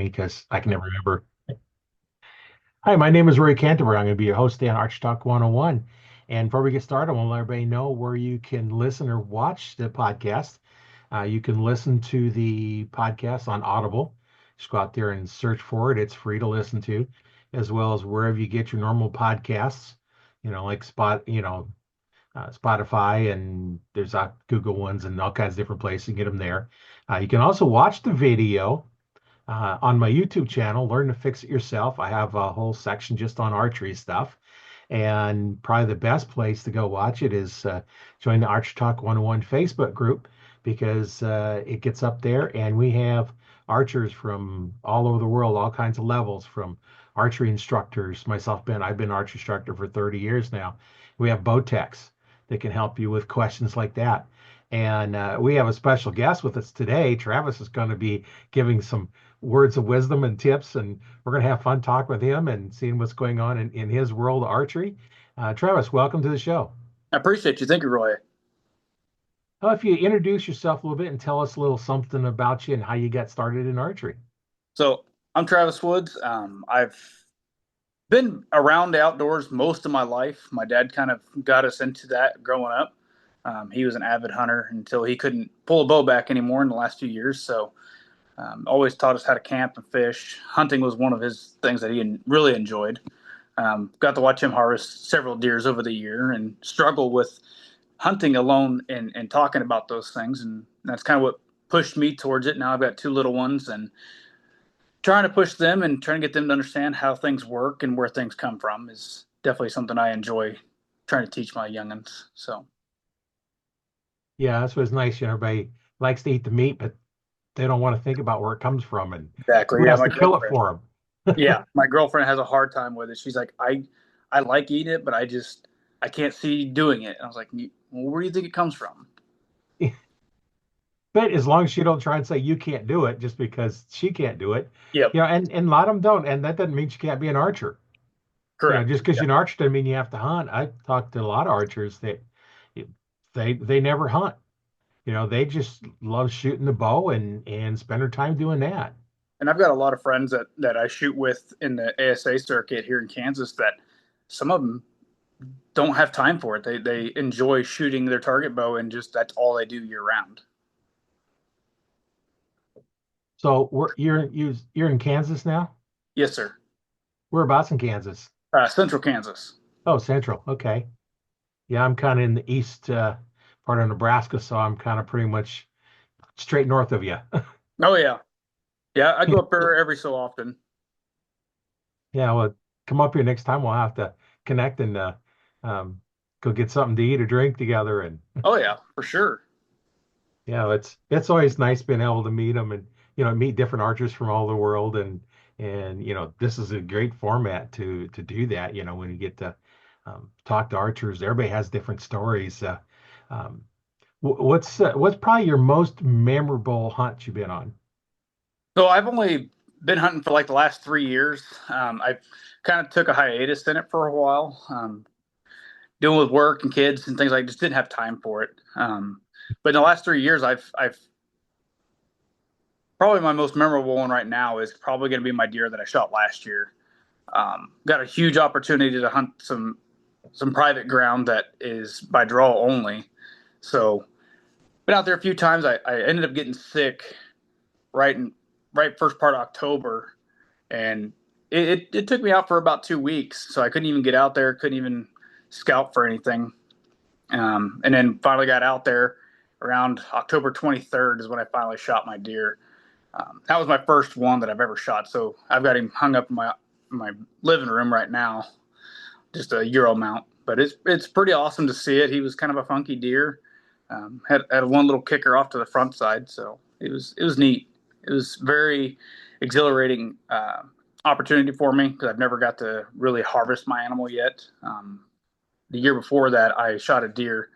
brain because I can never remember. Hi, my name is Roy Canterbury. I'm going to be your host today on Arch Talk 101. And before we get started, I want to let everybody know where you can listen or watch the podcast. You can listen to the podcast on Audible. Just go out there and search for it. It's free to listen to, as well as wherever you get your normal podcasts, like Spotify, and there's Google ones and all kinds of different places. You can get them there. You can also watch the video on my YouTube channel, Learn to Fix It Yourself. I have a whole section just on archery stuff. And probably the best place to go watch it is join the Arch Talk 101 Facebook group because it gets up there and we have archers from all over the world, all kinds of levels, from archery instructors. I've been archery instructor for 30 years now. We have bow techs that can help you with questions like that. And we have a special guest with us today. Travis is going to be giving some words of wisdom and tips, and we're going to have fun talk with him and seeing what's going on in his world of archery. Travis, welcome to the show. I appreciate you. Thank you, Roy. If you introduce yourself a little bit and tell us a little something about you and how you got started in archery. So I'm Travis Woods. I've been around the outdoors most of my life. My dad kind of got us into that growing up. He was an avid hunter until he couldn't pull a bow back anymore in the last few years. So always taught us how to camp and fish. Hunting was one of his things that he really enjoyed. Got to watch him harvest several deers over the year and struggle with hunting alone and talking about those things. And that's kind of what pushed me towards it. Now I've got two little ones and trying to push them and trying to get them to understand how things work and where things come from is definitely something I enjoy trying to teach my youngins. So, Yeah, that's what's nice. Everybody likes to eat the meat, but they don't want to think about where it comes from and exactly. who Yeah. has to kill it for them. Yeah. My girlfriend has a hard time with it. She's like, I like eating it, but I can't see doing it. And I was like, well, where do you think it comes from? But as long as you don't try and say you can't do it just because she can't do it, Yep. and a lot of them don't, and that doesn't mean you can't be an archer. Correct. Just because Yeah. you're an archer doesn't mean you have to hunt. I talked to a lot of archers that they never hunt. They just love shooting the bow and spend their time doing that. And I've got a lot of friends that I shoot with in the ASA circuit here in Kansas that some of them don't have time for it. They enjoy shooting their target bow and just that's all they do year round. So you're in Kansas now? Yes, sir. Whereabouts in Kansas? Central Kansas. Oh, Central. Okay. Yeah, I'm kind of in the east part of Nebraska, so I'm kind of pretty much straight north of you. Oh yeah, yeah. I go up there every so often. Yeah, well, come up here next time. We'll have to connect and um, go get something to eat or drink together. And Oh yeah, for sure. it's always nice being able to meet them and meet different archers from all the world. And this is a great format to do that. When you get to talk to archers, everybody has different stories. Um, what's probably your most memorable hunt you've been on? So I've only been hunting for like the last 3 years. I kind of took a hiatus in it for a while, dealing with work and kids and things like. Just didn't have time for it. But in the last 3 years, I've probably my most memorable one right now is probably going to be my deer that I shot last year. Got a huge opportunity to hunt some private ground that is by draw only. So been out there a few times. I ended up getting sick right in right first part of October, and it took me out for about 2 weeks. So I couldn't even get out there, couldn't even scout for anything. And then finally got out there around October 23rd is when I finally shot my deer. That was my first one that I've ever shot. So I've got him hung up in my living room right now, just a Euro mount. But it's pretty awesome to see it. He was kind of a funky deer. Had one little kicker off to the front side, so it was neat. It was very exhilarating opportunity for me because I've never got to really harvest my animal yet. The year before that, I shot a deer,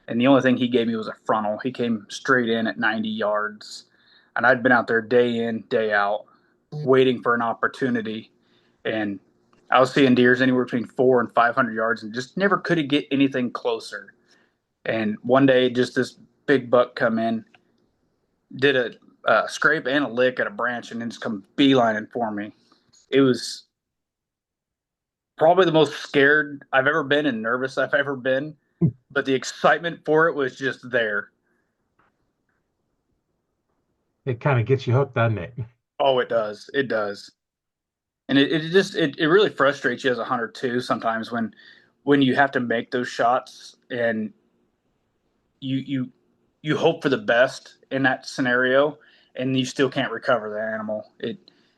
and the only thing he gave me was a frontal. He came straight in at 90 yards, and I'd been out there day in, day out, waiting for an opportunity, and I was seeing deers anywhere between 400 and 500 yards, and just never could get anything closer. And one day, just this big buck come in, did scrape and a lick at a branch and then just come beelining for me. It was probably the most scared I've ever been and nervous I've ever been, but the excitement for it was just there. It kind of gets you hooked, doesn't it? Oh, it does. It does. And it really frustrates you as a hunter too sometimes when you have to make those shots and you you you hope for the best in that scenario and you still can't recover the animal.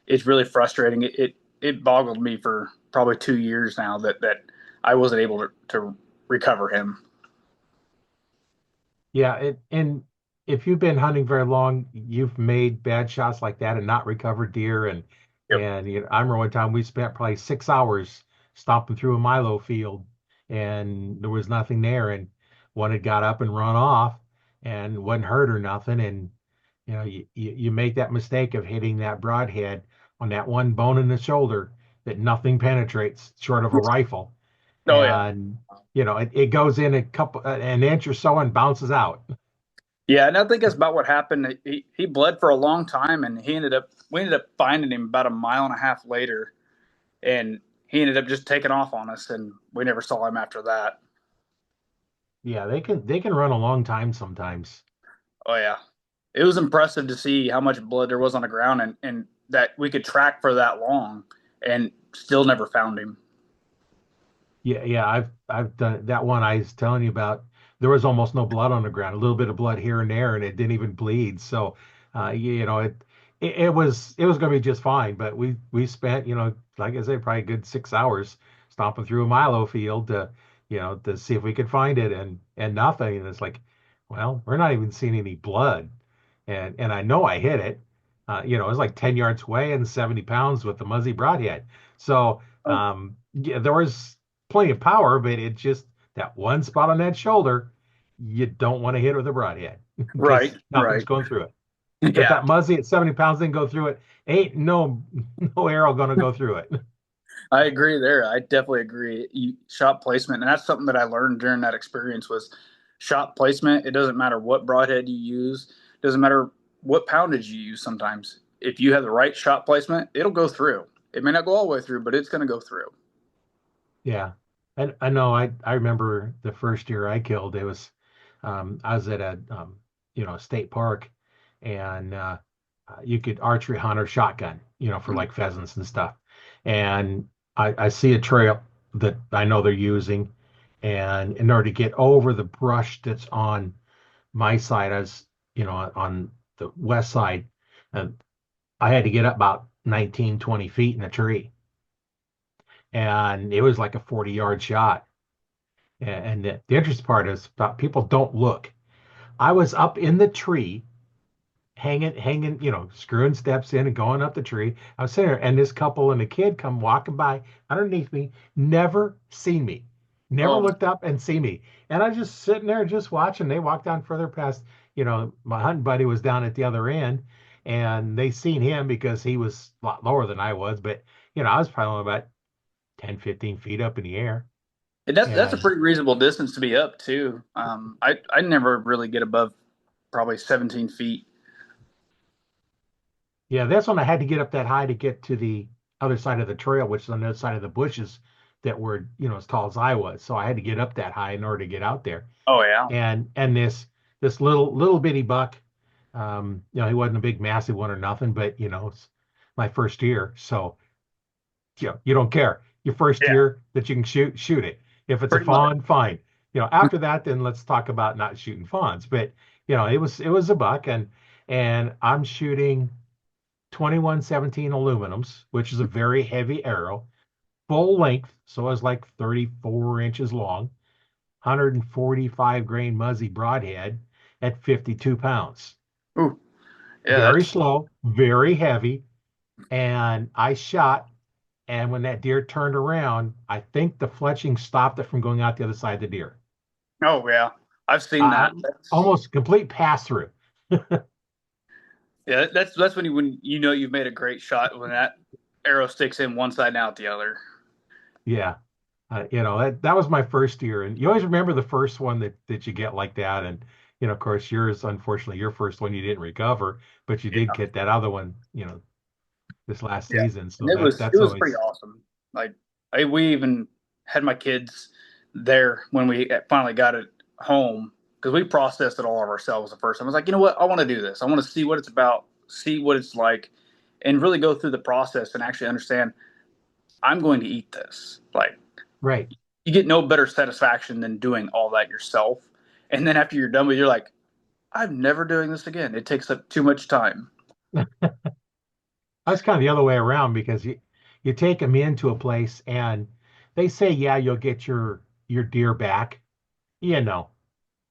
It's really frustrating. It boggled me for probably 2 years now that I wasn't able to recover him. Yeah, and if you've been hunting very long, you've made bad shots like that and not recovered deer. Yep. And I remember one time we spent probably 6 hours stomping through a milo field, and there was nothing there. And one had got up and run off, and wasn't hurt or nothing. And you make that mistake of hitting that broadhead on that one bone in the shoulder that nothing penetrates short of a rifle, Oh yeah. and it goes in an inch or so and bounces out. Yeah, and I think that's about what happened. He bled for a long time, and we ended up finding him about a mile and a half later, and he ended up just taking off on us, and we never saw him after that. Yeah, they can run a long time sometimes. Oh yeah, it was impressive to see how much blood there was on the ground, and that we could track for that long, and still never found him. Yeah, yeah, I've done that one I was telling you about. There was almost no blood on the ground, a little bit of blood here and there, and it didn't even bleed. So, it was going to be just fine. But we spent, like I said, probably a good 6 hours stomping through a milo field to see if we could find it, and nothing. And it's like, well, we're not even seeing any blood, and I know I hit it. It was like 10 yards away and 70 pounds with the Muzzy broadhead. So, Oh, yeah, there was plenty of power, but it just that one spot on that shoulder, you don't want to hit with a broadhead right, because nothing's right. going through it. If Yeah, that Muzzy at 70 pounds didn't go through it, ain't no arrow gonna go through it. I agree there. I definitely agree. Shot placement, and that's something that I learned during that experience was shot placement. It doesn't matter what broadhead you use, it doesn't matter what poundage you use sometimes. If you have the right shot placement, it'll go through. It may not go all the way through, but it's going to go through. Yeah. And I know I remember the first deer I killed, I was at a state park, and you could archery hunt or shotgun, for Mhm. like pheasants and stuff. And I see a trail that I know they're using, and in order to get over the brush that's on my side, as on the west side, and I had to get up about 19, 20 feet in a tree, and it was like a 40-yard shot. And the interesting part is about people don't look. I was up in the tree, hanging, screwing steps in and going up the tree. I was sitting there, and this couple and a kid come walking by underneath me, never seen me, never Oh, looked up and see me. And I was just sitting there just watching. They walked down further past, my hunting buddy was down at the other end, and they seen him because he was a lot lower than I was. But, I was probably only about 10, 15 feet up in the air. and that's a And pretty reasonable distance to be up too. I never really get above probably 17 feet. yeah, that's when I had to get up that high to get to the other side of the trail, which is on the other side of the bushes that were, as tall as I was. So I had to get up that high in order to get out there. Oh yeah, And this little bitty buck, he wasn't a big massive one or nothing, but it's my first year. So you don't care. Your first yeah, year that you can shoot it. If it's a pretty much. fawn, fine. After that, then let's talk about not shooting fawns. But it was a buck, and I'm shooting 2117 aluminums, which is a very heavy arrow, full length, so it was like 34 inches long, 145 grain Muzzy broadhead at 52 pounds. Ooh, yeah, Very that's slow, very heavy. And I shot, and when that deer turned around, I think the fletching stopped it from going out the other side of the deer. oh yeah. I've seen Uh, that. That's Almost complete pass through. Yeah, that's when you know you've made a great shot when that arrow sticks in one side and out the other. Yeah. That was my first year, and you always remember the first one that you get like that, and Of course, yours, unfortunately, your first one you didn't recover, but you did Yeah. get that other one, this last Yeah. season. And So it was it that's was pretty always awesome. Like we even had my kids there when we finally got it home because we processed it all of ourselves the first time. I was like, you know what? I want to do this. I want to see what it's about, see what it's like, and really go through the process and actually understand I'm going to eat this. Like right. you get no better satisfaction than doing all that yourself. And then after you're done with it, you're like, I'm never doing this again. It takes up too much time. That's kind of the other way around because you take them into a place and they say, yeah, you'll get your deer back. You know,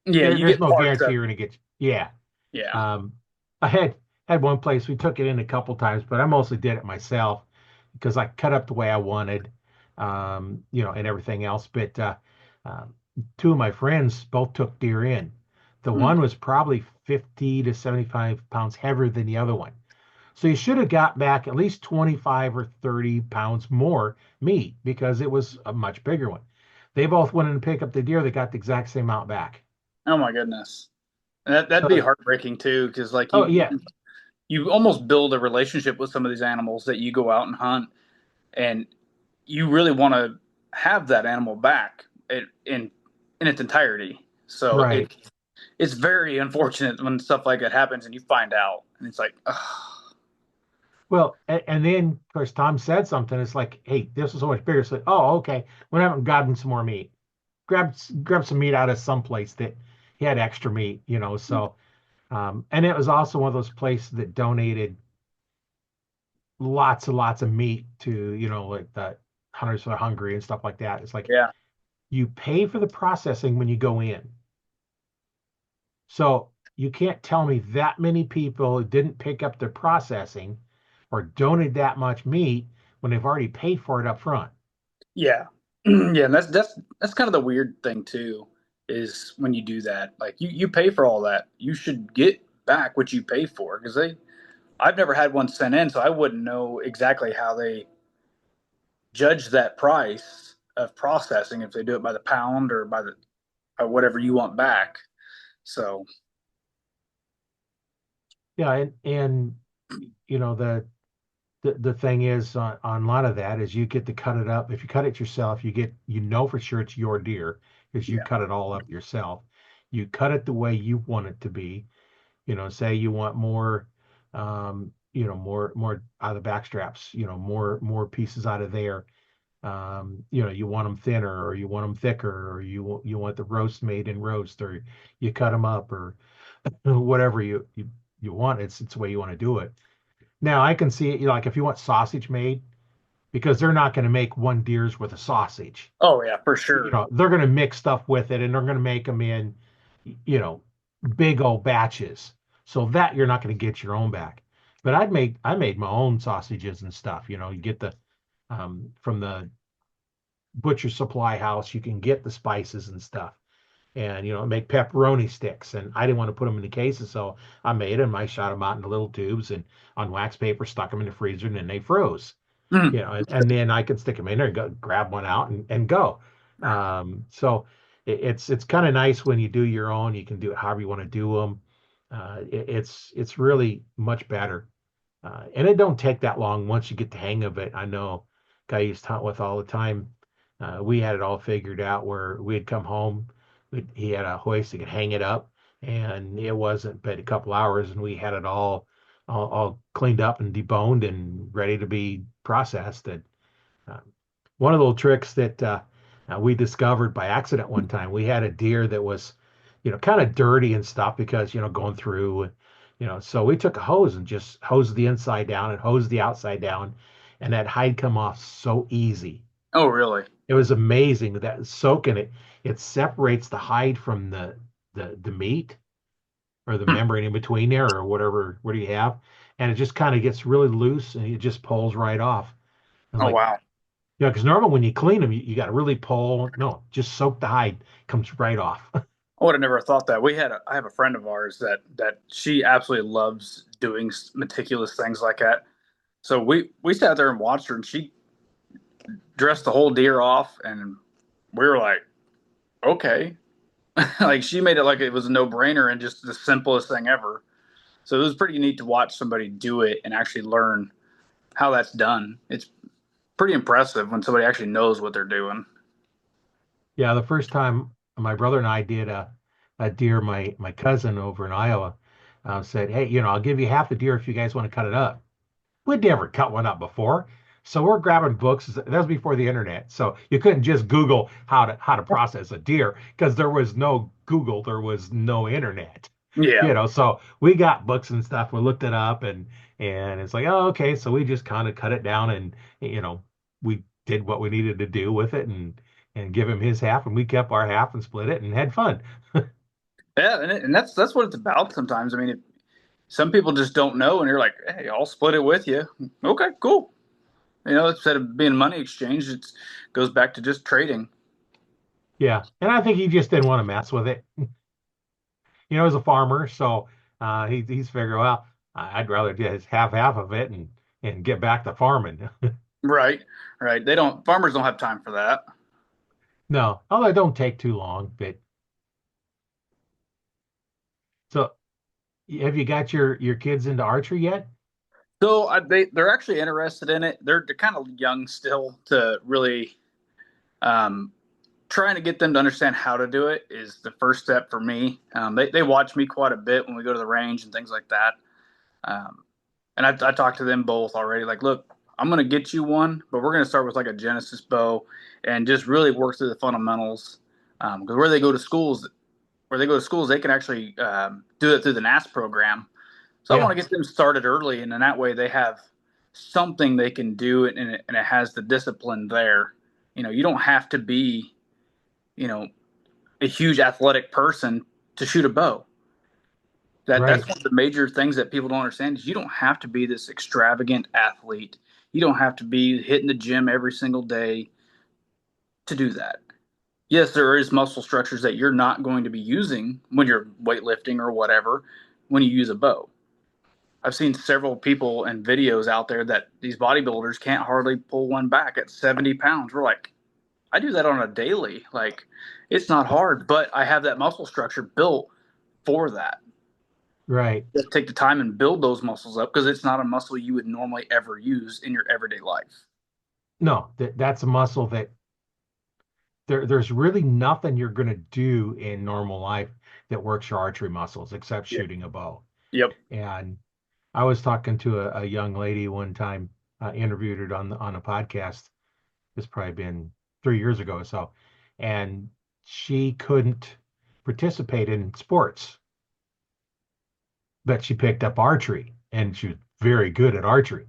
Yeah, you there's get no parts guarantee of you're gonna get. Yeah. yeah. Um, I had one place we took it in a couple times, but I mostly did it myself because I cut up the way I wanted, and everything else. But um, two of my friends both took deer in. The Mm. one was probably 50 to 75 pounds heavier than the other one. So you should have got back at least 25 or 30 pounds more meat because it was a much bigger one. They both went in to pick up the deer. They got the exact same amount back. Oh my goodness. And that'd be So, heartbreaking too, because like oh yeah, you almost build a relationship with some of these animals that you go out and hunt, and you really want to have that animal back in its entirety. So right. it's very unfortunate when stuff like that happens and you find out, and it's like, ugh. Well, and then of course Tom said something. It's like, hey, this is so much bigger. It's like, oh, okay. Went out and grabbed him some more meat. Grab some meat out of some place that he had extra meat. So, and it was also one of those places that donated lots and lots of meat to, like the Hunters for Hungry and stuff like that. It's like Yeah, you pay for the processing when you go in. So you can't tell me that many people didn't pick up the processing or donate that much meat when they've already paid for it up front. yeah, yeah. And that's kind of the weird thing too, is when you do that, like you pay for all that, you should get back what you pay for because I've never had one sent in, so I wouldn't know exactly how they judge that price of processing if they do it by the pound or by whatever you want back. So Yeah, and the thing is on a lot of that is you get to cut it up. If you cut it yourself, you know for sure it's your deer because you yeah, cut it all up yourself. You cut it the way you want it to be. Say you want more out of the back straps, more pieces out of there. You want them thinner or you want them thicker or you want the roast made in roast or you cut them up or whatever you want. It's the way you want to do it. Now I can see it, like if you want sausage made, because they're not going to make one deer's with a sausage. oh yeah, for sure. They're going to mix stuff with it and they're going to make them in, you know, big old batches. So that you're not going to get your own back. But I made my own sausages and stuff. You get the from the butcher supply house, you can get the spices and stuff. And make pepperoni sticks. And I didn't want to put them in the cases, so I made them. I shot them out into little tubes and on wax paper, stuck them in the freezer, and then they froze. Mm. And then I could stick them in there and go grab one out and go. So it's kind of nice when you do your own. You can do it however you want to do them. It's really much better, and it don't take that long once you get the hang of it. I know guy I used to hunt with all the time. We had it all figured out where we'd come home. He had a hoist that could hang it up, and it wasn't but a couple hours, and we had it all cleaned up and deboned and ready to be processed. And uh, one of the little tricks that we discovered by accident one time, we had a deer that was, kind of dirty and stuff because, going through, so we took a hose and just hosed the inside down and hosed the outside down, and that hide come off so easy. Oh really? It was amazing that soaking it separates the hide from the meat or the Hmm. membrane in between there or whatever you have, and it just kind of gets really loose and it just pulls right off. I'm Oh like, wow. because normally when you clean them, you got to really pull. No, just soak the hide, comes right off. I would have never thought that. I have a friend of ours that she absolutely loves doing meticulous things like that. So we sat there and watched her, and she dressed the whole deer off, and we were like, okay. Like she made it like it was a no-brainer and just the simplest thing ever. So it was pretty neat to watch somebody do it and actually learn how that's done. It's pretty impressive when somebody actually knows what they're doing. Yeah, the first time my brother and I did a deer, my cousin over in Iowa said, "Hey, I'll give you half the deer if you guys want to cut it up." We'd never cut one up before, so we're grabbing books. That was before the internet, so you couldn't just Google how to process a deer because there was no Google, there was no internet. Yeah. So we got books and stuff. We looked it up, and it's like, oh, okay. So we just kind of cut it down, and we did what we needed to do with it, and give him his half, and we kept our half and split it and had fun. Yeah, and that's what it's about sometimes. I mean, some people just don't know, and you're like, "Hey, I'll split it with you." Okay, cool. Instead of being money exchange, it goes back to just trading. Yeah, and I think he just didn't want to mess with it. He's a farmer, so he's figuring, well, I'd rather just have half of it and get back to farming. Right, right. Farmers don't have time for that. No, although it don't take too long. But so, have you got your kids into archery yet? So they're actually interested in it. They're kind of young still to really um, trying to get them to understand how to do it is the first step for me. They watch me quite a bit when we go to the range and things like that. Um, and I talked to them both already. Like, look, I'm going to get you one, but we're going to start with like a Genesis bow and just really work through the fundamentals. Because where they go to schools, they can actually do it through the NAS program. So I want Yeah, to get them started early, and in that way they have something they can do, and it has the discipline there. You don't have to be, you know, a huge athletic person to shoot a bow. That's right. one of the major things that people don't understand is you don't have to be this extravagant athlete. You don't have to be hitting the gym every single day to do that. Yes, there is muscle structures that you're not going to be using when you're weightlifting or whatever when you use a bow. I've seen several people and videos out there that these bodybuilders can't hardly pull one back at 70 pounds. We're like, I do that on a daily. Like, it's not hard, but I have that muscle structure built for that. Right. You have to take the time and build those muscles up because it's not a muscle you would normally ever use in your everyday life. No, that's a muscle that there's really nothing you're going to do in normal life that works your archery muscles except Yep. shooting a bow. Yep. And I was talking to a young lady one time, interviewed her on a podcast. It's probably been 3 years ago or so, and she couldn't participate in sports, but she picked up archery, and she was very good at archery.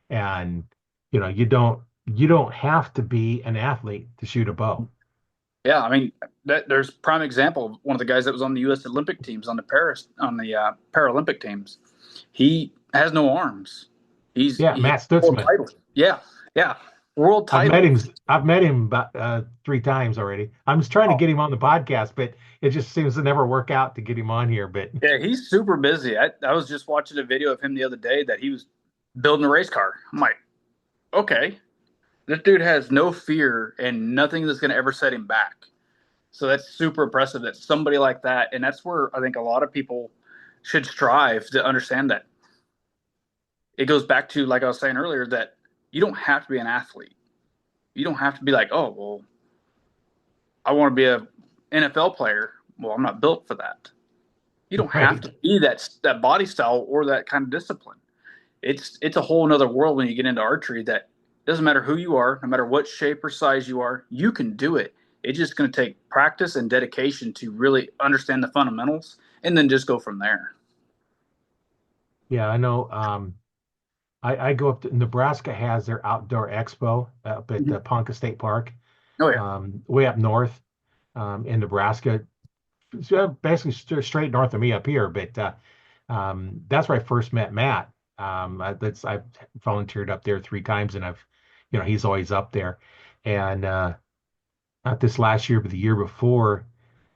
And you don't have to be an athlete to shoot a bow. Yeah, I mean, there's prime example of one of the guys that was on the U.S. Olympic teams on the Paralympic teams. He has no arms. Yeah, He has Matt world Stutzman. title. Yeah, yeah, world I've met him. titles. I've met him about 3 times already. I'm just trying to Oh, get him on the podcast, but it just seems to never work out to get him on here. But yeah, he's super busy. I was just watching a video of him the other day that he was building a race car. I'm like, okay, this dude has no fear and nothing that's going to ever set him back. So that's super impressive that somebody like that, and that's where I think a lot of people should strive to understand that. It goes back to, like I was saying earlier, that you don't have to be an athlete. You don't have to be like, oh, well, I want to be a NFL player. Well, I'm not built for that. You don't have right, to be that body style or that kind of discipline. It's a whole another world when you get into archery that doesn't matter who you are, no matter what shape or size you are, you can do it. It's just going to take practice and dedication to really understand the fundamentals and then just go from there. yeah, I know. I go up to Nebraska has their outdoor expo up at Mhm. Ponca State Park, Oh yeah. way up north in Nebraska. So basically straight north of me up here, but that's where I first met Matt. I've volunteered up there 3 times, and he's always up there. And not this last year, but the year before,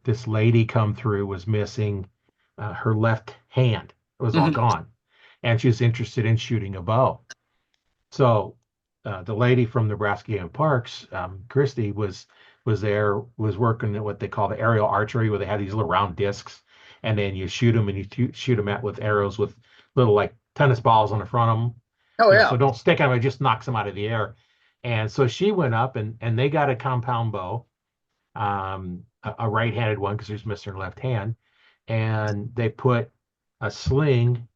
this lady come through was missing her left hand. It was all Mhm. gone, and she was interested in shooting a bow. So the lady from Nebraska Game Parks, Christy, was was there, was working at what they call the aerial archery, where they have these little round discs, and then you shoot them and you shoot them at with arrows with little like tennis balls on the front of them, Oh so yeah. don't stick them, it just knocks them out of the air. And so she went up and they got a compound bow, a right-handed one because she's missing her left hand, and they put a sling,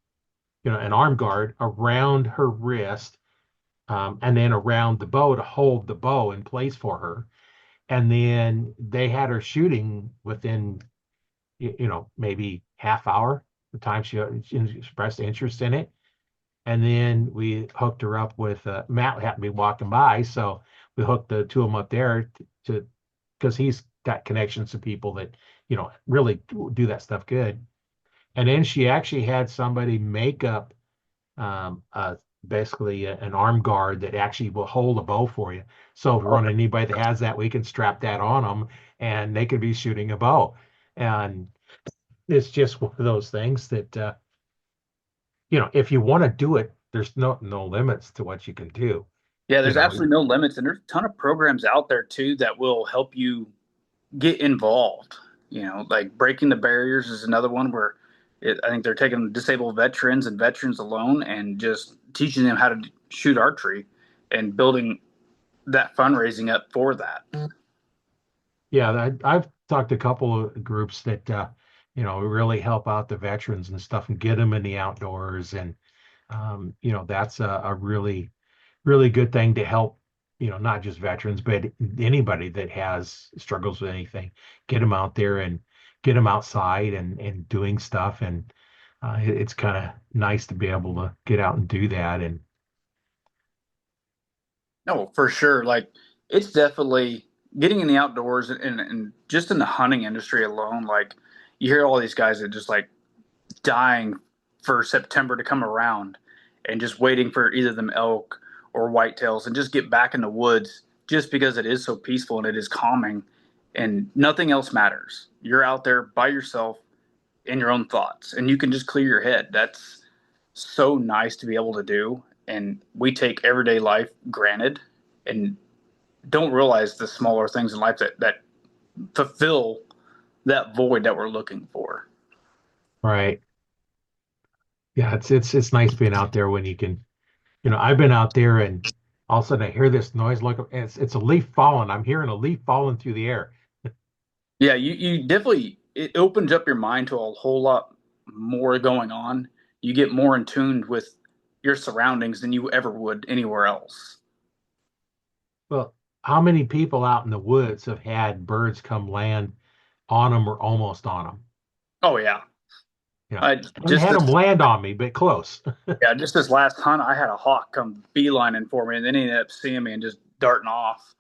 an arm guard around her wrist, and then around the bow to hold the bow in place for her. And then they had her shooting within, maybe half hour, the time she expressed interest in it. And then we hooked her up with Matt happened to be walking by, so we hooked the two of them up there to because he's got connections to people that really do that stuff good. And then she actually had somebody make up basically an arm guard that actually will hold a bow for you. So if we run Okay. into anybody that has that, we can strap that on them and they could be shooting a bow. And it's just one of those things that if you want to do it, there's no limits to what you can do. Yeah, You there's know, absolutely no limits, and there's a ton of programs out there too that will help you get involved. Like breaking the barriers is another one where I think they're taking disabled veterans and veterans alone and just teaching them how to shoot archery and building that fundraising up for that. yeah, I've talked to a couple of groups that really help out the veterans and stuff and get them in the outdoors, and that's a really really good thing to help, not just veterans, but anybody that has struggles with anything, get them out there and get them outside and doing stuff. And it's kind of nice to be able to get out and do that. And No, for sure. Like it's definitely getting in the outdoors and just in the hunting industry alone. Like you hear all these guys that just like dying for September to come around and just waiting for either them elk or whitetails and just get back in the woods just because it is so peaceful and it is calming and nothing else matters. You're out there by yourself in your own thoughts and you can just clear your head. That's so nice to be able to do. And we take everyday life granted and don't realize the smaller things in life that fulfill that void that we're looking for. right, yeah, it's nice being out there when you can. I've been out there and all of a sudden I hear this noise, look, and it's a leaf falling. I'm hearing a leaf falling through the air. Yeah, you definitely it opens up your mind to a whole lot more going on. You get more in tune with your surroundings than you ever would anywhere else. Well, how many people out in the woods have had birds come land on them or almost on them? Oh yeah. You know, I haven't just had them this land on me, but close. yeah, just this last hunt I had a hawk come beelining for me and then he ended up seeing me and just darting off.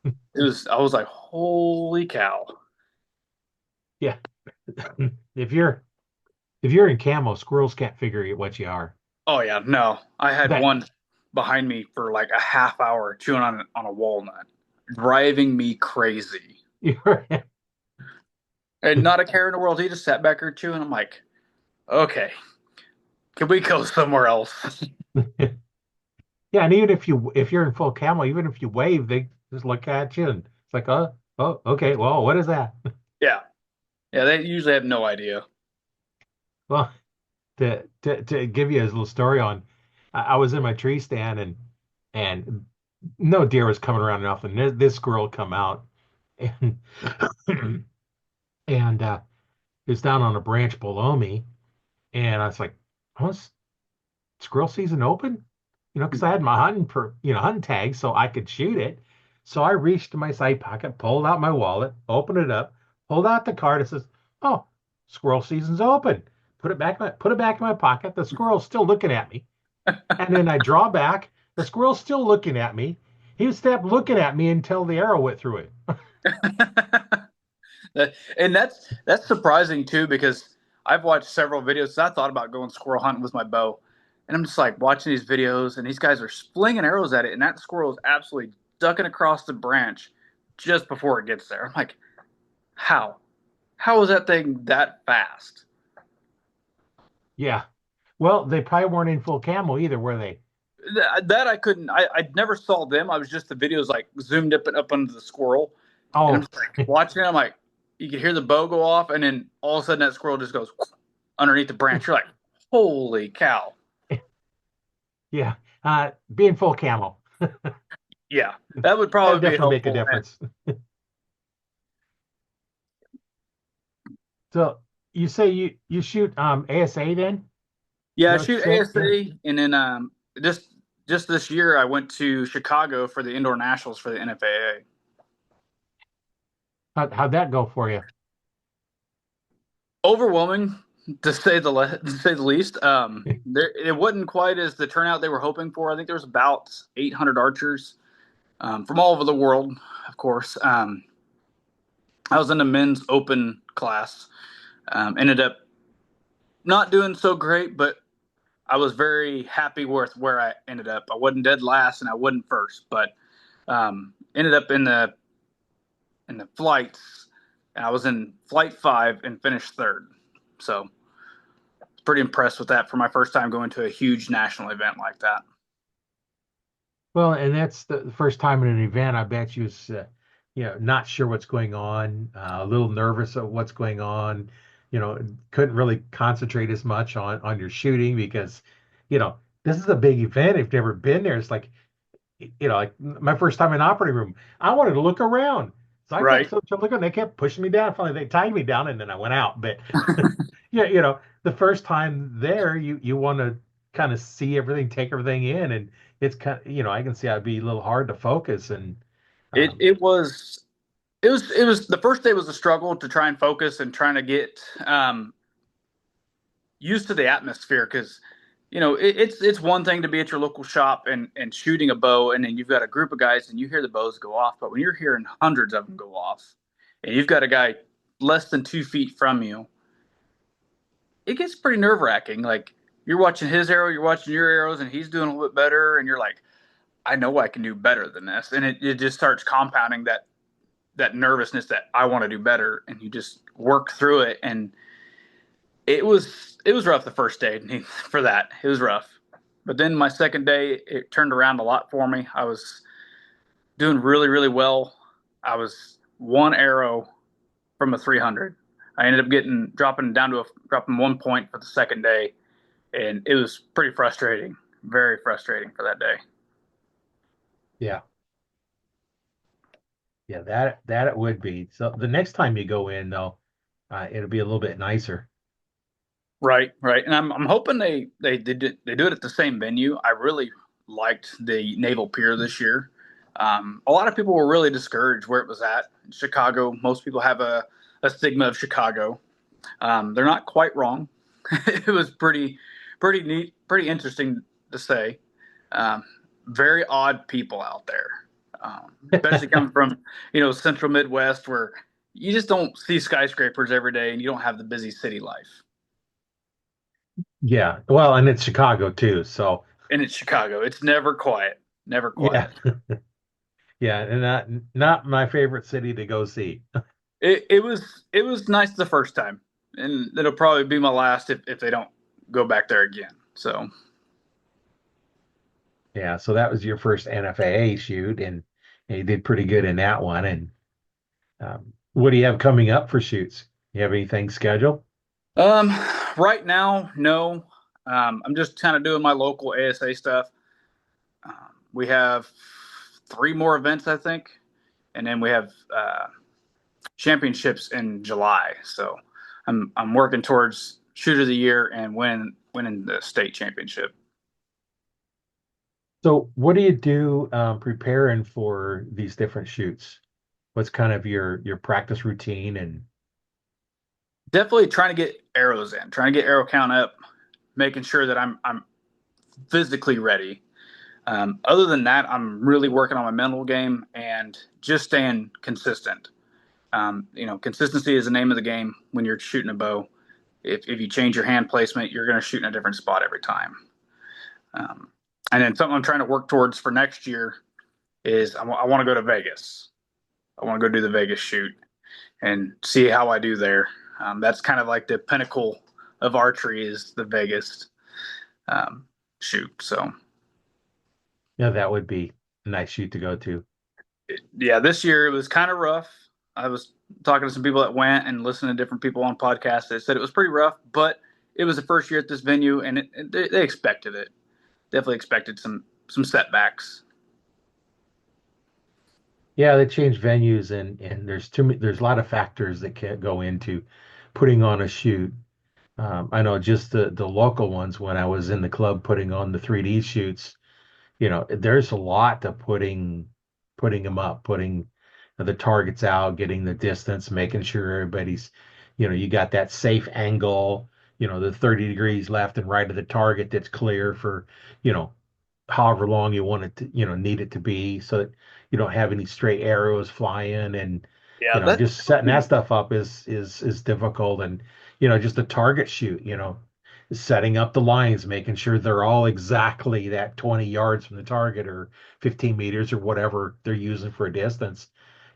I was like, holy cow. Yeah. If you're if you're in camo, squirrels can't figure out what you are. Oh yeah, no. I had That one behind me for like a half hour chewing on a walnut, driving me crazy. you're And not a care in the world. He just sat back there chewing. I'm like, okay, can we go somewhere else? yeah, and even if you're in full camo, even if you wave, they just look at you and it's like, oh, okay, well, what is that? Yeah. Yeah, they usually have no idea. Well, to give you a little story on, I was in my tree stand and no deer was coming around enough, and this squirrel come out and and it's down on a branch below me, and I was like, oh, is squirrel season open? Because I had my hunting tag so I could shoot it. So I reached to my side pocket, pulled out my wallet, opened it up, pulled out the card. It says, "Oh, squirrel season's open." Put it back in my pocket. The squirrel's still looking at me. And then I draw back. The squirrel's still looking at me. He stopped looking at me until the arrow went through it. And that's surprising too because I've watched several videos. I thought about going squirrel hunting with my bow, and I'm just like watching these videos, and these guys are flinging arrows at it, and that squirrel is absolutely ducking across the branch just before it gets there. I'm like, how? How is that thing that fast? Yeah. Well, they probably weren't in full camo either, were they? That I couldn't. I never saw them. I was just the videos like zoomed up and up under the squirrel, And I'm Oh, just like watching it. I'm like, you can hear the bow go off, and then all of a sudden that squirrel just goes underneath the branch. You're like, holy cow! yeah. Being full camo. Yeah, that would That'd probably be definitely make a helpful. And difference. So you say you shoot ASA then? Is yeah, that I what you shoot said? Yeah. ASA, and then just this year I went to Chicago for the indoor nationals for the NFAA. How'd that go for you? Overwhelming to say the least. It wasn't quite as the turnout they were hoping for. I think there was about 800 archers from all over the world, of course. I was in the men's open class. Ended up not doing so great, but I was very happy with where I ended up. I wasn't dead last and I wasn't first, but ended up in the flights. And I was in flight 5 and finished third. So pretty impressed with that for my first time going to a huge national event like that. Well, and that's the first time in an event. I bet you was, not sure what's going on, a little nervous of what's going on. Couldn't really concentrate as much on your shooting because, this is a big event. If you've never been there, it's like my first time in operating room. I wanted to look around, so I kept Right. so looking. They kept pushing me down. Finally, they tied me down, and then I went out. But yeah, the first time there, you want to kind of see everything, take everything in, and it's kind of, I can see I'd be a little hard to focus. And It um, it was it was the first day was a struggle to try and focus and trying to get used to the atmosphere because it's one thing to be at your local shop and shooting a bow and then you've got a group of guys and you hear the bows go off, but when you're hearing hundreds of them go off and you've got a guy less than 2 feet from you, it gets pretty nerve wracking. Like you're watching his arrow, you're watching your arrows, and he's doing a little bit better, and you're like, I know I can do better than this, and it just starts compounding that nervousness that I want to do better, and you just work through it, and it was rough the first day for that. It was rough. But then my second day, it turned around a lot for me. I was doing really, really well. I was one arrow from a 300. I ended up dropping 1 point for the second day, and it was pretty frustrating, very frustrating for that day. yeah, yeah, that it would be. So the next time you go in, though, it'll be a little bit nicer. Right, right. And I'm hoping they do it at the same venue. I really liked the Naval Pier this year. A lot of people were really discouraged where it was at. In Chicago, most people have a stigma of Chicago. They're not quite wrong. It was pretty neat, pretty interesting to say. Um, Very odd people out there, especially coming from central Midwest where you just don't see skyscrapers every day and you don't have the busy city life. Yeah, well, and it's Chicago too, so And it's Chicago. It's never quiet. Never yeah, quiet. yeah, and not my favorite city to go see. It was nice the first time, and it'll probably be my last if they don't go back there again. So Yeah, so that was your first NFAA shoot, and you did pretty good in that one. And what do you have coming up for shoots? You have anything scheduled? um, right now, no. I'm just kind of doing my local ASA stuff. We have 3 more events, I think, and then we have championships in July. So I'm working towards shoot of the year and winning the state championship. So, what do you do preparing for these different shoots? What's kind of your practice routine? And Definitely trying to get arrows in, trying to get arrow count up, making sure that I'm physically ready. Other than that, I'm really working on my mental game and just staying consistent. Consistency is the name of the game when you're shooting a bow. If you change your hand placement, you're going to shoot in a different spot every time. Um, and then something I'm trying to work towards for next year is I want to go to Vegas. I want to go do the Vegas shoot and see how I do there. That's kind of like the pinnacle of archery is the Vegas um, shoot. So yeah, that would be a nice shoot to go to. Yeah, this year it was kind of rough. I was talking to some people that went and listening to different people on podcasts that said it was pretty rough, but it was the first year at this venue, and they expected it. Definitely expected some setbacks. Yeah, they change venues, and there's too many, there's a lot of factors that can go into putting on a shoot. I know just the local ones when I was in the club putting on the 3D shoots, there's a lot to putting them up, putting the targets out, getting the distance, making sure everybody's, you got that safe angle, the 30 degrees left and right of the target that's clear for, you know, however long you want it to, need it to be so that you don't have any stray arrows flying and Yeah, just setting that stuff up is difficult and just a target shoot, setting up the lines, making sure they're all exactly that 20 yards from the target or 15 meters or whatever they're using for a distance,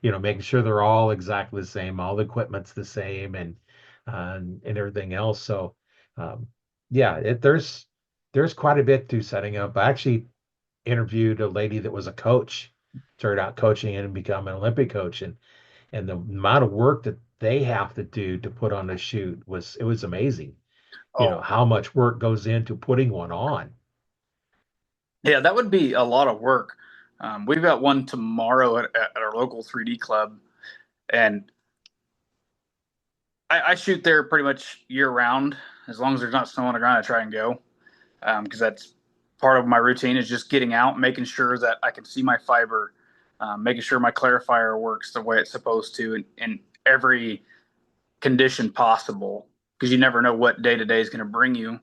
making sure they're all exactly the same, all the equipment's the same and everything else. So yeah, there's quite a bit to setting up. I actually interviewed a lady that was a coach, started out coaching and become an Olympic coach, and the amount of work that they have to do to put on a shoot was amazing. oh How much work goes into putting one on. yeah, that would be a lot of work. We've got one tomorrow at our local 3D club, and I shoot there pretty much year round. As long as there's not snow on the ground, I try and go because that's part of my routine is just getting out, making sure that I can see my fiber, making sure my clarifier works the way it's supposed to in every condition possible because you never know what day to day is going to bring you.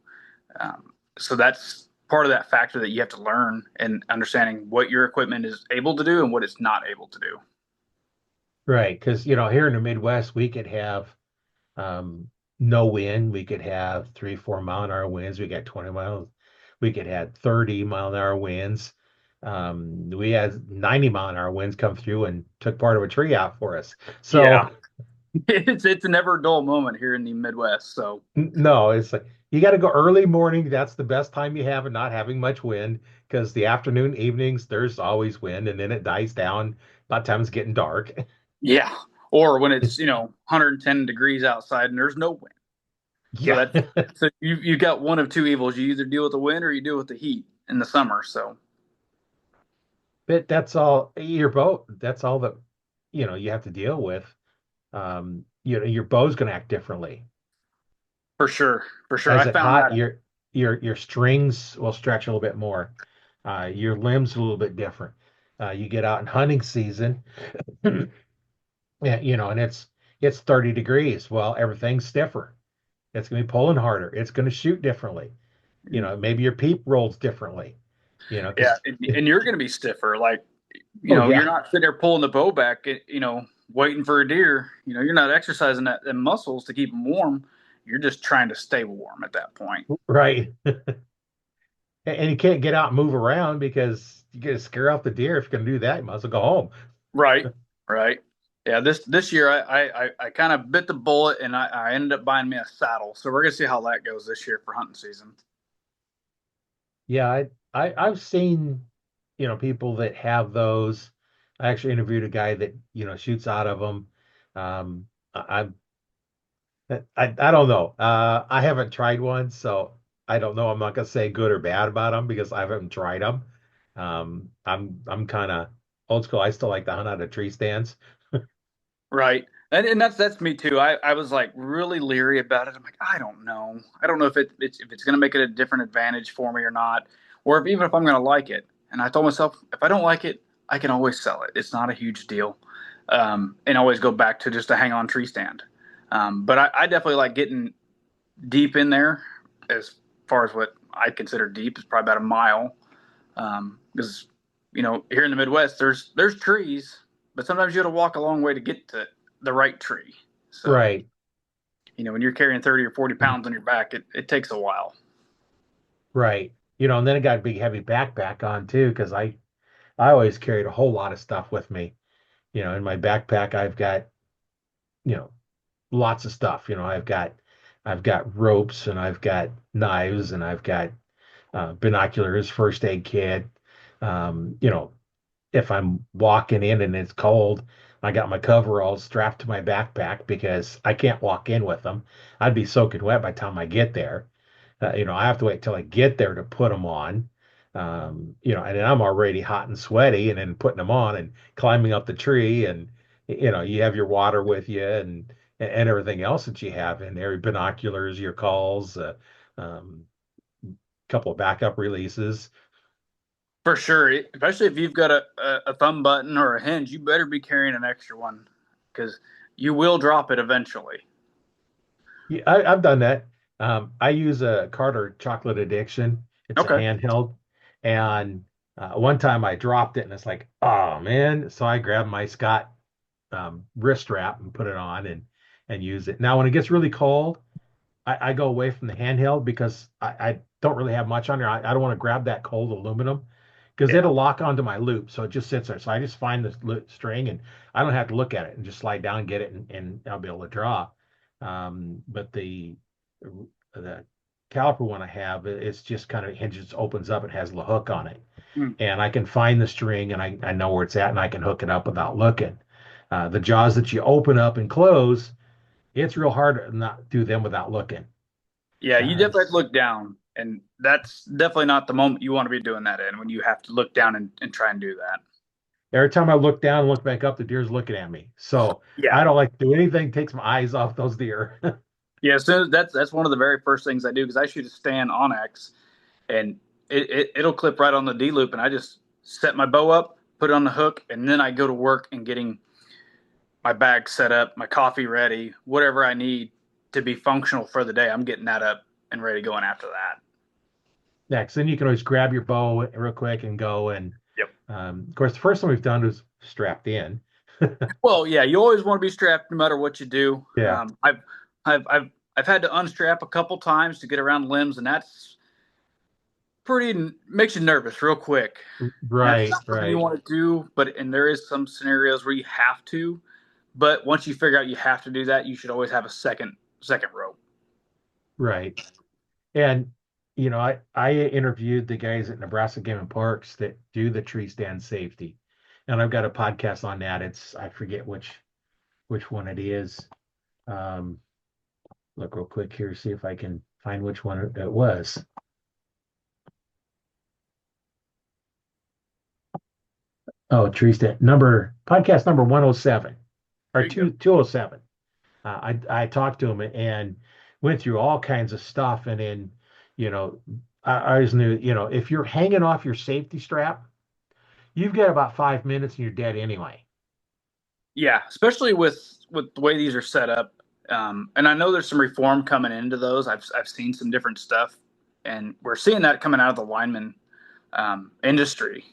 So that's part of that factor that you have to learn and understanding what your equipment is able to do and what it's not able to do. Right, because here in the Midwest we could have um, no wind, we could have 3 4 mile an hour winds, we got 20 miles, we could have 30 mile an hour winds. We had 90 mile an hour winds come through and took part of a tree out for us. Yeah, So it's a never dull moment here in the Midwest. So No, it's like you got to go early morning. That's the best time you have, and not having much wind because the afternoon, evenings, there's always wind, and then it dies down by the time it's getting dark. yeah, or when it's 110 degrees outside and there's no wind. So Yeah, that's so you got one of two evils. You either deal with the wind or you deal with the heat in the summer. So but that's all your boat. That's all that you have to deal with. Your bow's going to act differently. for sure, As I it found hot, that. your strings will stretch a little bit more. Your limbs a little bit different. You get out in hunting season, yeah, and it's 30 degrees. Well, everything's stiffer. It's going to be pulling harder. It's going to shoot differently. Maybe your peep rolls differently. Yeah, Because and you're going to be stiffer. Like oh you're yeah, not sitting there pulling the bow back. Waiting for a deer. You're not exercising them muscles to keep them warm. You're just trying to stay warm at that point. right. And you can't get out and move around because you get to scare off the deer. If you're going to do that, you might as well go home. Right, right. Yeah, this year I kind of bit the bullet and I ended up buying me a saddle. So we're gonna see how that goes this year for hunting season. Yeah, I've seen people that have those. I actually interviewed a guy that shoots out of them. I I don't know. I haven't tried one, so I don't know. I'm not gonna say good or bad about them because I haven't tried them. I'm kind of old school. I still like to hunt out of tree stands. Right. And that's me too. I was like really leery about it. I'm like, I don't know. I don't know if it's gonna make it a different advantage for me or not, or if even if I'm gonna like it. And I told myself, if I don't like it, I can always sell it. It's not a huge deal. And always go back to just a hang on tree stand. But I definitely like getting deep in there as far as what I consider deep is probably about a mile. Because here in the Midwest, there's trees, but sometimes you got to walk a long way to get to the right tree. So Right, when you're carrying 30 or 40 pounds on your back, it takes a while. right. And then I got a big heavy backpack on too because I always carried a whole lot of stuff with me. In my backpack I've got you know lots of stuff. I've got ropes and I've got knives and I've got binoculars, first aid kit, um, you know, if I'm walking in and it's cold, I got my coveralls strapped to my backpack because I can't walk in with them. I'd be soaking wet by the time I get there. I have to wait till I get there to put them on. And then I'm already hot and sweaty, and then putting them on and climbing up the tree, and you have your water with you and everything else that you have in there, your binoculars, your calls, um, couple of backup releases. For sure, especially if you've got a thumb button or a hinge, you better be carrying an extra one because you will drop it eventually. Yeah, I've done that. I use a Carter Chocolate Addiction. It's a Okay. handheld, and one time I dropped it, and it's like, oh man! So I grabbed my Scott wrist wrap and put it on and use it. Now, when it gets really cold, I go away from the handheld because I don't really have much on there. I don't want to grab that cold aluminum because Yeah. it'll lock onto my loop. So it just sits there. So I just find this string and I don't have to look at it and just slide down and get it and I'll be able to draw. But the caliper one I have, it's just kind of hinges, opens up, it has the hook on it. Mm. And I can find the string and I know where it's at and I can hook it up without looking. The jaws that you open up and close, it's real hard to not do them without looking. Yeah, you Uh, definitely have to look down, and that's definitely not the moment you want to be doing that in when you have to look down and try and do that. every time I look down and look back up, the deer's looking at me. So Yeah. I don't like to do anything takes my eyes off those deer. Yeah, so that's one of the very first things I do because I shoot a stand onyx and it'll clip right on the D loop, and I just set my bow up, put it on the hook, and then I go to work and getting my bag set up, my coffee ready, whatever I need to be functional for the day. I'm getting that up and ready going after that. Next, then you can always grab your bow real quick and go. And Yep. of course, the first one we've done was strapped in. Well, yeah, you always want to be strapped no matter what you do. Yeah, I've had to unstrap a couple times to get around limbs, and that's pretty makes you nervous real quick. And that's right, not something you right, want to do, but and there is some scenarios where you have to. But once you figure out you have to do that, you should always have a second rope. right. And I interviewed the guys at Nebraska Game and Parks that do the tree stand safety, and I've got a podcast on that. I forget which one it is. Um, Look real quick here, see if I can find which one it was. Oh, tree stand number podcast number 107 or There you go. 207. I talked to him and went through all kinds of stuff, and then you know I always knew if you're hanging off your safety strap, you've got about 5 minutes and you're dead anyway. Yeah, especially with the way these are set up. And I know there's some reform coming into those. I've seen some different stuff, and we're seeing that coming out of the lineman industry,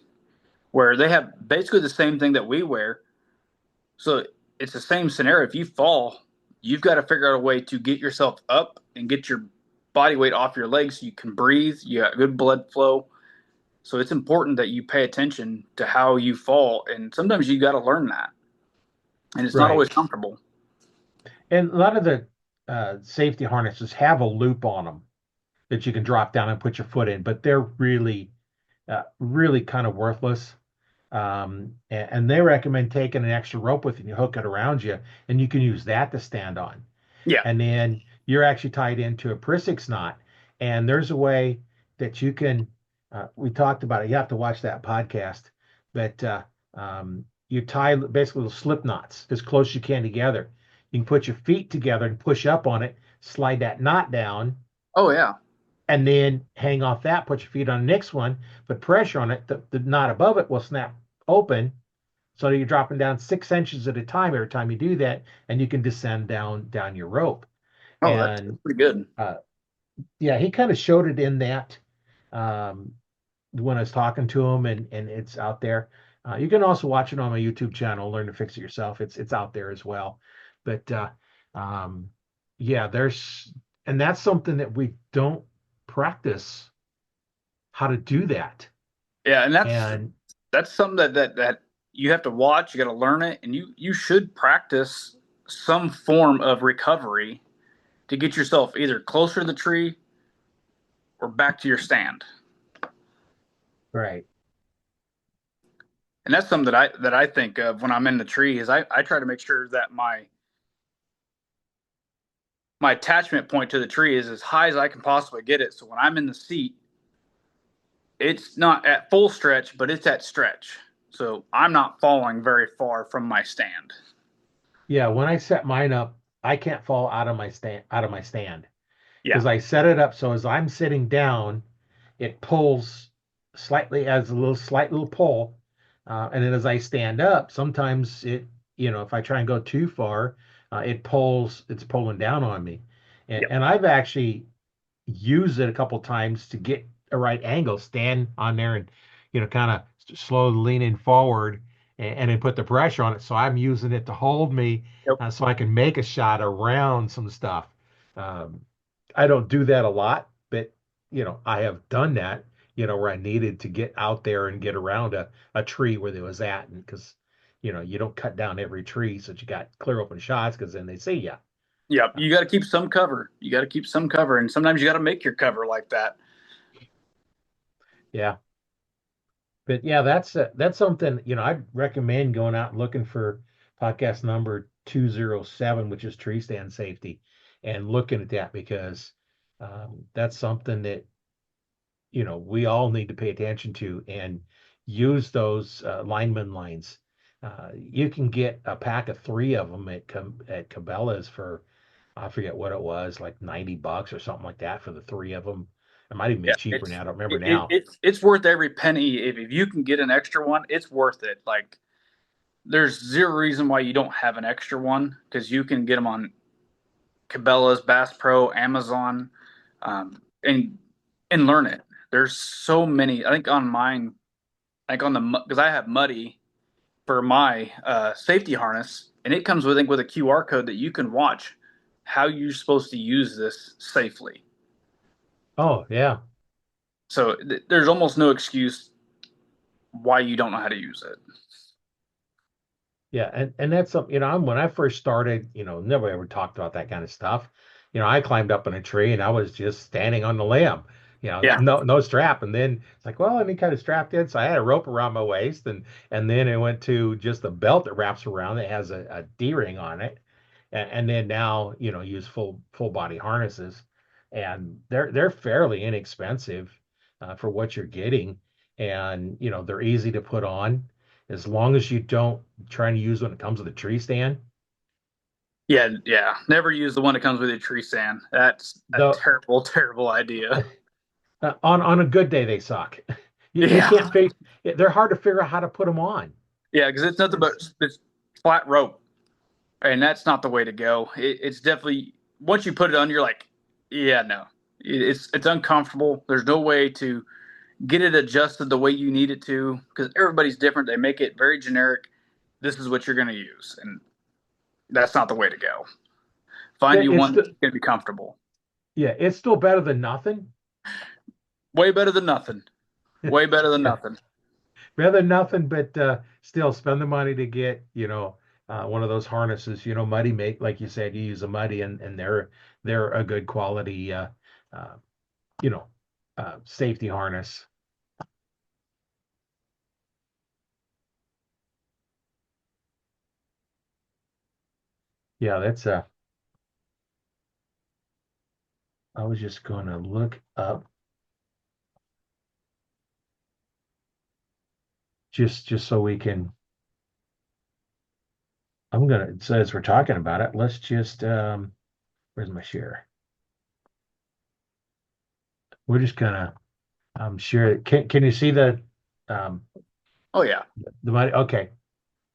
where they have basically the same thing that we wear. So it's the same scenario. If you fall, you've got to figure out a way to get yourself up and get your body weight off your legs so you can breathe. You got good blood flow. So it's important that you pay attention to how you fall, and sometimes you got to learn that, and it's not Right. always comfortable. And a lot of the safety harnesses have a loop on them that you can drop down and put your foot in, but they're really kind of worthless. And they recommend taking an extra rope with you and you hook it around you, and you can use that to stand on. Yeah. And then you're actually tied into a Prisix knot. And there's a way that you can, we talked about it. You have to watch that podcast, but you tie basically little slip knots as close as you can together. You can put your feet together and push up on it, slide that knot down, Oh yeah. and then hang off that, put your feet on the next one, put pressure on it. The knot above it will snap open. So you're dropping down 6 inches at a time every time you do that, and you can descend down your rope. Oh, that's And pretty good. uh, yeah, he kind of showed it in that um, when I was talking to him, and it's out there. You can also watch it on my YouTube channel, Learn to Fix It Yourself. It's out there as well. But um, yeah, and that's something that we don't practice how to do that. Yeah, and And that's something that you have to watch. You got to learn it, and you should practice some form of recovery to get yourself either closer to the tree or back to your stand. right, And that's something that I think of when I'm in the tree is I try to make sure that my attachment point to the tree is as high as I can possibly get it. So when I'm in the seat, it's not at full stretch, but it's at stretch. So I'm not falling very far from my stand. Yeah, when I set mine up, I can't fall out of my stand Yeah. because I set it up so as I'm sitting down, it pulls slightly as a slight little pull, and then as I stand up, sometimes if I try and go too far, it's pulling down on me, Yep. and I've actually used it a couple times to get a right angle, stand on there and kind of slowly leaning forward and then put the pressure on it. So I'm using it to hold me Yep. so I can make a shot around some stuff. Um, I don't do that a lot, but I have done that, where I needed to get out there and get around a tree where there was at, and because you don't cut down every tree so that you got clear open shots because then they see you. Yep. You got to keep some cover. You got to keep some cover, and sometimes you got to make your cover like that. Yeah. But yeah, that's something, I'd recommend going out and looking for podcast number 207, which is tree stand safety, and looking at that because that's something that, we all need to pay attention to and use those lineman lines. You can get a pack of three of them at Cabela's for, I forget what it was, like $90 or something like that for the three of them. It might even be Yeah, cheaper now. I don't remember it, now. it's worth every penny. If you can get an extra one, it's worth it. Like there's zero reason why you don't have an extra one because you can get them on Cabela's, Bass Pro, Amazon, and learn it. There's so many. I think on mine, like on the because I have Muddy for my safety harness, and it comes with I think with a QR code that you can watch how you're supposed to use this safely. Oh, yeah. So there's almost no excuse why you don't know how to use it. Yeah, and that's something, when I first started, nobody ever talked about that kind of stuff. I climbed up in a tree and I was just standing on the limb, Yeah, no strap. And then it's like, well, let me kind of strapped in. So I had a rope around my waist and then it went to just a belt that wraps around that has a D-ring on it. And then now, use full body harnesses. And they're fairly inexpensive for what you're getting. And they're easy to put on as long as you don't try to use when it comes with a tree stand. yeah. Never use the one that comes with a tree stand. That's a The terrible, terrible idea. on a good day they suck. You Yeah, can't figure. They're hard to figure out how to put them on. yeah, because it's nothing but It's it's flat rope, and that's not the way to go. It's definitely once you put it on, you're like, yeah, no, it's uncomfortable. There's no way to get it adjusted the way you need it to because everybody's different. They make it very generic. This is what you're going to use, and that's not the way to go. Find you it's one still, that's going to be comfortable. yeah, it's still better than nothing. Way better than nothing. Way better than Yeah, nothing. better than nothing, but still spend the money to get one of those harnesses. Muddy make like you said, you use a Muddy and they're a good quality uh, you know safety harness. Yeah, that's I was just going to look up just so we can. I'm gonna. So as we're talking about it, let's just. Where's my share? We're just gonna share it. Can you see um Oh yeah. the money? Okay.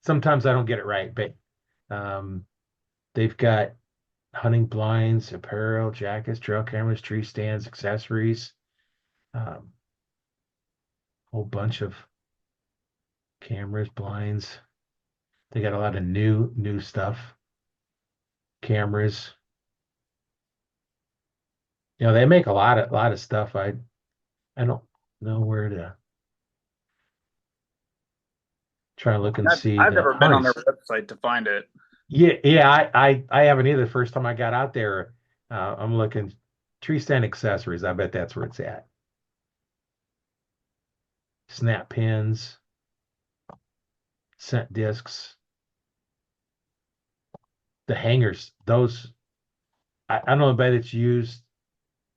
Sometimes I don't get it right, but um they've got hunting blinds, apparel, jackets, trail cameras, tree stands, accessories, whole bunch of cameras, blinds. They got a lot of new stuff. Cameras. They make a lot of stuff. I don't know where to try to look and see I've the never been on their harness. website to find it. Yeah, I haven't either. The first time I got out there, I'm looking tree stand accessories. I bet that's where it's at. Snap pins. scent discs, the hangers. Those I don't know if it's use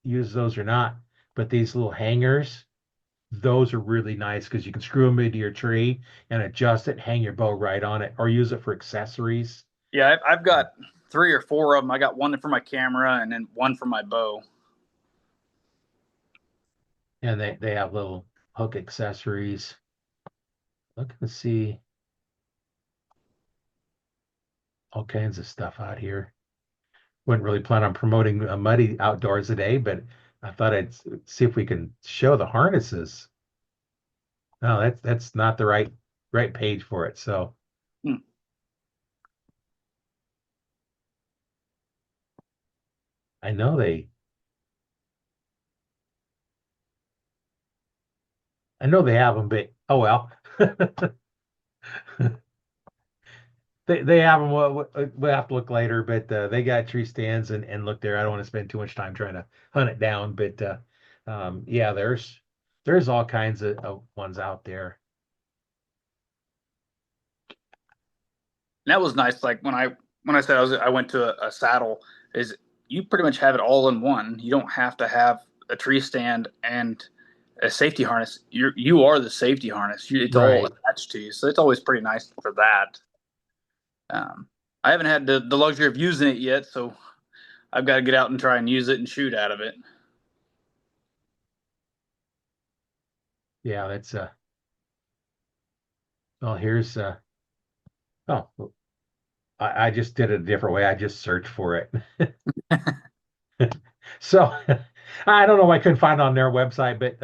those or not, but these little hangers, those are really nice because you can screw them into your tree and adjust it, hang your bow right on it, or use it for accessories. Yeah, I've got 3 or 4 of them. I got one for my camera and then one for my bow. And they have little hook accessories. Look and see all kinds of stuff out here. Wouldn't really plan on promoting muddy outdoors today, but I thought I'd see if we can show the harnesses. No, that's not the right page for it. So Hmm. I know they have them, but oh well. They have them. We'll have to look later, but they got tree stands and look there. I don't want to spend too much time trying to hunt it down, but yeah, there's all kinds of ones out there. And that was nice. Like when I said I went to a saddle, is you pretty much have it all in one. You don't have to have a tree stand and a safety harness. You are the safety harness. It's all Right. attached to you, so it's always pretty nice for that. Um, I haven't had the luxury of using it yet, so I've got to get out and try and use it and shoot out of it. Yeah, that's well, here's oh, I just did it a different way. I just searched for it. So I don't know why I couldn't find it on their website, but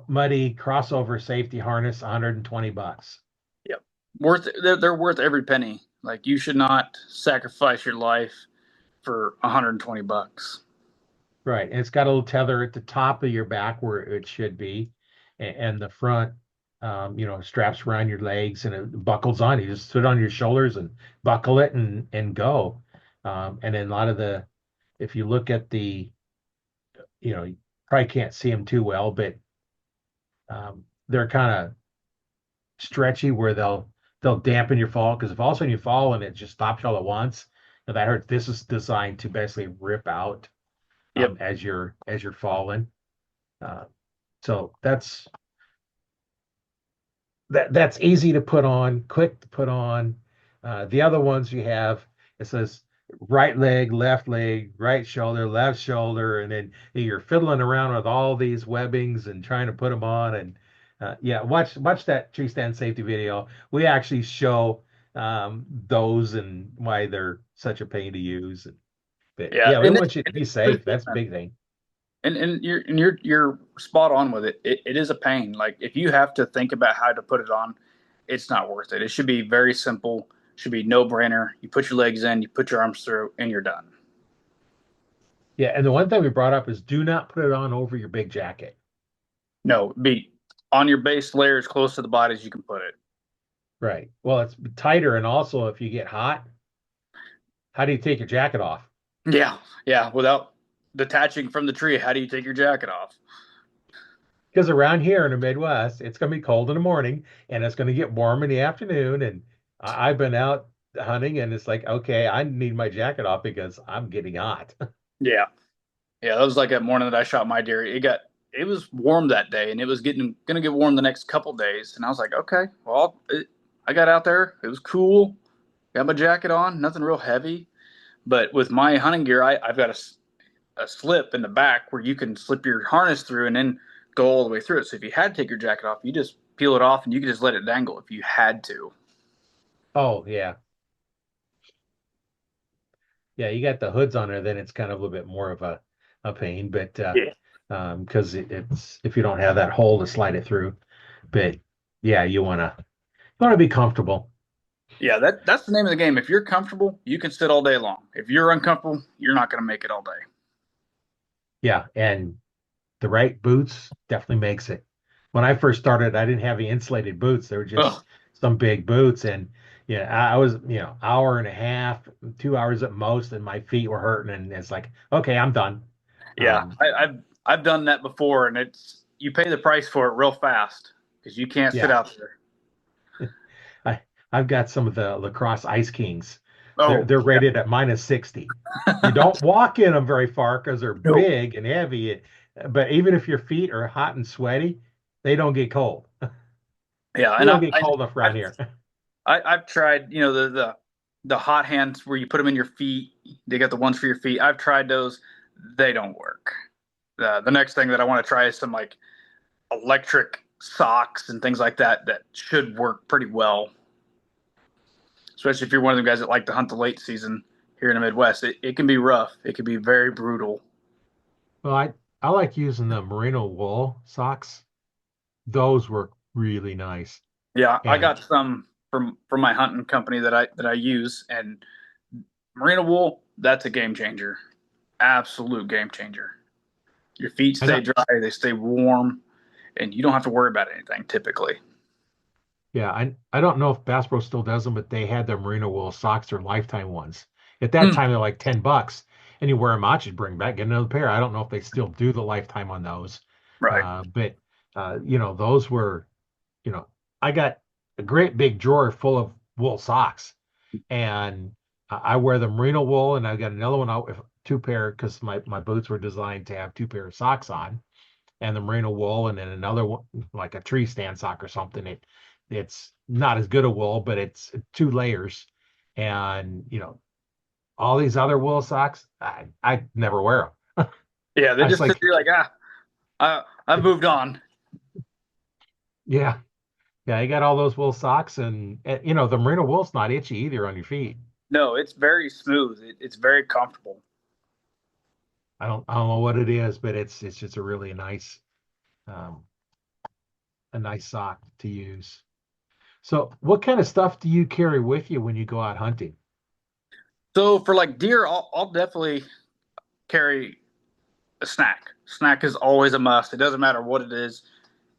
muddy crossover safety harness, $120. Yep, they're worth every penny. Like you should not sacrifice your life for 120 bucks. Right. And it's got a little tether at the top of your back where it should be. And the front, straps around your legs and it buckles on. You just put it on your shoulders and buckle it and go. And then a lot of if you look at you probably can't see them too well, but they're kind of stretchy where they'll dampen your fall. Because if all of a sudden you fall and it just stops you all at once, now that hurts. This is designed to basically rip out Yep. as you're falling. Uh, so that's easy to put on, quick to put on. The other ones you have, it says right leg, right shoulder, left shoulder, and then you're fiddling around with all these webbings and trying to put them on. And yeah, watch that tree stand safety video. We actually show those and why they're such a pain to use. But Yeah, yeah, we and want you to be it's pretty safe. cool, That's a man. big thing. And you're spot on with it. It is a pain. Like if you have to think about how to put it on, it's not worth it. It should be very simple. Should be no brainer. You put your legs in, you put your arms through, and you're done. Yeah, and the one thing we brought up is do not put it on over your big jacket. No, be on your base layer as close to the body as you can put it. Right. Well, it's tighter, and also if you get hot, how do you take your jacket off? Yeah, yeah. Without detaching from the tree, how do you take your jacket off? Because around here in the Midwest, it's going to be cold in the morning, and it's going to get warm in the afternoon. And I've been out hunting, and it's like, okay, I need my jacket off because I'm getting hot. Yeah, yeah. That was like that morning that I shot my deer. It was warm that day, and it was gonna get warm the next couple days. And I was like, okay, well, I got out there. It was cool. Got my jacket on. Nothing real heavy. But with my hunting gear, I've got a slip in the back where you can slip your harness through and then go all the way through it. So if you had to take your jacket off, you just peel it off and you can just let it dangle if you had to. Oh yeah, yeah. You got the hoods on there, then it's kind of a little bit more of a pain, but Yeah. because it's if you don't have that hole to slide it through, but yeah, you want to be comfortable. Yeah, that's the name of the game. If you're comfortable, you can sit all day long. If you're uncomfortable, you're not going to make it all day. Yeah, and the right boots definitely makes it. When I first started, I didn't have the insulated boots. They were just Ugh. some big boots, and yeah, I was hour and a half, 2 hours at most, and my feet were hurting, and it's like, okay, I'm done. Yeah, Um, I've done that before, and it's you pay the price for it real fast because you can't sit yeah, out there. I've got some of the lacrosse Ice Kings. They're Oh, they're yeah. rated at -60. You don't walk in them very far because they're Nope. big and heavy. But even if your feet are hot and sweaty, they don't get cold. Yeah, We and don't get cold enough around I've here. I've tried, the hot hands where you put them in your feet. They got the ones for your feet. I've tried those. They don't work. The next thing that I want to try is some like electric socks and things like that that should work pretty well. Especially if you're one of the guys that like to hunt the late season here in the Midwest. It can be rough. It can be very brutal. Well, I like using the merino wool socks. Those work really nice. Yeah, I And got some from my hunting company that I use, and merino wool, that's a game changer. Absolute game changer. Your feet I stay know, dry, they stay warm, and you don't have to worry about anything typically. yeah, I don't know if Bass Pro still does them, but they had their merino wool socks, their lifetime ones. At that Mm, time, they're like $10, and you wear them out, you bring back, get another pair. I don't know if they still do the lifetime on those, right. but those were, you know, I got a great big drawer full of wool socks, and I wear the merino wool, and I got another one out with two pair because my boots were designed to have two pair of socks on, and the merino wool, and then another one like a tree stand sock or something. It's not as good a wool, but it's two layers, and all these other wool socks, I never wear them. Yeah, they I was just sit like, there like, I've moved on. yeah, yeah, I got all those wool socks, and the merino wool's not itchy either on your feet. No, it's very smooth. It's very comfortable. I don't know what it is, but it's just um, a nice sock to use. So, what kind of stuff do you carry with you when you go out hunting? So for like deer, I'll definitely carry a snack. Snack is always a must. It doesn't matter what it is.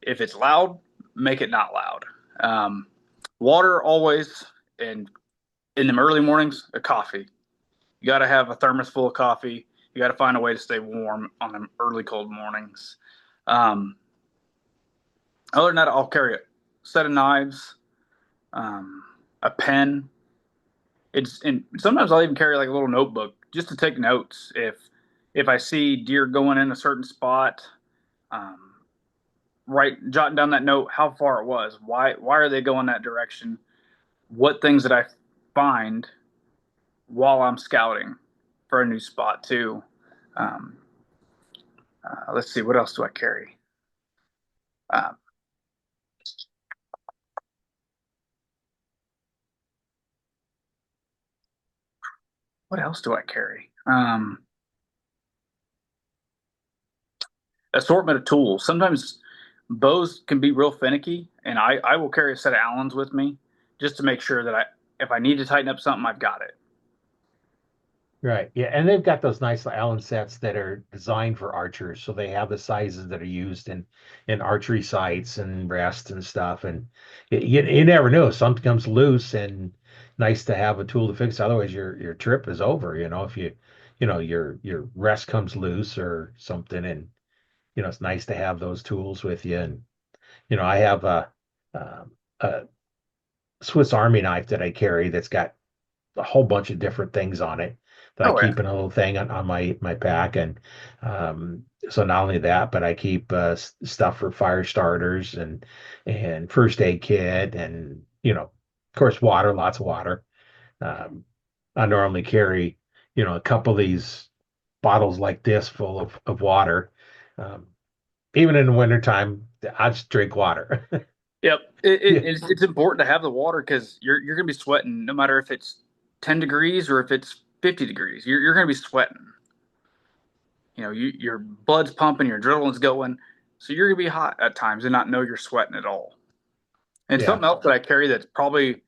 If it's loud, make it not loud. Um, Water always, and in the early mornings, a coffee. You got to have a thermos full of coffee. You got to find a way to stay warm on the early cold mornings. Um, Other than that, I'll carry a set of knives, um, a pen. And sometimes I'll even carry like a little notebook just to take notes if I see deer going in a certain spot. Um, Jotting down that note, how far it was, why are they going that direction, what things did I find while I'm scouting for a new spot too. Um, let's see, what else do I carry? Uh, what else do I carry? Assortment of tools. Sometimes bows can be real finicky, and I will carry a set of Allens with me just to make sure that if I need to tighten up something, I've got it. Right. Yeah. And they've got those nice Allen sets that are designed for archers. So they have the sizes that are used in archery sights and rests and stuff. And you never know. Something comes loose and nice to have a tool to fix. Otherwise your trip is over. If your rest comes loose or something, and it's nice to have those tools with you. And I have a Swiss Army knife that I carry that's got a whole bunch of different things on it that I Oh yeah. keep in a little thing on my pack. And so not only that, but I keep stuff for fire starters and first aid kit, and of course water, lots of water. um, I normally carry a couple of these bottles like this full of water. um, Even in the wintertime, I just drink water. Yep. Yeah, It's important to have the water because you're gonna be sweating no matter if it's 10 degrees or if it's 50 degrees. You're gonna be sweating. Your blood's pumping, your adrenaline's going, so you're gonna be hot at times and not know you're sweating at all. And yeah. something else that I carry that's probably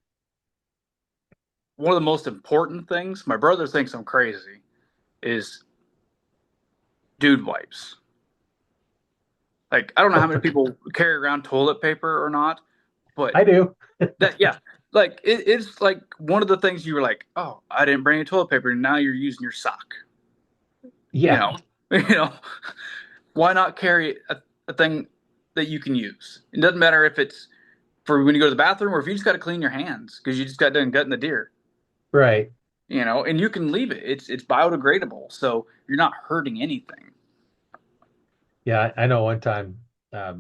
one of the most important things. My brother thinks I'm crazy. Is dude wipes. Like I don't know how many people carry around toilet paper or not, but I do. that yeah, like it's like one of the things you were like, oh, I didn't bring any toilet paper, and now you're using your sock. You Yeah, know, you know, why not carry a thing that you can use? It doesn't matter if it's for when you go to the bathroom, or if you just got to clean your hands because you just got done gutting the deer, Right. and you can leave it. It's biodegradable, so you're not hurting anything. Yeah, I know one time, a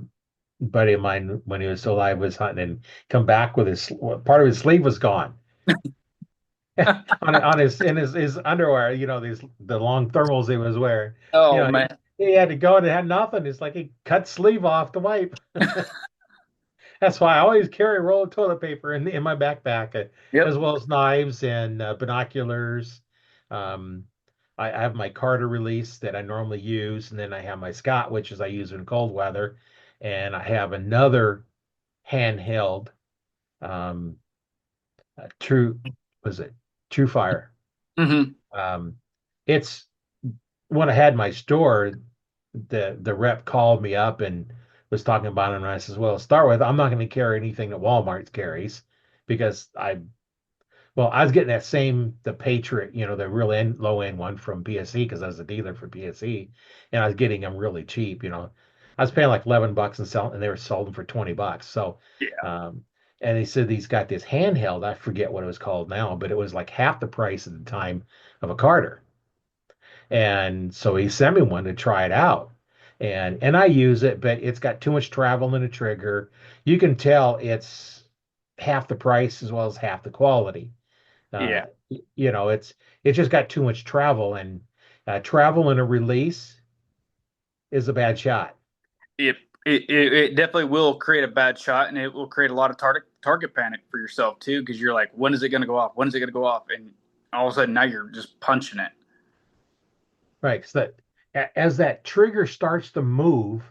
buddy of mine, when he was still alive, was hunting and come back with his part of his sleeve was gone on his in his underwear. These the long thermals he was wearing. You Oh know, man. he had to go and it had nothing. It's like he cut sleeve off to wipe. That's why I always carry a roll of toilet paper in my backpack, Yep. as well as knives and binoculars. Um, I have my Carter release that I normally use, and then I have my Scott, which is I use in cold weather, and I have another handheld, um, True, was it True Fire? Hmm. Um, it's when I had my store, the rep called me up and was talking about it, and I says, "Well, to start with, I'm not going to carry anything that Walmart carries because I was getting that same the Patriot, the real low end one from PSE because I was a dealer for PSE, and I was getting them really cheap. I was paying like $11 and selling, and they were sold them for $20. So, Yeah. um, and they said he's got this handheld. I forget what it was called now, but it was like half the price at the time of a Carter. And so he sent me one to try it out. And I use it, but it's got too much travel in the trigger. You can tell it's half the price as well as half the quality. Uh, Yeah. it's just got too much travel, and travel in a release is a bad shot. It, it definitely will create a bad shot, and it will create a lot of target panic for yourself too, because you're like, when is it going to go off? When is it going to go off? And all of a sudden now you're just punching it. Right. So as that trigger starts to move,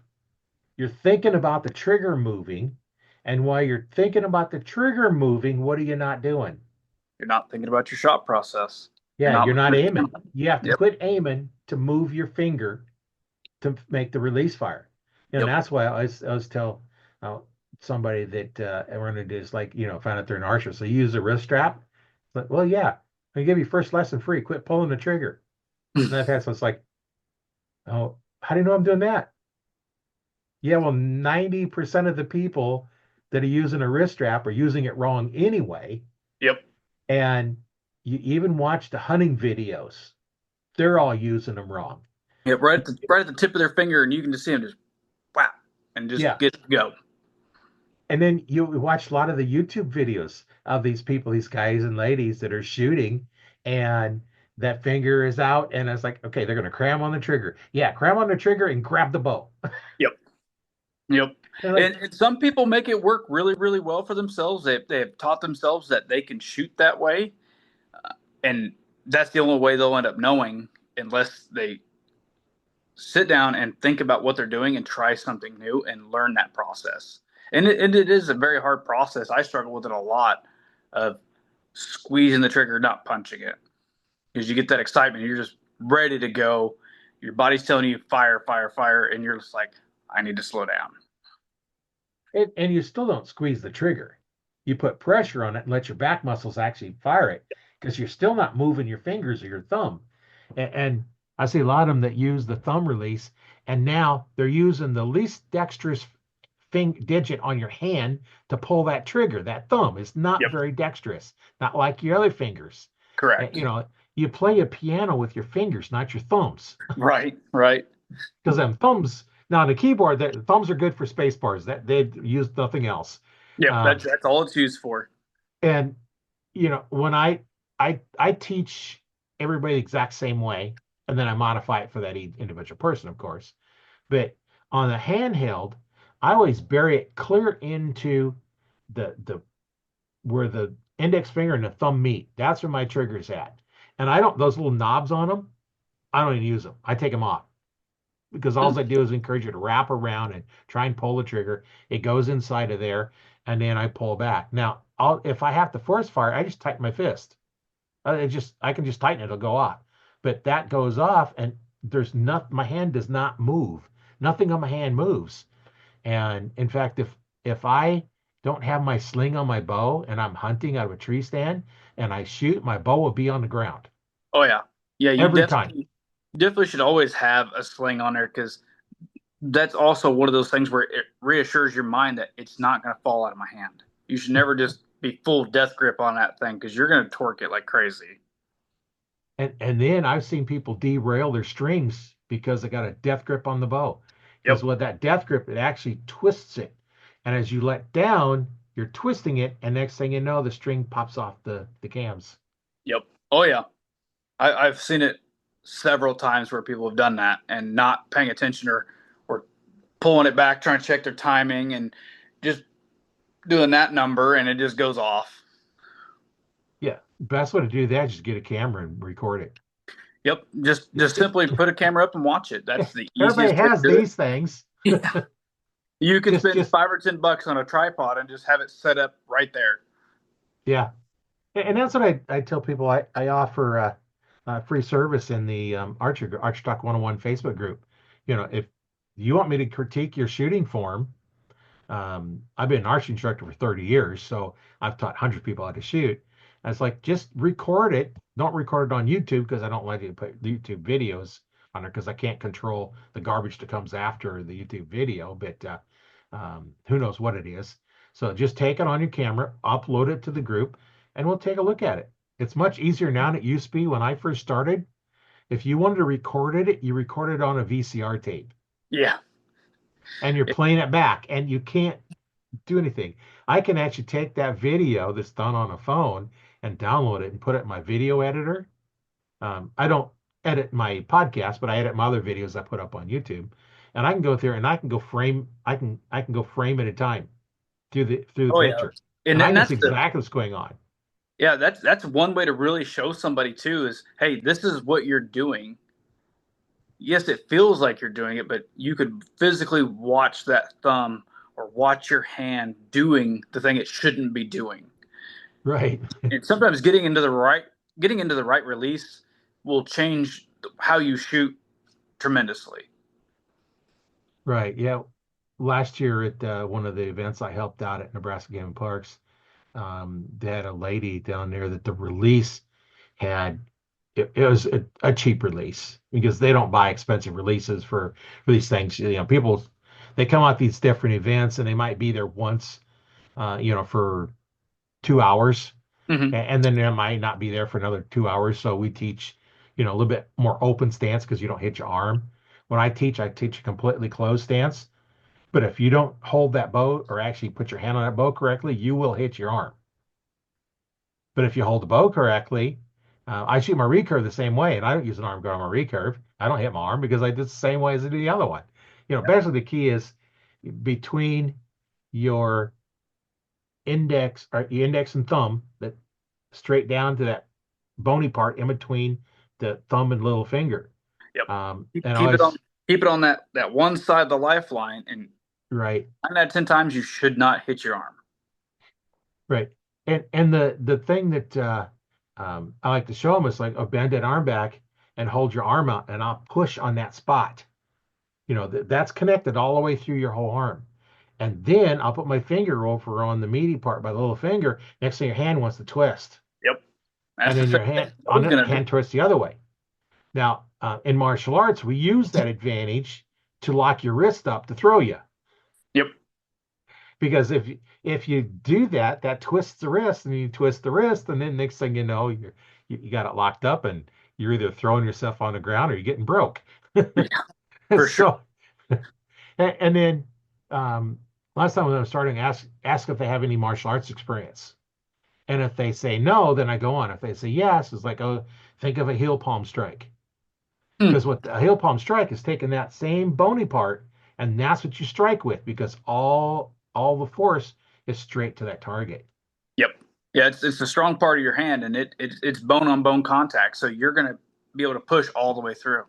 you're thinking about the trigger moving. And while you're thinking about the trigger moving, what are you not doing? You're not thinking about your shot process. You're Yeah, not you're not moving aiming. your You have to Yep. quit aiming to move your finger to make the release fire. And Yep. that's why I always tell uh, somebody that I run into is like, find out they're an archer. So you use a wrist strap. It's like, well, yeah, I give you first lesson free. Quit pulling the trigger. And I've had so it's like, oh, how do you know I'm doing that? Yeah, well, 90% of the people that are using a wrist strap are using it wrong anyway. Yep. And you even watch the hunting videos, they're all using them wrong. Yep. Right at the tip of their finger, and you can just see them just wow, and just Yeah. get to go. And then you watch a lot of the YouTube videos of these people, these guys and ladies that are shooting, and that finger is out, and it's like, okay, they're going to cram on the trigger. Yeah, cram on the trigger and grab the bow. Yep. Yep. And like, And some people make it work really, really well for themselves. They have taught themselves that they can shoot that way, and that's the only way they'll end up knowing, unless they sit down and think about what they're doing and try something new and learn that process. And it is a very hard process. I struggle with it a lot of squeezing the trigger, not punching it, because you get that excitement. You're just ready to go. Your body's telling you fire, fire, fire, and you're just like, I need to slow down. and you still don't squeeze the trigger. You put pressure on it and let your back muscles actually fire it because you're still not moving your fingers or your thumb. And I see a lot of them that use the thumb release, and now they're using the least dexterous digit on your hand to pull that trigger. That thumb is not Yep. very dexterous, not like your other fingers. Correct. You play a piano with your fingers, not your thumbs, Right. Right. because them thumbs. Now on the keyboard, the thumbs are good for space bars. That they use nothing else. Yep. Um, That's all it's used for. and when I teach everybody the exact same way, and then I modify it for that individual person, of course. But on the handheld, I always bury it clear into the where the index finger and the thumb meet. That's where my trigger's at. And I don't those little knobs on them, I don't even use them. I take them off because all I do is encourage you to wrap around and try and pull the trigger. It goes inside of there, and then I pull back. Now, if I have to force fire, I just tighten my fist. I can just tighten it, it'll go off. But that goes off, and there's not my hand does not move. Nothing on my hand moves. And in fact, if I don't have my sling on my bow and I'm hunting out of a tree stand and I shoot, my bow will be on the ground Oh yeah. Yeah. every time. Definitely should always have a sling on there, because that's also one of those things where it reassures your mind that it's not going to fall out of my hand. You should never just be full death grip on that thing because you're going to torque it like crazy. And then I've seen people derail their strings because they got a death grip on the bow. Because Yep. with that death grip, it actually twists it. And as you let down, you're twisting it, and next thing you know, the string pops off the cams. Yep. Oh yeah. I've seen it several times where people have done that and not paying attention or pulling it back, trying to check their timing and just doing that number and it just goes off. Yeah, best way to do that is just get a camera and record it. Yep. Just simply put a camera up and watch it. That's the Everybody easiest way to has do it. these things. Yeah. You could Just spend just $5 or $10 on a tripod and just have it set up right there. yeah. And that's what I tell people. I offer free service in the Archer Talk 101 Facebook group. If you want me to critique your shooting form, I've been an archery instructor for 30 years, so I've taught hundreds of people how to shoot. And it's like, just record it. Don't record it on YouTube because I don't like to put YouTube videos on there because I can't control the garbage that comes after the YouTube video. But who knows what it is? So just take it on your camera, upload it to the group, and we'll take a look at it. It's much easier now than it used to be when I first started. If you wanted to record it, you recorded it on a VCR tape Yeah. and you're playing it back and you can't do anything. I can actually take that video that's done on a phone and download it and put it in my video editor. I don't edit my podcast, but I edit my other videos I put up on YouTube. And I can go through and I can go frame, I can go frame at a time through the Oh yeah. picture. And And I then can see that's the exactly what's going on. yeah, that's one way to really show somebody too is, hey, this is what you're doing. Yes, it feels like you're doing it, but you could physically watch that thumb or watch your hand doing the thing it shouldn't be doing. Right. And sometimes getting into the right release will change how you shoot tremendously. Right. Yeah. Last year at one of the events I helped out at Nebraska Game and Parks, they had a lady down there that the release had it was a cheap release because they don't buy expensive releases for these things. People they come out these different events and they might be there once, for 2 hours, Hmm. and then they might not be there for another 2 hours. So we teach, a little bit more open stance because you don't hit your arm. When I teach a completely closed stance. But if you don't hold that bow or actually put your hand on that bow correctly, you will hit your arm. But if you hold the bow correctly, I shoot my recurve the same way, and I don't use an arm guard on my recurve. I don't hit my arm because I did the same way as I do the other one. Basically the key is between your index and thumb, that straight down to that bony part in between the thumb and little finger. Yep. And Keep it on always keep it on that one side of the lifeline, and right. 9 out of 10 times you should not hit your arm. Right. And the thing that I like to show them is like, bend that arm back and hold your arm out, and I'll push on that spot. That's connected all the way through your whole arm. And then I'll put my finger over on the meaty part by the little finger. Next thing your hand wants to twist, Yep. That's and the then same your thing hand I on was it gonna do. hand twists the other way. Now, in martial arts, we use that advantage to lock your wrist up to throw you. Yep. Because if you do that, that twists the wrist, and you twist the wrist, and then next thing you know, you got it locked up, and you're either throwing yourself on the ground or you're getting broke. Yeah, for sure. So, and then um, last time when I was starting, ask if they have any martial arts experience, and if they say no, then I go on. If they say yes, it's like, oh, think of a heel palm strike. Hmm. Because what a heel palm strike is taking that same bony part, and that's what you strike with, because all the force is straight to that target. Yep. Yeah, it's the strong part of your hand, and it's bone on bone contact, so you're gonna be able to push all the way through.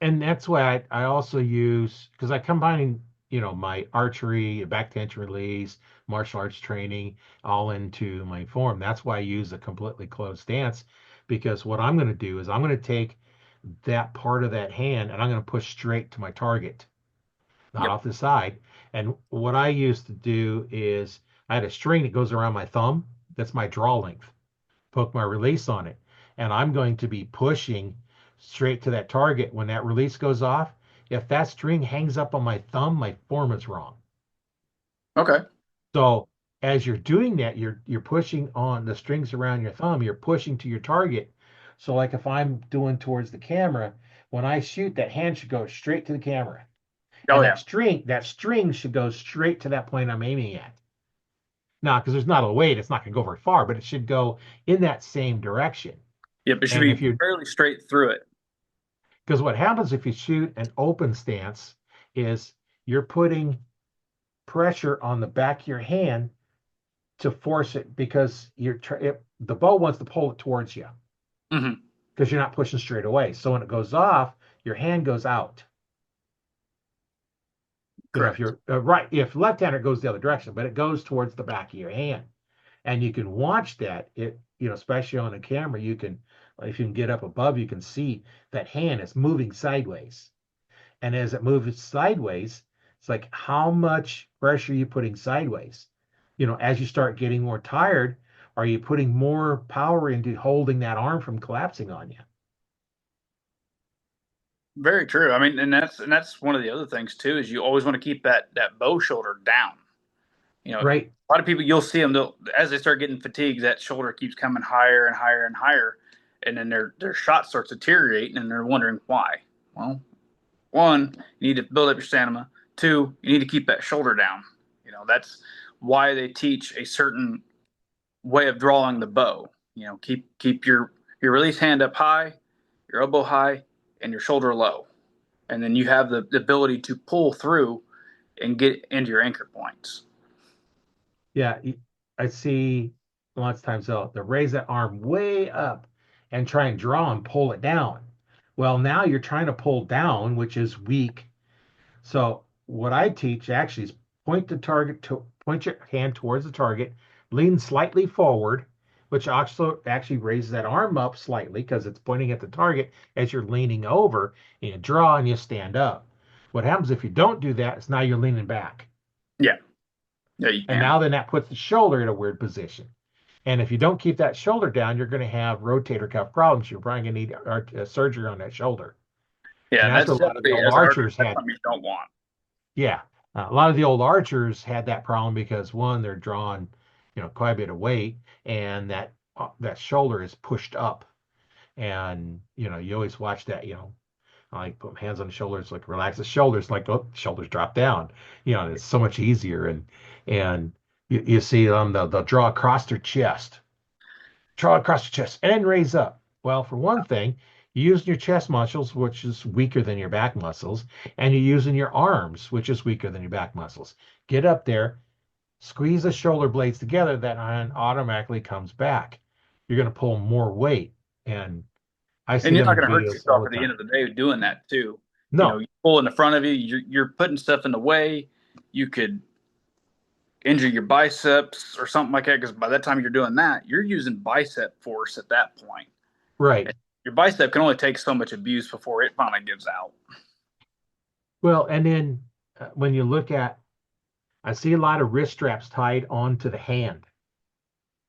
And that's why I also use, because I combining, my archery, back tension release, martial arts training all into my form. That's why I use a completely closed stance, because what I'm going to do is I'm going to take that part of that hand and I'm going to push straight to my target, not Yep. off the side. And what I used to do is I had a string that goes around my thumb. That's my draw length. Poke my release on it. And I'm going to be pushing straight to that target. When that release goes off, If that string hangs up on my thumb, my form is wrong. Okay. So as you're doing that, you're pushing on the strings around your thumb, you're pushing to your target. So like if I'm doing towards the camera, when I shoot, that hand should go straight to the camera. Oh And yeah. that string should go straight to that point I'm aiming at. Now, because there's not a weight, it's not going to go very far, but it should go in that same direction. Yep. It should And be if you, fairly straight through it. because what happens if you shoot an open stance is you're putting pressure on the back of your hand to force it because the bow wants to pull it towards you Hmm. because you're not pushing straight away. So when it goes off, your hand goes out. If Correct. you're right, if left-hander, it goes the other direction, but it goes towards the back of your hand. And you can watch that. Especially on a camera, if you can get up above, you can see that hand is moving sideways. And as it moves sideways, it's like how much pressure are you putting sideways? As you start getting more tired, are you putting more power into holding that arm from collapsing on you? Very true. I mean, and that's one of the other things too is you always want to keep that bow shoulder down. Right. A lot of people you'll see them as they start getting fatigued, that shoulder keeps coming higher and higher and higher, and then their shot starts deteriorating, and they're wondering why. Well, one, you need to build up your stamina. Two, you need to keep that shoulder down. That's why they teach a certain way of drawing the bow. Keep your release hand up high, your elbow high, and your shoulder low, and then you have the ability to pull through and get into your anchor points. Yeah. I see lots of times they'll raise that arm way up and try and draw and pull it down. Well, now you're trying to pull down, which is weak. So what I teach actually is point your hand towards the target, lean slightly forward, which also actually raises that arm up slightly because it's pointing at the target as you're leaning over, and you draw and you stand up. What happens if you don't do that is now you're leaning back. Yeah, yeah, you And can. now then that puts the shoulder in a weird position. And if you don't keep that shoulder down, you're going to have rotator cuff problems. You're probably going to need surgery on that shoulder. Yeah, And and that's that's what a lot of the definitely old as an archer, archers that's had. something you don't want. Yeah, a lot of the old archers had that problem because one, they're drawing, quite a bit of weight, and that shoulder is pushed up, and you always watch that. I like put my hands on the shoulders, like relax the shoulders, like oh, shoulders drop down. And it's so much easier, and you see them, they'll draw across their chest, and raise up. Well, for one thing, you're using your chest muscles, which is weaker than your back muscles, and you're using your arms, which is weaker than your back muscles. Get up there, squeeze the shoulder blades together, that iron automatically comes back. You're going to pull more weight. And I see And you're them not in going to hurt videos all yourself the at the end time. of the day doing that too. No, You pull in the front of you, you're putting stuff in the way. You could injure your biceps or something like that because by that time you're doing that, you're using bicep force at that point. right. And your bicep can only take so much abuse before it finally gives out. Well, and then when you look at, I see a lot of wrist straps tied onto the hand.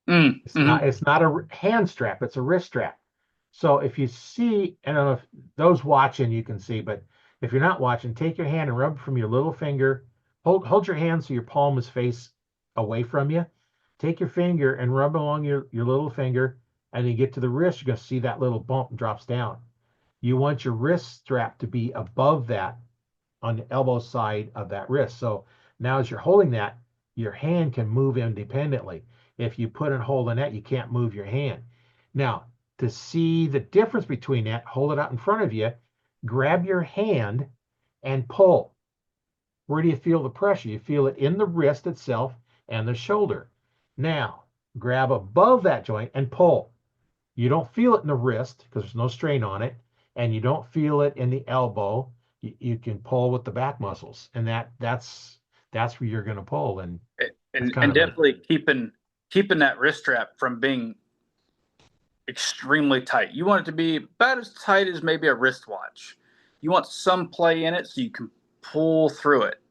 It's not Mm-hmm. it's not a hand strap, it's a wrist strap. So if you see, I don't know if those watching you can see, but if you're not watching, take your hand and rub from your little finger. Hold your hand so your palm is face away from you. Take your finger and rub along your little finger, and then you get to the wrist, you're gonna see that little bump drops down. You want your wrist strap to be above that on the elbow side of that wrist. So now as you're holding that, your hand can move independently. If you put and hold on that, you can't move your hand. Now, to see the difference between that, hold it out in front of you, grab your hand and pull. Where do you feel the pressure? You feel it in the wrist itself and the shoulder. Now, grab above that joint and pull. You don't feel it in the wrist because there's no strain on it, and you don't feel it in the elbow. You can pull with the back muscles, and that's where you're going to pull, and that's kind And of a definitely keeping that wrist strap from being extremely tight. You want it to be about as tight as maybe a wristwatch. You want some play in it so you can pull through it.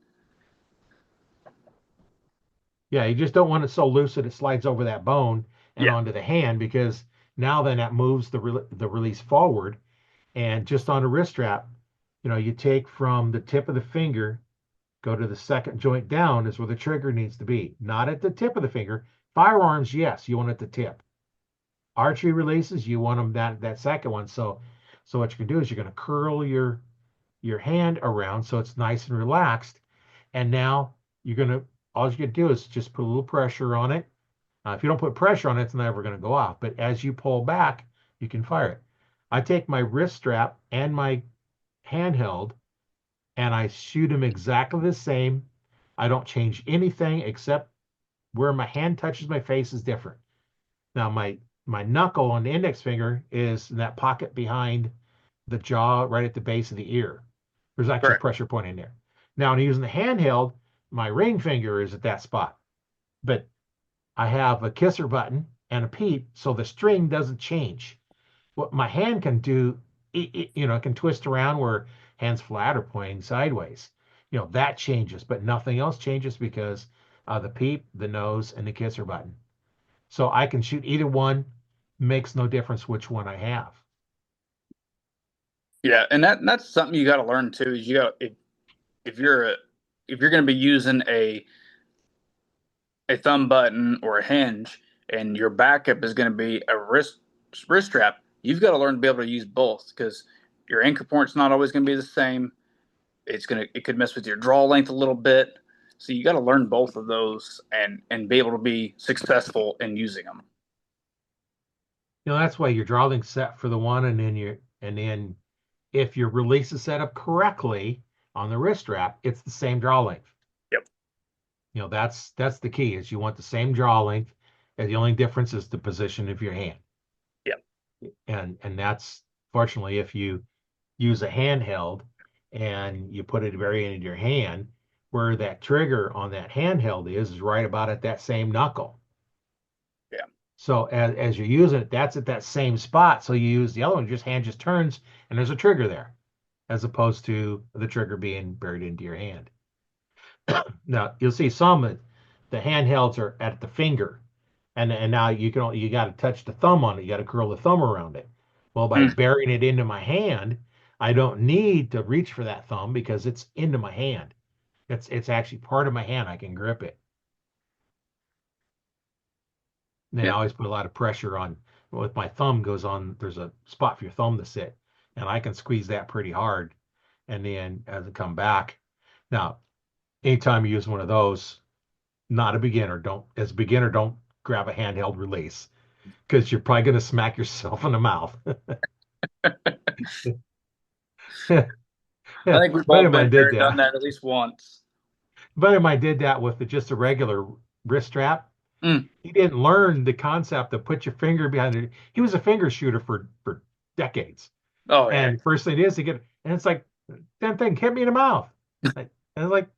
yeah. You just don't want it so loose that it slides over that bone and Yeah. onto the hand because now then that moves the release forward, and just on a wrist strap, You take from the tip of the finger, go to the second joint down is where the trigger needs to be, not at the tip of the finger. Firearms, yes, you want it at the tip. Archery releases, you want them that second one. So what you can do is you're going to curl your hand around so it's nice and relaxed. And now you're going to all you can do is just put a little pressure on it. If you don't put pressure on it, it's never going to go off. But as you pull back, you can fire it. I take my wrist strap and my handheld and I shoot them exactly the same. I don't change anything except where my hand touches my face is different. Now my knuckle on the index finger is in that pocket behind the jaw, right at the base of the ear. There's actually a Correct. pressure point in there. Now, when using the handheld, my ring finger is at that spot, but I have a kisser button and a peep, so the string doesn't change. What my hand can do, it can twist around where hands flat or pointing sideways. That changes, but nothing else changes because the peep, the nose, and the kisser button. So I can shoot either one, makes no difference which one I have. Yeah, and that's something you got to learn too. Is you got if you're if you're going to be using a thumb button or a hinge, and your backup is going to be a wrist strap, you've got to learn to be able to use both because your anchor point's not always going to be the same. It could mess with your draw length a little bit. So you got to learn both of those and be able to be successful in using them. That's why your draw link's set for the one, and then if your release is set up correctly on the wrist strap, it's the same draw length. Yep. That's the key is you want the same draw length, and the only difference is the position of your hand. Yep. And that's fortunately if you use a handheld and you put it very into your hand, where that trigger on that handheld is right about at that same knuckle. Yeah. So as you're using it, that's at that same spot. So you use the other one, just hand just turns and there's a trigger there, as opposed to the trigger being buried into your hand. Now you'll see some of the handhelds are at the finger, and now you got to touch the thumb on it. You got to curl the thumb around it. Well, by Mm. burying it into my hand, I don't need to reach for that thumb because it's into my hand. It's actually part of my hand. I can grip it. And then I Yeah. always put a lot of pressure on with my thumb goes on. There's a spot for your thumb to sit, and I can squeeze that pretty hard. And then as it come back, now anytime you use one of those, not a beginner, don't grab a handheld release because you're probably going to smack yourself in the mouth. Yeah, I yeah. think we've Buddy all of been mine did there, done that. that at least once. Buddy of mine did that with just a regular wrist strap. Mm. He didn't learn the concept of put your finger behind it. He was a finger shooter for decades. Oh yeah. And first thing it is to get, and it's like, damn thing hit me in the mouth. And it's like,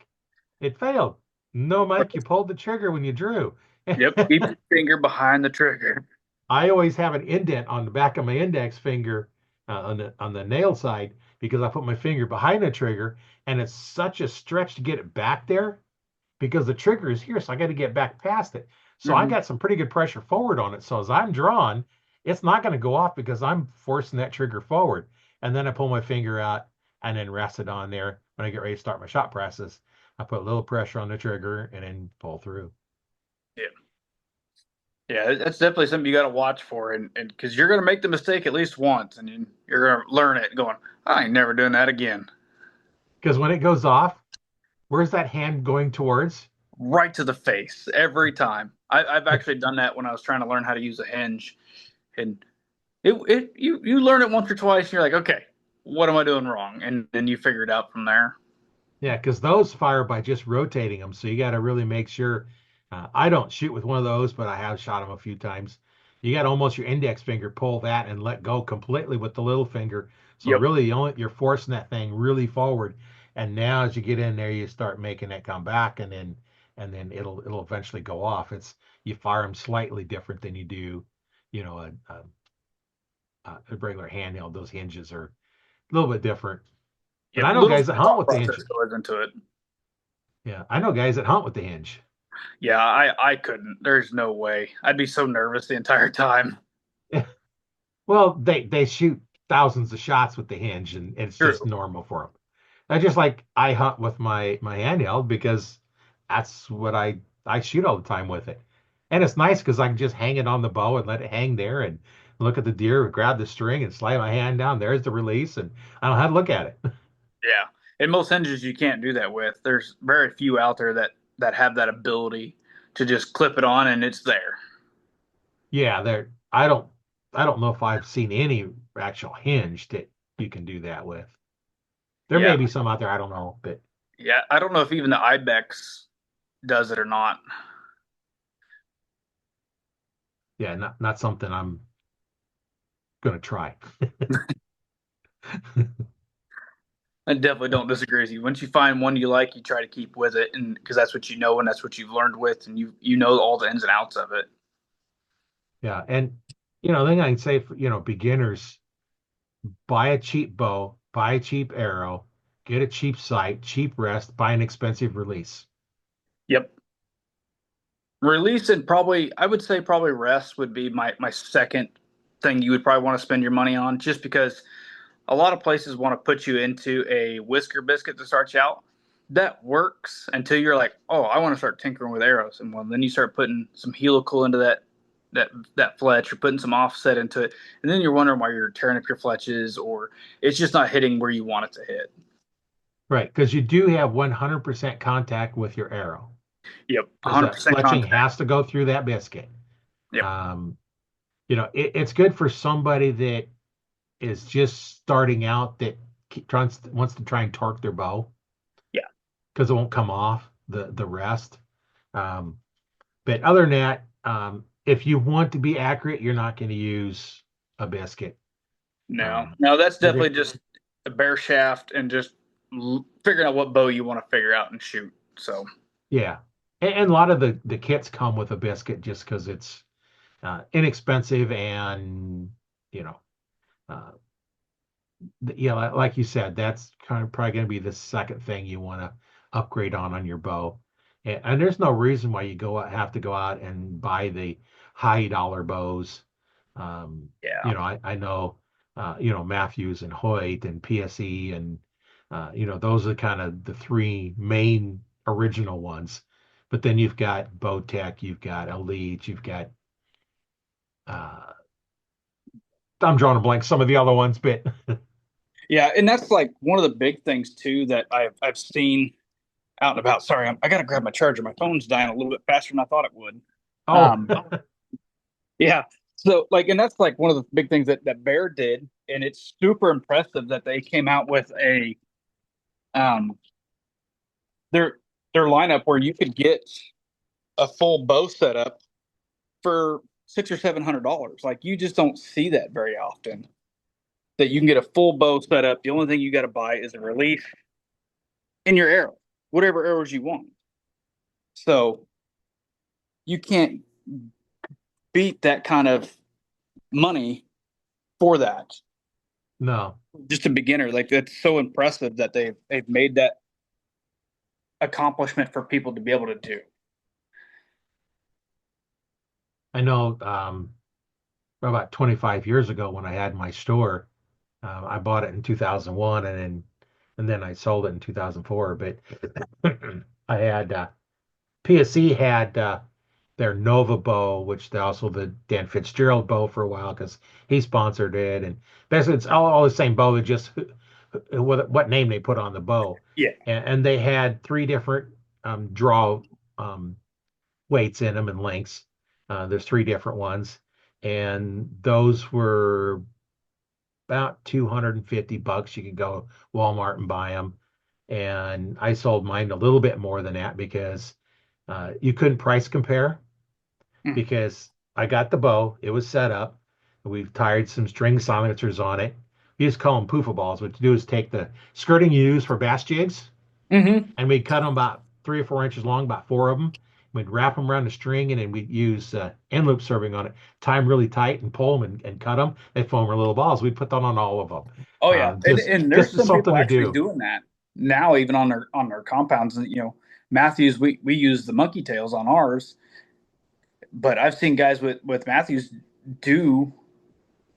it failed. No, Mike, you pulled the trigger when you drew. Yep. Keep your finger behind the trigger. I always have an indent on the back of my index finger on the nail side because I put my finger behind the trigger, and it's such a stretch to get it back there because the trigger is here, so I got to get back past it. So I Hmm. got some pretty good pressure forward on it. So as I'm drawn, it's not going to go off because I'm forcing that trigger forward. And then I pull my finger out and then rest it on there. When I get ready to start my shot presses, I put a little pressure on the trigger and then pull through. Yeah. Yeah, that's definitely something you got to watch for, and because you're going to make the mistake at least once, and you're going to learn it. Going, I ain't never doing that again. Because when it goes off, where's that hand going towards? Right to the face every time. I've actually done that when I was trying to learn how to use a hinge, and you learn it once or twice, and you're like, okay, what am I doing wrong? And then you figure it out from there. Yeah, because those fire by just rotating them. So you got to really make sure. I don't shoot with one of those, but I have shot them a few times. You got almost your index finger pull that and let go completely with the little finger. So Yep. really, you're forcing that thing really forward. And now as you get in there, you start making it come back, and then it'll eventually go off. You fire them slightly different than you do, a regular handheld. Those hinges are a little bit different. But Yep. I A know little guys that hunt thought with the process hinge. goes into it. Yeah, I know guys that hunt with the hinge. Yeah, I couldn't. There's no way. I'd be so nervous the entire time. Well, they shoot thousands of shots with the hinge, and it's just True. normal for them. I just like I hunt with my handheld because that's what I shoot all the time with it. And it's nice because I can just hang it on the bow and let it hang there and look at the deer, grab the string and slide my hand down. There's the release, and I don't have to look at it. Yeah. And most hinges you can't do that with. There's very few out there that have that ability to just clip it on and it's there. Yeah, there. I don't know if I've seen any actual hinge that you can do that with. There Yeah. may be some out there, I don't know, but Yeah. I don't know if even the Ibex does it or not. yeah, not something I'm gonna try. I definitely don't disagree with you. Once you find one you like, you try to keep with it, and because that's what you know and that's what you've learned with, and you know all the ins and outs of it. Yeah, and the thing I can say for beginners, buy a cheap bow, buy a cheap arrow, get a cheap sight, cheap rest, buy an expensive release. Yep. Release and probably I would say probably rest would be my second thing you would probably want to spend your money on, just because a lot of places want to put you into a whisker biscuit to start you out. That works until you're like, oh, I want to start tinkering with arrows, and well, then you start putting some helical into that fletch. You're putting some offset into it, and then you're wondering why you're tearing up your fletches, or it's just not hitting where you want it to hit. Right, because you do have 100% contact with your arrow Yep, because that 100% fletching contact. has to go through that biscuit. Yep. Um, it's good for somebody that is just starting out that wants to try and torque their bow Yeah. because it won't come off the rest. Um, but other than that, if you want to be accurate, you're not going to use a biscuit. No, Um, no, that's you're definitely just a bare shaft and just figuring out what bow you want to figure out and shoot. So, yeah, and a lot of the kits come with a biscuit just because it's inexpensive and you know uh, yeah, like you said, that's kind of probably going to be the second thing you want to upgrade on your bow. And there's no reason why have to go out and buy the high dollar bows. yeah. I know, Matthews and Hoyt and PSE and, those are kind of the three main original ones. But then you've got Bowtech, you've got Elite, you've got, uh, I'm drawing a blank, some of the other ones, but Yeah, and that's like one of the big things too that I've seen out and about. Sorry, I got to grab my charger. My phone's dying a little bit faster than I thought it would. oh, Um, yeah. So like, and that's like one of the big things that Bear did, and it's super impressive that they came out with a um their their lineup where you could get a full bow setup for $600 or $700. Like you just don't see that very often. That you can get a full bow setup. The only thing you got to buy is a release in your arrow, whatever arrows you want. So you can't beat that kind of money for that. no. Just a beginner, like that's so impressive that they've made that accomplishment for people to be able to do. I know about 25 years ago when I had my store, I bought it in 2001 and then I sold it in 2004. But I had PSE had their Nova bow, which they also the Dan Fitzgerald bow for a while because he sponsored it. And basically, it's all the same bow. They just what name they put on the bow. Yeah. And they had three different draw um, weights in them and lengths. There's three different ones, and those were about $250. You could go Walmart and buy them. And I sold mine a little bit more than that because you couldn't price compare Mm. because I got the bow, it was set up. We've tied some string silencers on it. We just call them poofa balls. What you do is take the skirting you use for bass jigs Mm-hmm. and we'd cut them about 3 or 4 inches long, about four of them. We'd wrap them around the string and then we'd use end loop serving on it, tie them really tight and pull them and cut them. They form little balls. We'd put that on all of them. Oh yeah, and there's Just as some something people to actually do. doing that now, even on their compounds. And Matthews, we use the monkey tails on ours, but I've seen guys with Matthews do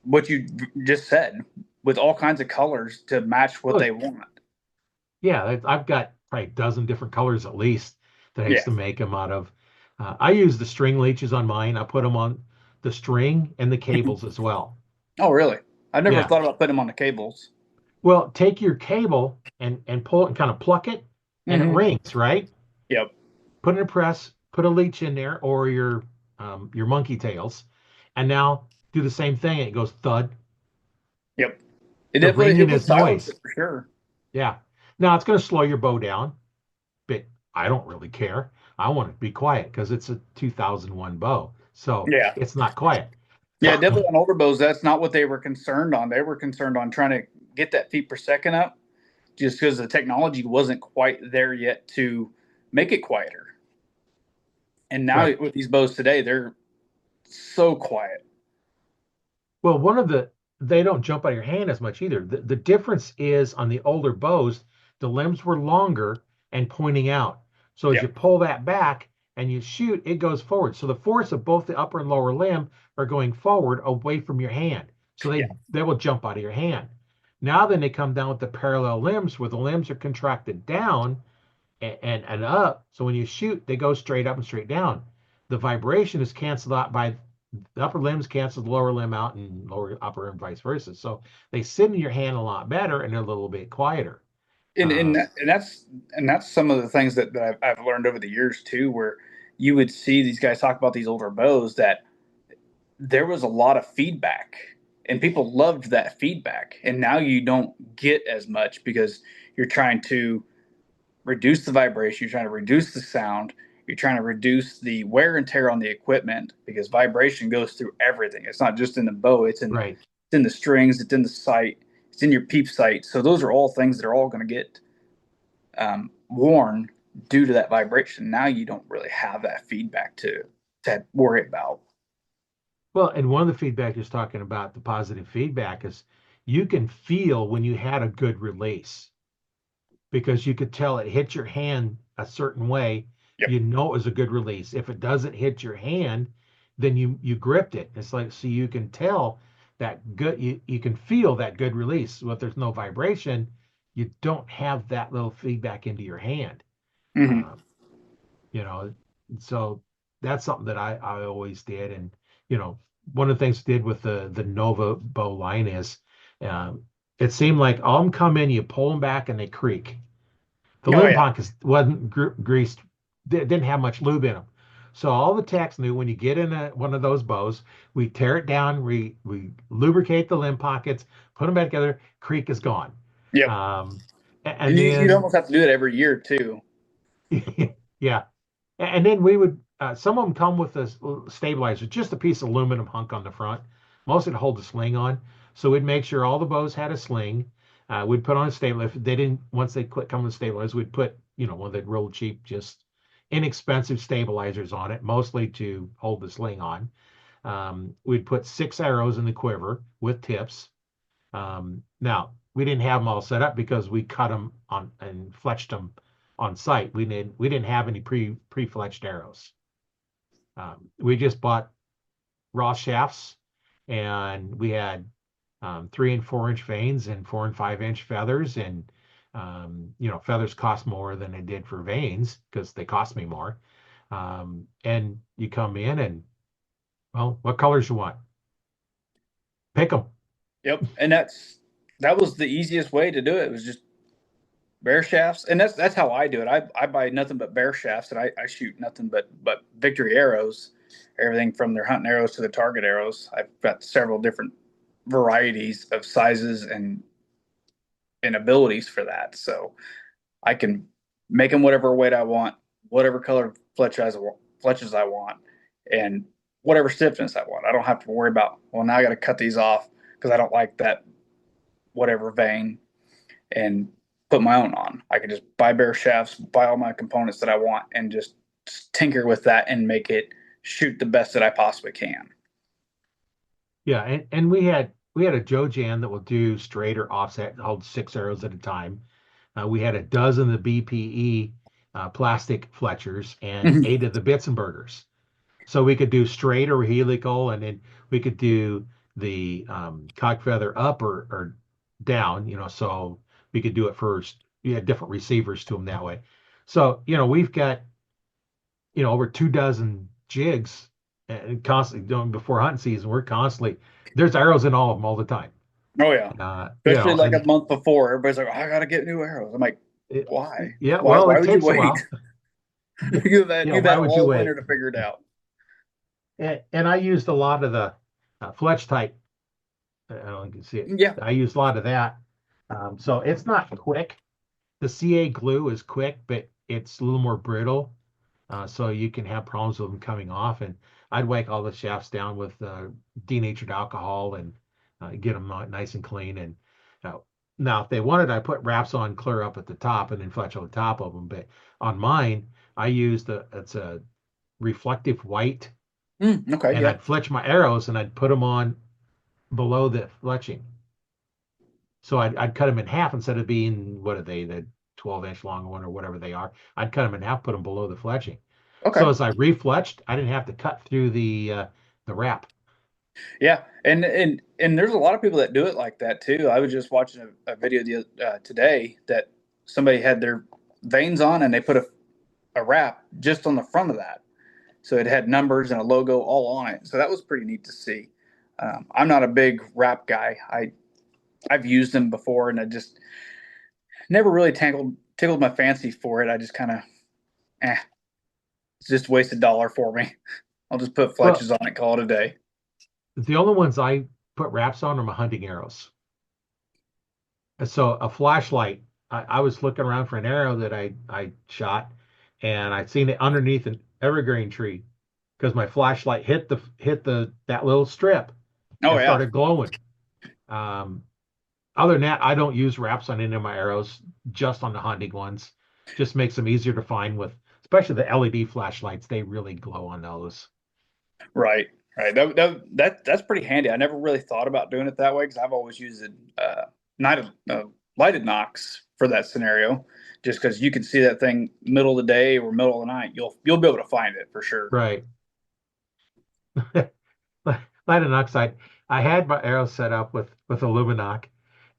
what you just said with all kinds of colors to match what Oh, they want. Yeah, I've got probably a dozen different colors at least that I used Yeah. to make them out of. I use the string leeches on mine. I put them on the string and the cables as well. Oh, really? I never Yeah. thought about putting them on the cables. Well, take your cable and pull it and kind of pluck it, and it Hmm. rings, right? Yep. Put it in a press, put a leech in there or your monkey tails, and now do the same thing. It goes thud. Yep. It The definitely it ringing will is silence noise. it for sure. Yeah. Now it's going to slow your bow down, but I don't really care. I want it to be quiet because it's a 2001 bow, so Yeah. it's not quiet. Yeah, definitely on older bows, that's not what they were concerned on. They were concerned on trying to get that feet per second up, just because the technology wasn't quite there yet to make it quieter. And now Right. with these bows today, they're so quiet. Well, they don't jump out of your hand as much either. The difference is on the older bows, the limbs were longer and pointing out. So as you Yep. pull that back and you shoot, it goes forward. So the force of both the upper and lower limb are going forward away from your hand. So Yeah. they will jump out of your hand. Now then they come down with the parallel limbs where the limbs are contracted down and up. So when you shoot, they go straight up and straight down. The vibration is canceled out by the upper limbs cancel the lower limb out and lower upper and vice versa. So they sit in your hand a lot better and they're a little bit quieter. And Uh, that's some of the things that I've learned over the years too, where you would see these guys talk about these older bows that there was a lot of feedback and people loved that feedback. And now you don't get as much because you're trying to reduce the vibration, you're trying to reduce the sound, you're trying to reduce the wear and tear on the equipment because vibration goes through everything. It's not just in the bow, right. it's in the strings, it's in the sight, it's in your peep sight. So those are all things that are all going to get worn due to that vibration. Now you don't really have that feedback to worry about. Well, and one of the feedback is talking about the positive feedback is you can feel when you had a good release because you could tell it hit your hand a certain way. Yep. You know it was a good release. If it doesn't hit your hand, then you gripped it. It's like so you can tell that good you can feel that good release. But there's no vibration, you don't have that little feedback into your hand. Mm-hmm. Uh, you know, so that's something that I always did. And one of the things I did with the Nova bow line is um, it seemed like all them come in, you pull them back and they creak. The Oh limb yeah. pockets wasn't greased, didn't have much lube in them. So all the techs knew when you get in one of those bows, we tear it down, we lubricate the limb pockets, put them back together, creak is gone. Yep. Um, And and you'd then almost have to do it every year too. yeah, and then we would some of them come with a stabilizer, just a piece of aluminum hunk on the front, most of it hold the sling on. So we'd make sure all the bows had a sling. We'd put on a stabilizer. If they didn't, once they quit coming with stabilizers, we'd put one of the real cheap, just inexpensive stabilizers on it, mostly to hold the sling on. We'd put 6 arrows in the quiver with tips. Now we didn't have them all set up because we cut them on and fletched them on site. We didn't have any pre-fletched arrows. We just bought raw shafts, and we had 3 and 4 inch vanes and 4 and 5 inch feathers. And feathers cost more than they did for vanes because they cost me more. And you come in and well, what colors you want? Pick them. Yep. And that was the easiest way to do it. It was just bear shafts, and that's how I do it. I buy nothing but bear shafts, and I shoot nothing but victory arrows, everything from their hunting arrows to the target arrows. I've got several different varieties of sizes and abilities for that, so I can make them whatever weight I want, whatever color fletches I want, and whatever stiffness I want. I don't have to worry about, well, now I got to cut these off because I don't like that whatever vein and put my own on. I can just buy bare shafts, buy all my components that I want, and just tinker with that and make it shoot the best that I possibly can. Yeah, and we had a Joe Jan that will do straight or offset, hold 6 arrows at a time. We had a dozen of the BPE plastic Fletchers and Mhm. 8 of the Bitzenbergers. So we could do straight or helical, and then we could do the cock feather up or down. So we could do it first. you had different receivers to them that way. So, we've got, over 2 dozen jigs and constantly doing before hunting season. We're constantly, there's arrows in all of them all the time. Oh yeah. Especially like a And month before, everybody's like, oh, I gotta get new arrows. I'm like, it, why? yeah, Why well, why it would you takes a wait? while. You've had Why would you all winter wait? to figure it out. And I used a lot of the Fletch type. I don't know if you can see it. Yeah. I used a lot of that. So it's not quick. The CA glue is quick, but it's a little more brittle. So you can have problems with them coming off. And I'd wipe all the shafts down with denatured alcohol and get them nice and clean. And uh, now, if they wanted, I put wraps on clear up at the top and then fletch on the top of them. But on mine, I used it's a reflective white, Okay, and yeah. I'd fletch my arrows and I'd put them on below the fletching. So I'd cut them in half instead of being, what are they, the 12-inch long one or whatever they are. I'd cut them in half, put them below the fletching. So Okay. as I refletched, I didn't have to cut through the wrap. Yeah. And there's a lot of people that do it like that too. I was just watching a video today that somebody had their veins on and they put a wrap just on the front of that. So it had numbers and a logo all on it. So that was pretty neat to see. I'm not a big wrap guy. I've used them before, and I just never really tickled my fancy for it. I just kind of, it's just a wasted dollar for me. I'll just put Well, fletches on it, call it a day. the only ones I put wraps on are my hunting arrows. And so a flashlight, I was looking around for an arrow that I shot, and I'd seen it underneath an evergreen tree because my flashlight hit the that little strip Oh and yeah, started glowing. Um, Other than that, I don't use wraps on any of my arrows, just on the hunting ones. Just makes them easier to find with, especially the LED flashlights. They really glow on those. right, right. That's pretty handy. I never really thought about doing it that way because I've always used night lighted knocks for that scenario. Just because you can see that thing middle of the day or middle of the night, you'll be able to find it for sure. Right. Nitrogen oxide. I had my arrow set up with Illuminoc,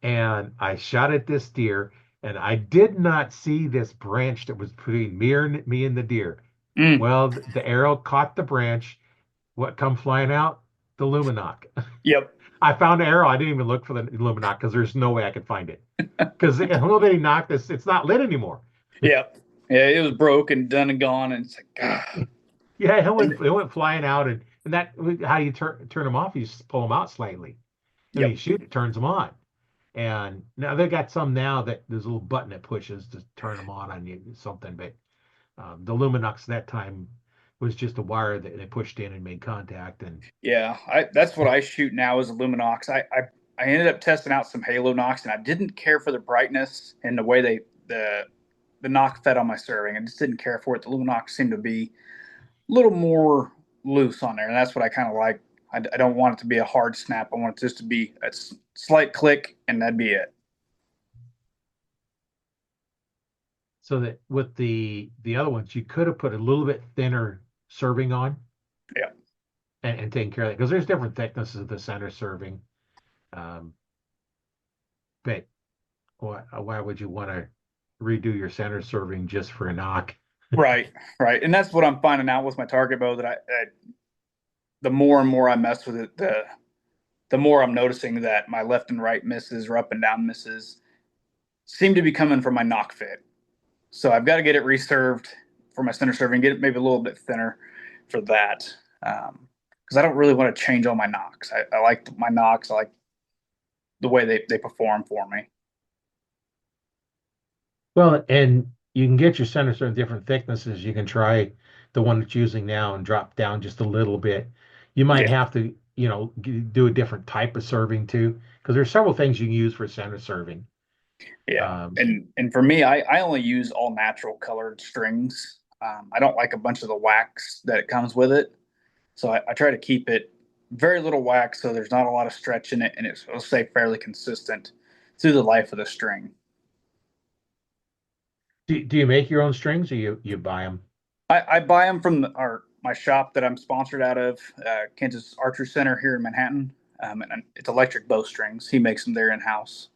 and I shot at this deer, and I did not see this branch that was between me and the deer. Mm, Well, the arrow caught the branch. What come flying out? The Luminoc. yep, I found the arrow. I didn't even look for the Luminoc because there's no way I could find it. Because a little bitty knock this, it's not lit anymore. yep, yeah. It was broken, done and gone, and it's like, ah. Yeah, And it went flying out, and that how you turn them off. You just pull them out slightly, and you yep, shoot, it turns them on. And now they got some now that there's a little button that pushes to turn them on you something. But the Luminox that time was just a wire that they pushed in and made contact. And yeah. That's what I shoot now is a Luminox. I ended up testing out some Halo Nox, and I didn't care for the brightness and the way the knock fed on my serving. I just didn't care for it. The Luminox seemed to be a little more loose on there, and that's what I kind of like. I don't want it to be a hard snap. I want it just to be a slight click, and that'd be it. so that with the other ones, you could have put a little bit thinner serving on Yeah. and taken care of that because there's different thicknesses of the center serving. Um, but why would you want to redo your center serving just for a knock? Right, right, and that's what I'm finding out with my target bow that the more and more I mess with it, the more I'm noticing that my left and right misses or up and down misses seem to be coming from my knock fit. So I've got to get it reserved for my center serving, get it maybe a little bit thinner for that. Because I don't really want to change all my knocks. I like my knocks. I like the way they perform for me. Well, and you can get your center serve different thicknesses. You can try the one that's using now and drop down just a little bit. You might Yeah, have to, do a different type of serving too, because there's several things you can use for center serving. yeah. Um, And for me, I only use all natural colored strings. I don't like a bunch of the wax that it comes with it. So I try to keep it very little wax so there's not a lot of stretch in it and it'll stay fairly consistent through the life of the string. do you make your own strings or you buy them? I buy them from my shop that I'm sponsored out of, Kansas Archery Center here in Manhattan. And it's electric bowstrings. He makes them there in house.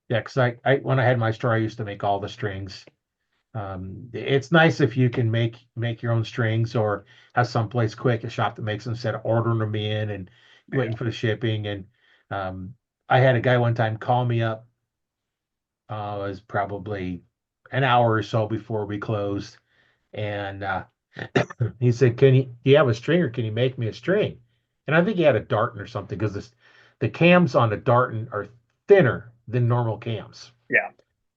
Yeah, because I when I had my store, I used to make all the strings. It's nice if you can make your own strings or have someplace quick, a shop that makes them instead of ordering them in and waiting Yeah. for the shipping. And um, I had a guy one time call me up. It was probably an hour or so before we closed, and he said, do you have a string or can you make me a string?" And I think he had a Darton or something because the cams on the Darton are thinner than normal cams. Yeah.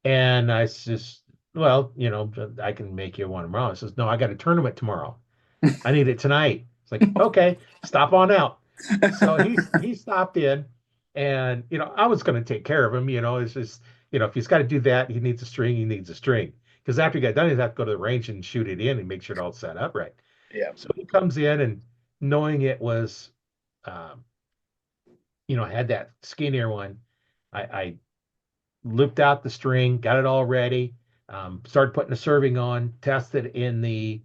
And I says, "Well, I can make you one tomorrow." He says, "No, I got a tournament tomorrow. I need it tonight." It's like, okay, stop on out. So he stopped in, and I was going to take care of him. It's just if he's got to do that, he needs a string. He needs a string because after he got done, he'd have to go to the range and shoot it in and make sure it all set up right. Yeah. So he comes in and knowing it was, um, had that skinnier one, I looped out the string, got it all ready, started putting the serving on, tested in the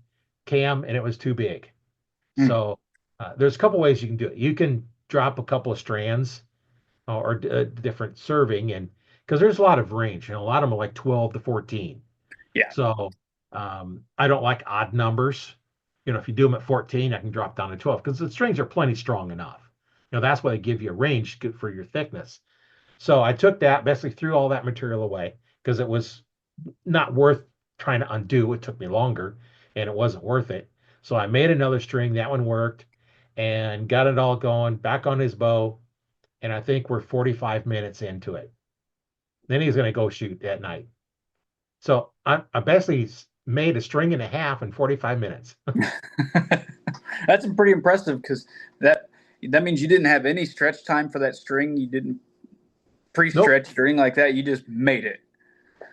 cam, and it was too big. Mm. So there's a couple ways you can do it. You can drop a couple of strands or different serving, and because there's a lot of range, a lot of them are like 12 to 14. Yeah. So I don't like odd numbers. If you do them at 14, I can drop down to 12 because the strings are plenty strong enough. That's why they give you a range good for your thickness. So I took that, basically threw all that material away because it was not worth trying to undo. It took me longer and it wasn't worth it. So I made another string. That one worked and got it all going back on his bow. And I think we're 45 minutes into it. Then he's going to go shoot at night. So I basically made a string and a half in 45 minutes. That's pretty impressive because that that means you didn't have any stretch time for that string. You didn't Nope. pre-stretch string like that. You just made it.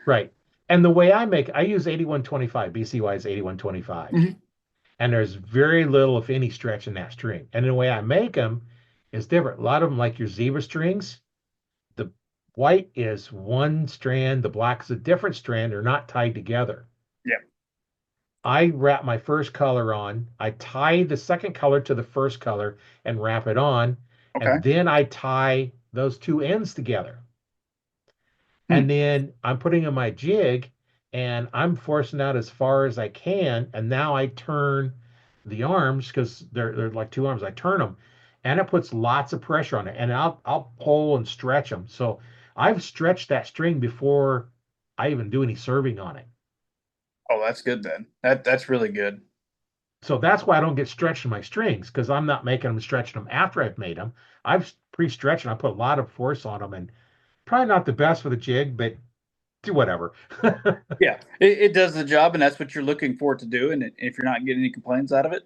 Right. And the way I use 8125, BCY is 8125. Mhm. And there's very little, if any, stretch in that string. And the way I make them is different. A lot of them, like your zebra strings, the white is one strand, the black is a different strand. They're not tied together. Yeah. I wrap my first color on, I tie the second color to the first color and wrap it on, Okay. and then I tie those two ends together. Hmm. And then I'm putting in my jig and I'm forcing out as far as I can. And now I turn the arms because they're like two arms. I turn them and it puts lots of pressure on it. And I'll pull and stretch them. So I've stretched that string before I even do any serving on it. Oh, that's good then. That's really good. So that's why I don't get stretched in my strings because I'm not making them stretching them after I've made them. I've pre-stretched and I put a lot of force on them and probably not the best for the jig, but do whatever. Yeah, it does the job, and that's what you're looking for it to do. And if you're not getting any complaints out of it,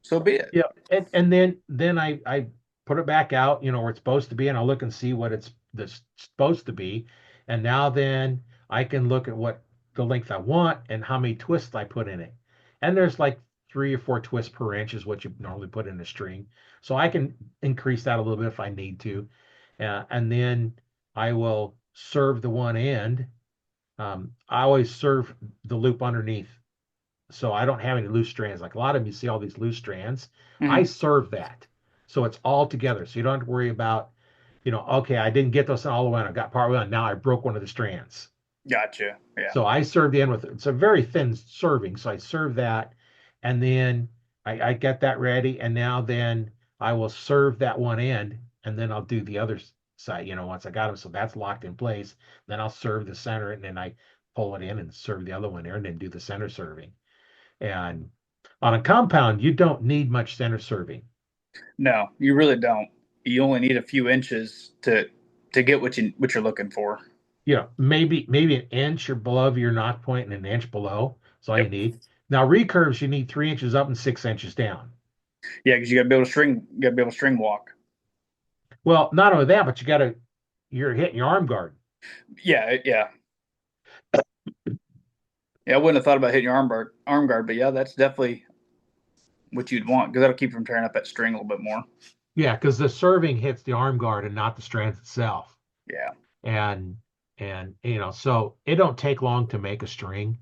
so be it. Yeah, and then I put it back out, where it's supposed to be, and I'll look and see what it's this supposed to be, and now then I can look at what the length I want and how many twists I put in it, and there's like 3 or 4 twists per inch is what you normally put in a string, so I can increase that a little bit if I need to, and then I will serve the one end. I always serve the loop underneath so I don't have any loose strands. Like a lot of them, you see all these loose strands. I Mhm. serve that. So it's all together. So you don't have to worry about, okay, I didn't get those all the way on. I got part way on. Now I broke one of the strands. Gotcha. Yeah. So I serve the end with it's a very thin serving. So I serve that and then I get that ready. And now then I will serve that one end and then I'll do the other side, once I got them. So that's locked in place. Then I'll serve the center and then I pull it in and serve the other one there and then do the center serving. And on a compound, you don't need much center serving. No, you really don't. You only need a few inches to get what you're looking for. Maybe an inch or below your knock point and an inch below. That's all you Yep. need. Now recurves, you need 3 inches up and 6 inches down. Yeah, because you got to be able to string. You got to be able to string walk. Well, not only that, but you're hitting your arm guard. Yeah. Yeah. Yeah. I wouldn't have thought about hitting your arm guard, but yeah, that's definitely what you'd want because that'll keep you from tearing up that string a little bit more. Yeah, because the serving hits the arm guard and not the strands itself. Yeah. And so it don't take long to make a string.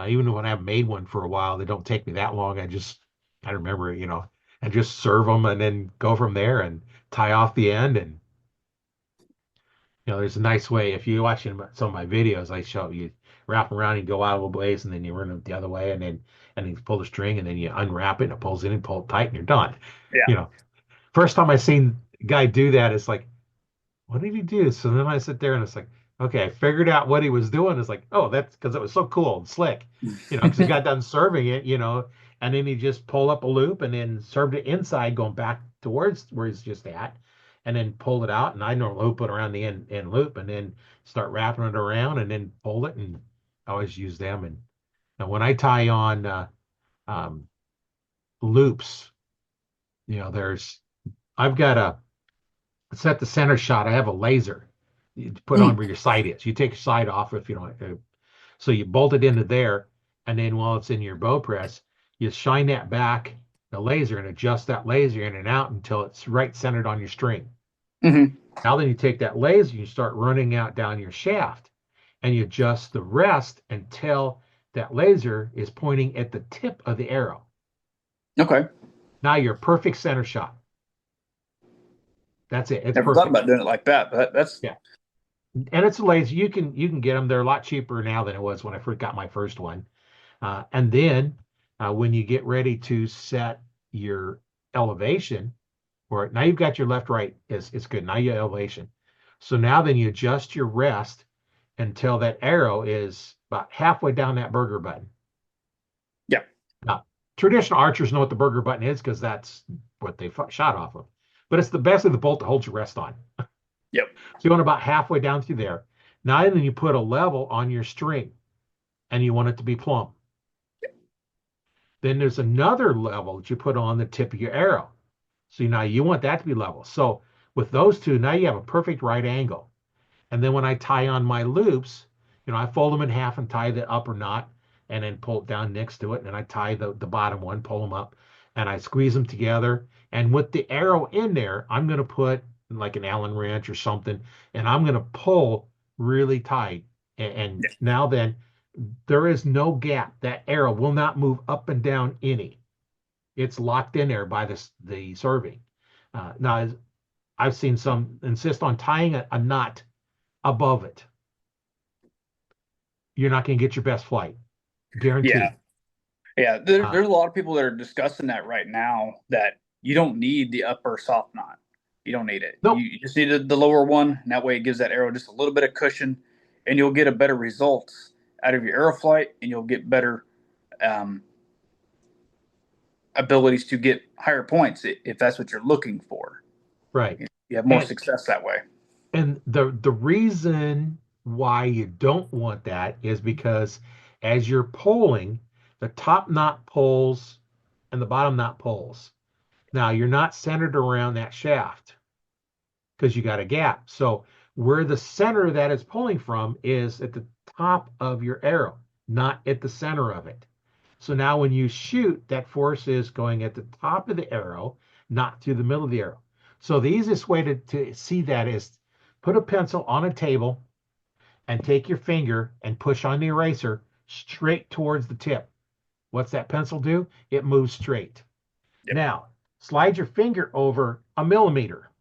Even when I've made one for a while, they don't take me that long. I remember, and just serve them and then go from there and tie off the end There's a nice way. If you're watching some of my videos, I show you wrap around and go out a little ways, and then you run it the other way, and then you pull the string, and then you unwrap it, and it pulls in and pull it tight, and you're done. Yeah. You know, first time I seen a guy do that, it's like, what did he do? So then I sit there and it's like, okay, I figured out what he was doing. It's like, oh, that's because it was so cool and slick, because he got done serving it, and then he just pulled up a loop and then served it inside, going back towards where he's just at, and then pulled it out. And I normally loop it around the end loop and then start wrapping it around and then pull it. And I always use them. And now when I tie on um, loops, I've got a set the center shot. I have a laser you put on Mm. where your sight is. You take your sight off if you don't. So you bolt it into there, and then while it's in your bow press, you shine that back the laser and adjust that laser in and out until it's right centered on your string. Hmm. Now then you take that laser, you start running out down your shaft, and you adjust the rest until that laser is pointing at the tip of the arrow. Okay. Now you're perfect center shot. That's it. It's Never thought perfect. about doing it like that, but that's Yeah. And it's a laser. You can get them. They're a lot cheaper now than it was when I first got my first one. And then when you get ready to set your elevation, or now you've got your left right is good. Now your elevation. So now then you adjust your rest until that arrow is about halfway down that burger button. yeah. Now, traditional archers know what the burger button is because that's what they shot off of. But it's the best of the bolt to hold your rest on. Yep. So you want about halfway down through there. Now then you put a level on your string and you want it to be plumb. Then there's another level that you put on the tip of your arrow. So now you want that to be level. So with those two, now you have a perfect right angle. And then when I tie on my loops, I fold them in half and tie the upper knot and then pull it down next to it. And then I tie the bottom one, pull them up, and I squeeze them together. And with the arrow in there, I'm going to put like an Allen wrench or something, and I'm going to pull really tight. And Yeah. now then, there is no gap. That arrow will not move up and down any. It's locked in there by the serving. Now, I've seen some insist on tying a knot above it. You're not going to get your best flight, Yeah. guaranteed. Yeah. Uh, There's a lot of people that are discussing that right now that you don't need the upper soft knot. You don't need it. nope, You just need the lower one. And that way it gives that arrow just a little bit of cushion and you'll get a better results out of your arrow flight and you'll get better um, abilities to get higher points if that's what you're looking for. right. You have more And success that way. the reason why you don't want that is because as you're pulling, the top knot pulls and the bottom knot pulls. Now you're not centered around that shaft because you got a gap. So where the center that it's pulling from is at the top of your arrow, not at the center of it. So now when you shoot, that force is going at the top of the arrow, not through the middle of the arrow. So the easiest way to see that is put a pencil on a table and take your finger and push on the eraser straight towards the tip. What's that pencil do? It moves straight. Yep. Now, slide your finger over a millimeter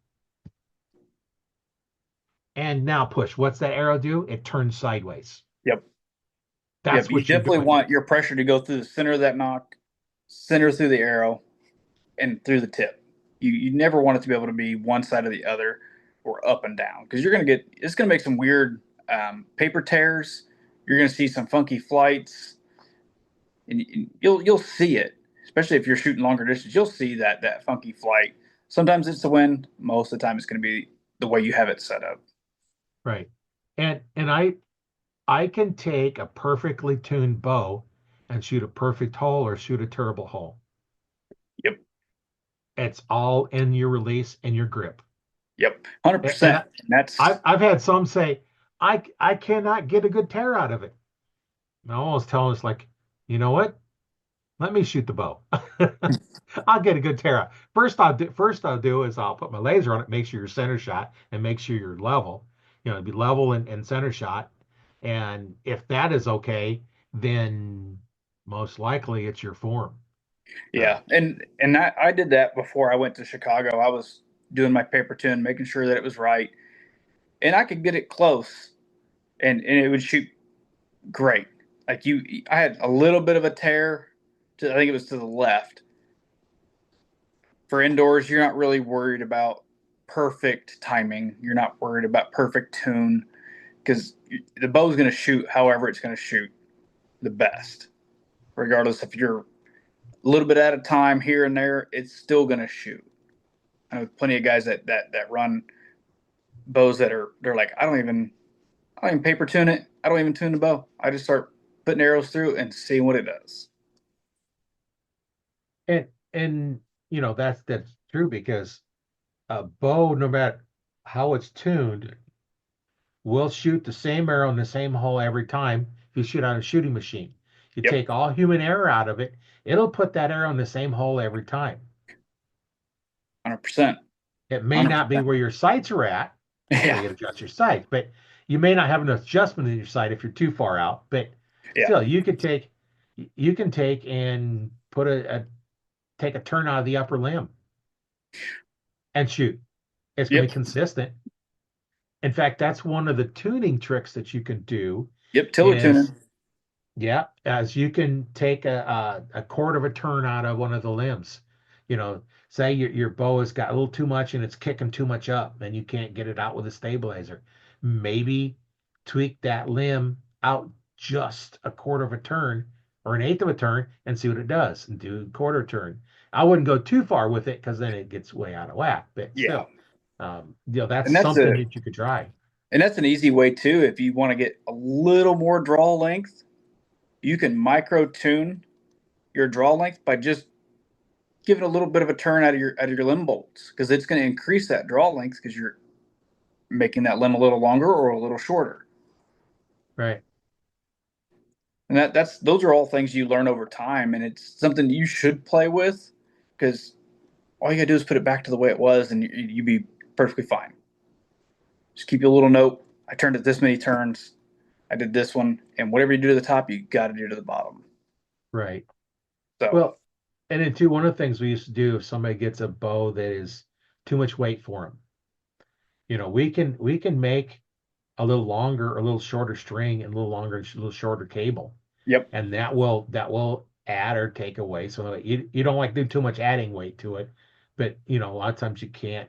and now push. What's that arrow do? It turns sideways. Yep. That's Yep. You what you're definitely doing. want your pressure to go through the center of that knock, center through the arrow, and through the tip. You never want it to be able to be one side or the other or up and down because it's going to make some weird paper tears. You're going to see some funky flights, and you'll see it, especially if you're shooting longer distance. You'll see that funky flight. Sometimes it's the wind. Most of the time, it's going to be the way you have it set up. Right. And I can take a perfectly tuned bow and shoot a perfect hole or shoot a terrible hole. Yep. It's all in your release and your grip. Yep. 100%. And And that's I've had some say, I cannot get a good tear out of it. And I almost tell them it's like, you know what? Let me shoot the bow. I'll get a good tear out. First I'll do is I'll put my laser on it, make sure you're center shot and make sure you're level. Be level and center shot. And if that is okay, then most likely it's your form. Uh, yeah. And I did that before I went to Chicago. I was doing my paper tune, making sure that it was right. and I could get it close, and it would shoot great. Like I had a little bit of a tear. I think it was to the left. For indoors, you're not really worried about perfect timing. You're not worried about perfect tune because the bow's going to shoot however it's going to shoot the best, regardless if you're a little bit at a time here and there. It's still going to shoot. I know plenty of guys that run bows that they're like, I don't even paper tune it. I don't even tune the bow. I just start putting arrows through and seeing what it does. And that's true because a bow, no matter how it's tuned, will shoot the same arrow in the same hole every time if you shoot on a shooting machine. You Yep, take all human error out of it, it'll put that arrow in the same hole every time. 100%, It may not be 100%. where your sights are at. Yeah, You got to adjust your sights, but you may not have an adjustment in your sight if you're too far out. But yeah, still, you can take and take a turn out of the upper limb and shoot. It's going to yep, be consistent. In fact, that's one of the tuning tricks that you can do yep. Tiller is, tuning. yeah, as you can take a quarter of a turn out of one of the limbs. Say your bow has got a little too much and it's kicking too much up and you can't get it out with a stabilizer. Maybe tweak that limb out just a quarter of a turn or an eighth of a turn and see what it does and do a quarter turn. I wouldn't go too far with it because then it gets way out of whack, but Yeah, still, that's and that's something a that you could try. and that's an easy way too. If you want to get a little more draw length, you can micro tune your draw length by just giving a little bit of a turn out of your limb bolts because it's going to increase that draw length because you're making that limb a little longer or a little shorter. Right. And that's those are all things you learn over time, and it's something you should play with because all you gotta do is put it back to the way it was, and you be perfectly fine. Just keep your little note. I turned it this many turns. I did this one, and whatever you do to the top, you got to do to the bottom. Right. So, Well, and then too, one of the things we used to do if somebody gets a bow that is too much weight for them, we can make a little longer, a little shorter string, and a little longer, a little shorter cable, yep, and that will add or take away. So you don't like do too much adding weight to it, but a lot of times you can't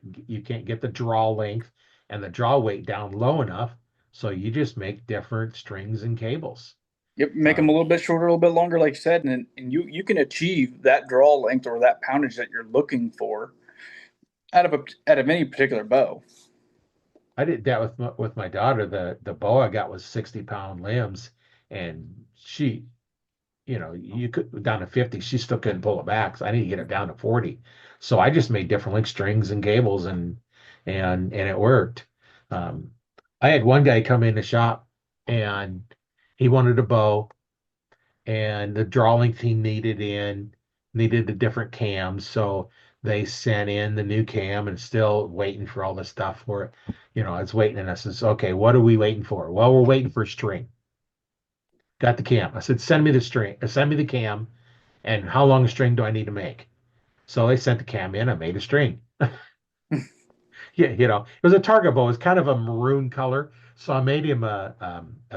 get the draw length and the draw weight down low enough, so you just make different strings and cables. yep. Make them a Um, little bit shorter, a little bit longer, like you said, and you can achieve that draw length or that poundage that you're looking for out of any particular bow. I did that with my daughter. The bow I got was 60-pound limbs, and you could down to 50. She still couldn't pull it back. So I need to get it down to 40. So I just made different length strings and cables, and it worked. Um, I had one guy come in the shop, and he wanted a bow, and the draw length he needed the different cams. So they sent in the new cam and still waiting for all the stuff for it. I was waiting and I says, okay, what are we waiting for? Well, we're waiting for a string. Got the cam. I said, send me the string, send me the cam, and how long a string do I need to make? So they sent the cam in. I made a string. Yeah, it was a target bow. It was kind of a maroon color. So I made him a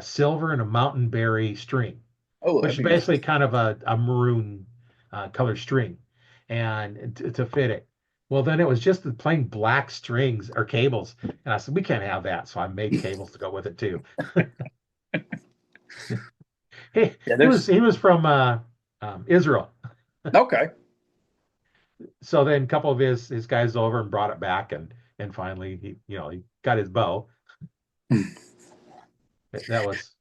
silver and a mountain berry string, Oh, which that'd is be basically nice. kind of a maroon color string, and to fit it. Well, then it was just the plain black strings or cables, and I said we can't have that, so I made cables to go with it too. He Yeah, he was there's he was from Israel, okay. so then a couple of his guys over and brought it back, and finally he got his bow. That was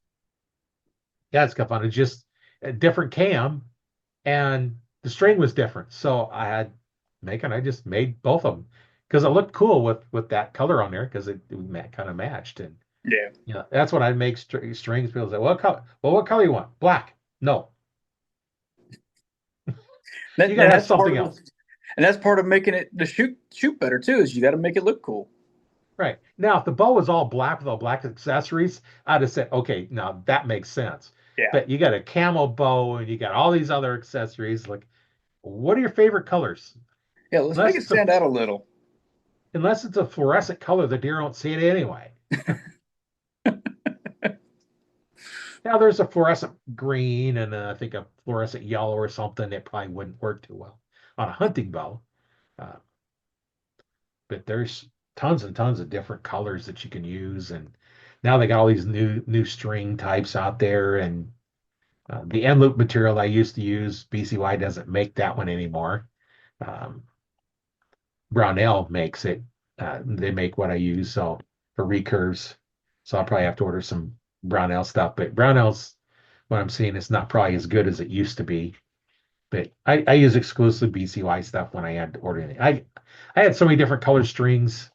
yeah, it's kind of fun. It's just a different cam, and the string was different. So I just made both of them because it looked cool with that color on there because it kind of matched. And Yeah, that's what I make strings. People say, "What color? Well, what color you want? Black? No, you got to and have that's something part of else." and that's part of making it the shoot better too. Is you got to make it look cool. Right. Now, if the bow was all black with all black accessories, I'd have said, okay, now that makes sense. Yeah, But you got a camel bow and you got all these other accessories. Like, what are your favorite colors? yeah. Let's make Unless it it's a stand out a little. unless it's a fluorescent color, the deer don't see it anyway. Now there's a fluorescent green and I think a fluorescent yellow or something that probably wouldn't work too well on a hunting bow. Uh, but there's tons and tons of different colors that you can use, and now they got all these new string types out there, and the end loop material I used to use, BCY doesn't make that one anymore. Um, Brownell makes it. They make what I use so for recurves. So I'll probably have to order some Brownell stuff. But Brownell's what I'm seeing is not probably as good as it used to be. But I use exclusive BCY stuff when I had to order anything. I had so many different color strings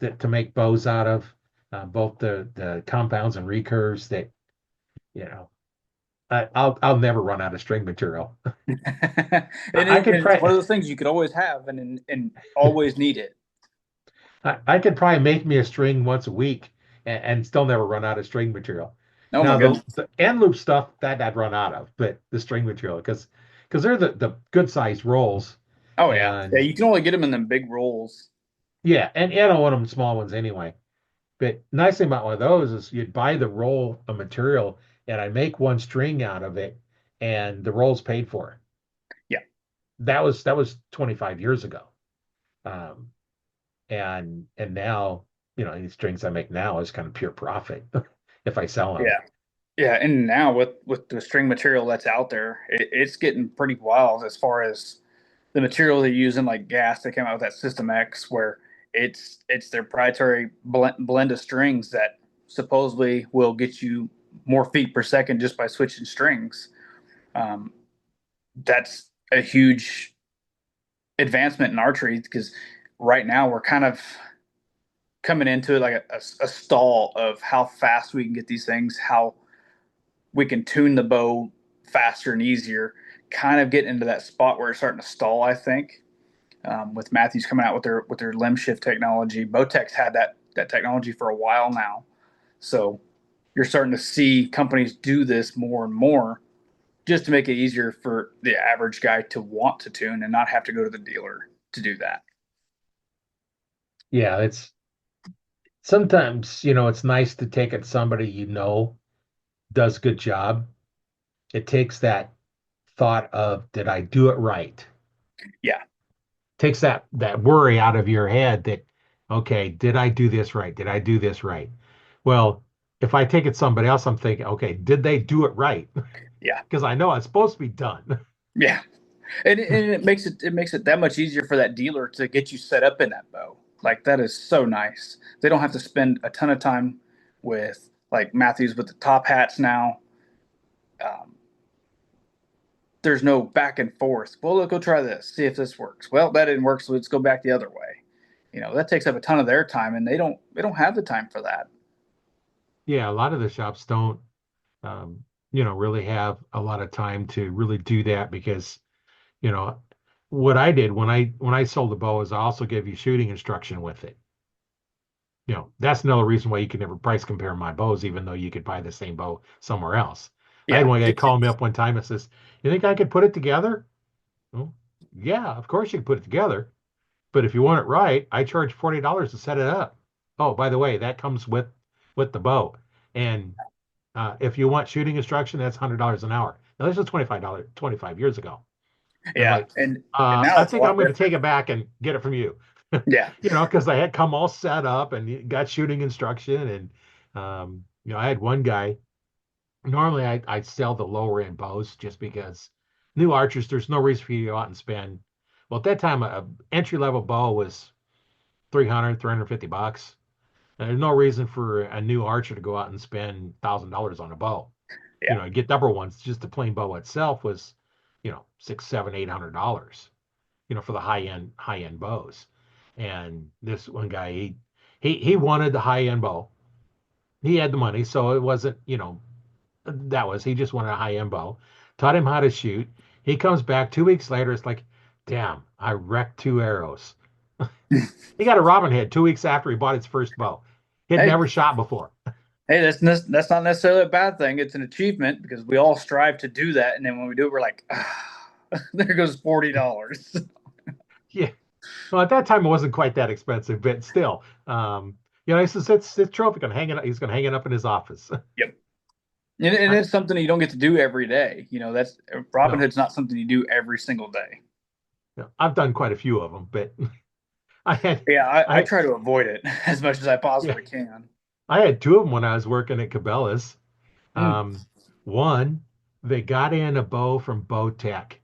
that to make bows out of, both the compounds and recurves that you know I'll never run out of string material. I could And it's one probably of those things you could always have and always need it. I could probably make me a string once a week and still never run out of string material. Oh my Now goodness. the end loop stuff that I'd run out of, but the string material because they're the good sized rolls, Oh yeah. Yeah, and you can only get them in them big rolls. yeah, and I don't want them small ones anyway. But nice thing about one of those is you'd buy the roll of material and I make one string out of it, and the roll's paid for. Yeah. That was 25 years ago. Um, and now these strings I make now is kind of pure profit if I sell them. Yeah. Yeah, and now with the string material that's out there, it's getting pretty wild as far as the material they're using, like gas. They came out with that System X, where it's their proprietary blend of strings that supposedly will get you more feet per second just by switching strings. Um, that's a huge advancement in archery because right now we're kind of coming into it like a stall of how fast we can get these things, how we can tune the bow faster and easier. Kind of get into that spot where it's starting to stall, I think. With Matthews coming out with their limb shift technology, Bowtech's had that technology for a while now, so you're starting to see companies do this more and more just to make it easier for the average guy to want to tune and not have to go to the dealer to do that. Yeah, it's sometimes it's nice to take it somebody does a good job. It takes that thought of did I do it right? Yeah, Takes that worry out of your head that okay, did I do this right? Did I do this right? Well, if I take it somebody else, I'm thinking, okay, did they do it right? yeah, Because I know it's supposed to be done. yeah. And it makes it that much easier for that dealer to get you set up in that bow. Like that is so nice. They don't have to spend a ton of time with like Matthews with the top hats now. Um, there's no back and forth. Well, look, go try this, see if this works. Well, that didn't work, so let's go back the other way. That takes up a ton of their time, and they don't have the time for that. Yeah, a lot of the shops don't, um, really have a lot of time to really do that because, you know, what I did when I sold the bow is I also gave you shooting instruction with it. That's another reason why you can never price compare my bows, even though you could buy the same bow somewhere else. I had Yeah, one guy call me up one time and says, "You think I could put it together?" Well, yeah, of course you can put it together. But if you want it right, I charge $40 to set it up. Oh, by the way, that comes with the bow. And if you want shooting instruction, that's $100 an hour. Now this is $25, 25 years ago. And I'm yeah, like, and now I it's a think I'm lot going to different. take it back and get it from you. Yeah, Because I had come all set up and got shooting instruction. And, I had one guy, normally I'd sell the lower end bows just because new archers, there's no reason for you to go out and spend. Well, at that time, a entry level bow was 300, 350 bucks. And there's no reason for a new archer to go out and spend $1,000 on a bow. yeah, Get the upper ones, just the plain bow itself was, six, seven, $800, for the high end bows. And this one guy, he wanted the high end bow. He had the money, so it wasn't, he just wanted a high end bow. Taught him how to shoot. He comes back 2 weeks later. It's like, damn, I wrecked two arrows. He got a robin head 2 weeks after he bought his first bow. He'd hey, never shot before. hey, that's not necessarily a bad thing. It's an achievement because we all strive to do that, and then when we do it, we're like, there goes $40. Yeah. Well, at that time it wasn't quite that expensive, but still, he says it's trophy gonna hang it. He's gonna hang it up in his office. Yep. And I, it's something you don't get to do every day. That's Robin no, Hood's not something you do every single day. no, I've done quite a few of them, but I had, Yeah, I I try to avoid it as much as I yeah, possibly can. I had two of them when I was working at Cabela's. Mm, Um, One, they got in a bow from Bowtech,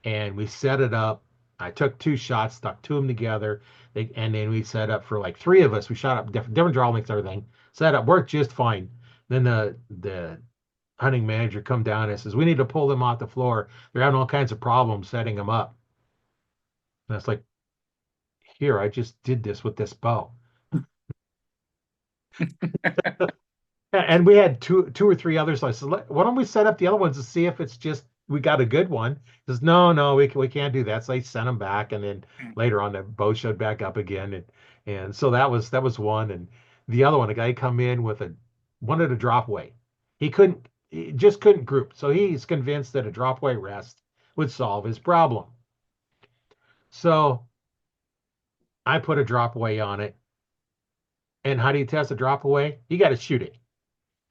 and we set it up. I took two shots, stuck two of them together, and then we set up for like three of us. We shot up different draw lengths, everything. Set up, worked just fine. Then the hunting manager come down and says, "We need to pull them off the floor. They're having all kinds of problems setting them up." And it's like, here, I just did this with this bow. And we had two or three others. So I said, why don't we set up the other ones to see if it's just we got a good one? He says, no, we can't do that. So they sent them back, and then mm. later on the bow showed back up again, and so that was one. And the other one, a guy come in with wanted a drop weight. He just couldn't group. So he's convinced that a drop weight rest would solve his problem. So I put a drop weight on it. And how do you test a drop away? You got to shoot it.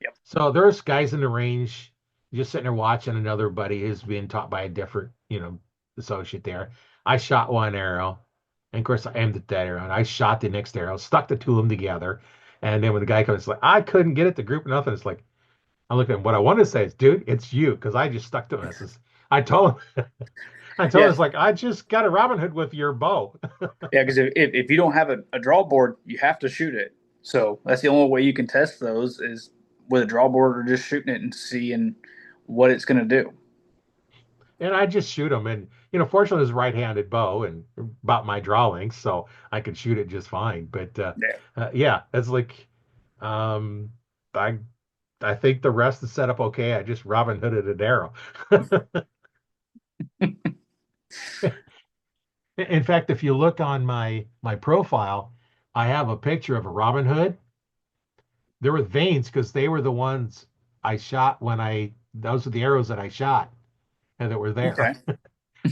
Yep. So there's guys in the range just sitting there watching another buddy who's being taught by a different, associate there. I shot one arrow, and of course I aimed at that arrow, and I shot the next arrow, stuck the two of them together, and then when the guy comes, it's like I couldn't get it to group nothing. It's like I look at him. What I want to say is, dude, it's you, because I just stuck to this. I told him, I told him Yeah, it's like I just got a Robin Hood with your bow. yeah. Because if you don't have a draw board, you have to shoot it. So that's the only way you can test those is with a draw board or just shooting it and seeing what it's going to do. And I just shoot them. And fortunately, it's a right-handed bow and about my draw length, so I could shoot it just fine. But Yeah. yeah, it's like um, I I think the rest is set up okay. I just Robin Hooded an arrow. In fact, if you look on my profile, I have a picture of a Robin Hood. There were veins because they were the ones I shot when I those are the arrows that I shot and that were there. Okay.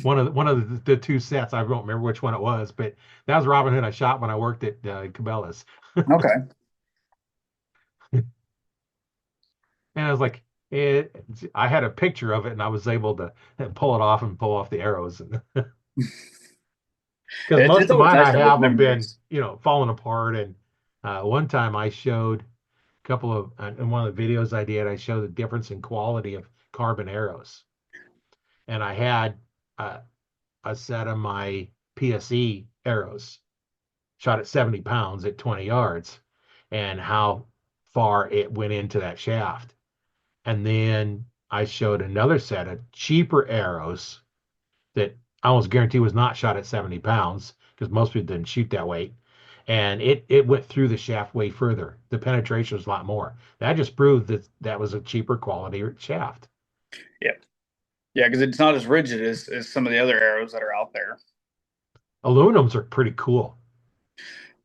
One of the two sets. I don't remember which one it was, but that was Robin Hood I shot when I worked at Cabela's, Okay. and I was like, I had a picture of it, and I was able to pull it off and pull off the arrows, and because It's most of always mine nice I to have those have been memories. falling apart. And one time I showed a couple of in one of the videos I did, I showed the difference in quality of carbon arrows, and I had uh, a set of my PSE arrows shot at 70 pounds at 20 yards and how far it went into that shaft. And then I showed another set of cheaper arrows that I almost guarantee was not shot at 70 pounds because most people didn't shoot that weight. And it went through the shaft way further. The penetration was a lot more. That just proved that that was a cheaper quality shaft. Yeah. Yeah, because it's not as rigid as some of the other arrows that are out there. Aluminums are pretty cool.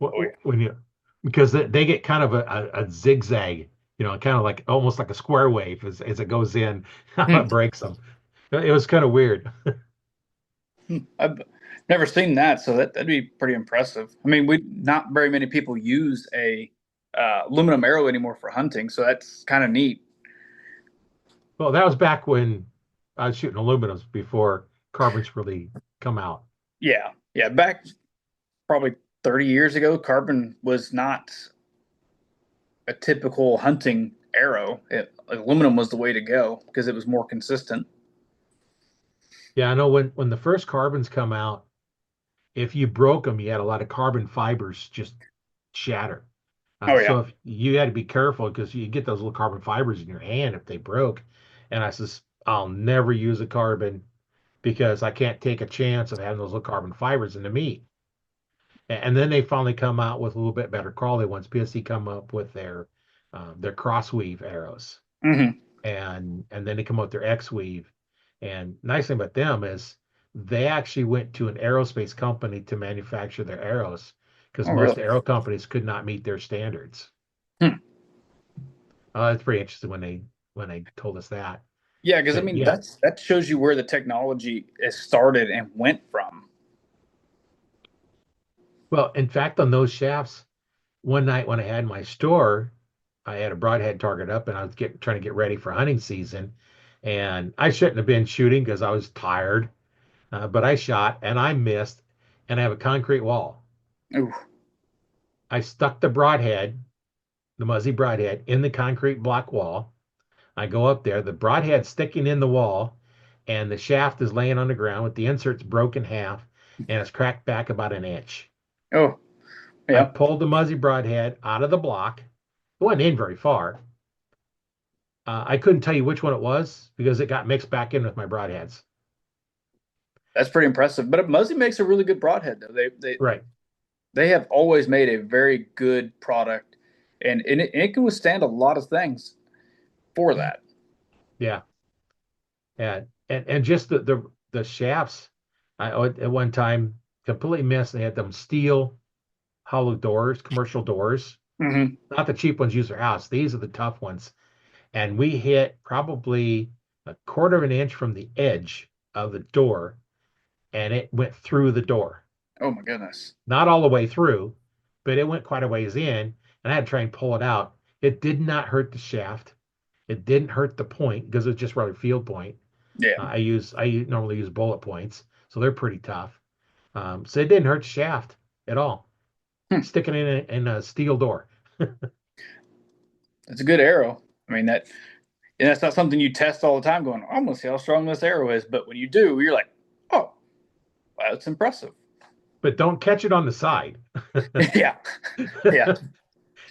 Oh yeah. When you because they get kind of a zigzag, kind of like almost like a square wave as it goes in, how Hmm. it breaks them. It was kind of weird. I've never seen that, so that'd be pretty impressive. I mean, we not very many people use a aluminum arrow anymore for hunting, so that's kind of neat. Well, that was back when I was shooting aluminums before carbons really come out. Yeah, yeah. Back probably 30 years ago, carbon was not a typical hunting arrow. Aluminum was the way to go because it was more consistent. Yeah, I know when the first carbons come out, if you broke them, you had a lot of carbon fibers just shatter. Oh yeah. So if you had to be careful because you get those little carbon fibers in your hand if they broke. And I says, I'll never use a carbon because I can't take a chance of having those little carbon fibers in the meat. And then they finally come out with a little bit better quality ones. PSC come up with their crossweave arrows, Hmm. and then they come up with their X weave. And nice thing about them is they actually went to an aerospace company to manufacture their arrows because Oh most really? aero companies could not meet their standards. Hmm. It's pretty interesting when they told us that. Yeah, because I But mean yeah, that shows you where the technology is started and went from. Well, in fact, on those shafts, one night when I had my store, I had a broadhead target up and I was trying to get ready for hunting season. And I shouldn't have been shooting because I was tired, but I shot and I missed. And I have a concrete wall. Ooh. I stuck the broadhead, the Muzzy broadhead, in the concrete block wall. I go up there, the broadhead sticking in the wall, and the shaft is laying on the ground with the inserts broken half and it's cracked back about an inch. Oh, I yeah. pulled the Muzzy broadhead out of the block. It wasn't in very far. I couldn't tell you which one it was because it got mixed back in with my broadheads. That's pretty impressive. But Muzzy makes a really good broadhead though. Right. They have always made a very good product, and it can withstand a lot of things for that. Yeah. And just the shafts. At one time completely missed. They had them steel hollow doors, commercial doors, Hmm. not the cheap ones used for house. These are the tough ones. And we hit probably a quarter of an inch from the edge of the door, and it went through the door. Oh my goodness. Not all the way through, but it went quite a ways in, and I had to try and pull it out. It did not hurt the shaft. It didn't hurt the point because it's just rather field point. Yeah. I normally use bullet points, so they're pretty tough. So it didn't hurt the shaft at all. Hmm. Sticking in a steel door. It's a good arrow. I mean that, and that's not something you test all the time. Going, I'm gonna see how strong this arrow is. But when you do, you're like, oh, wow, that's impressive. But don't catch it on the side. Yeah. Yeah.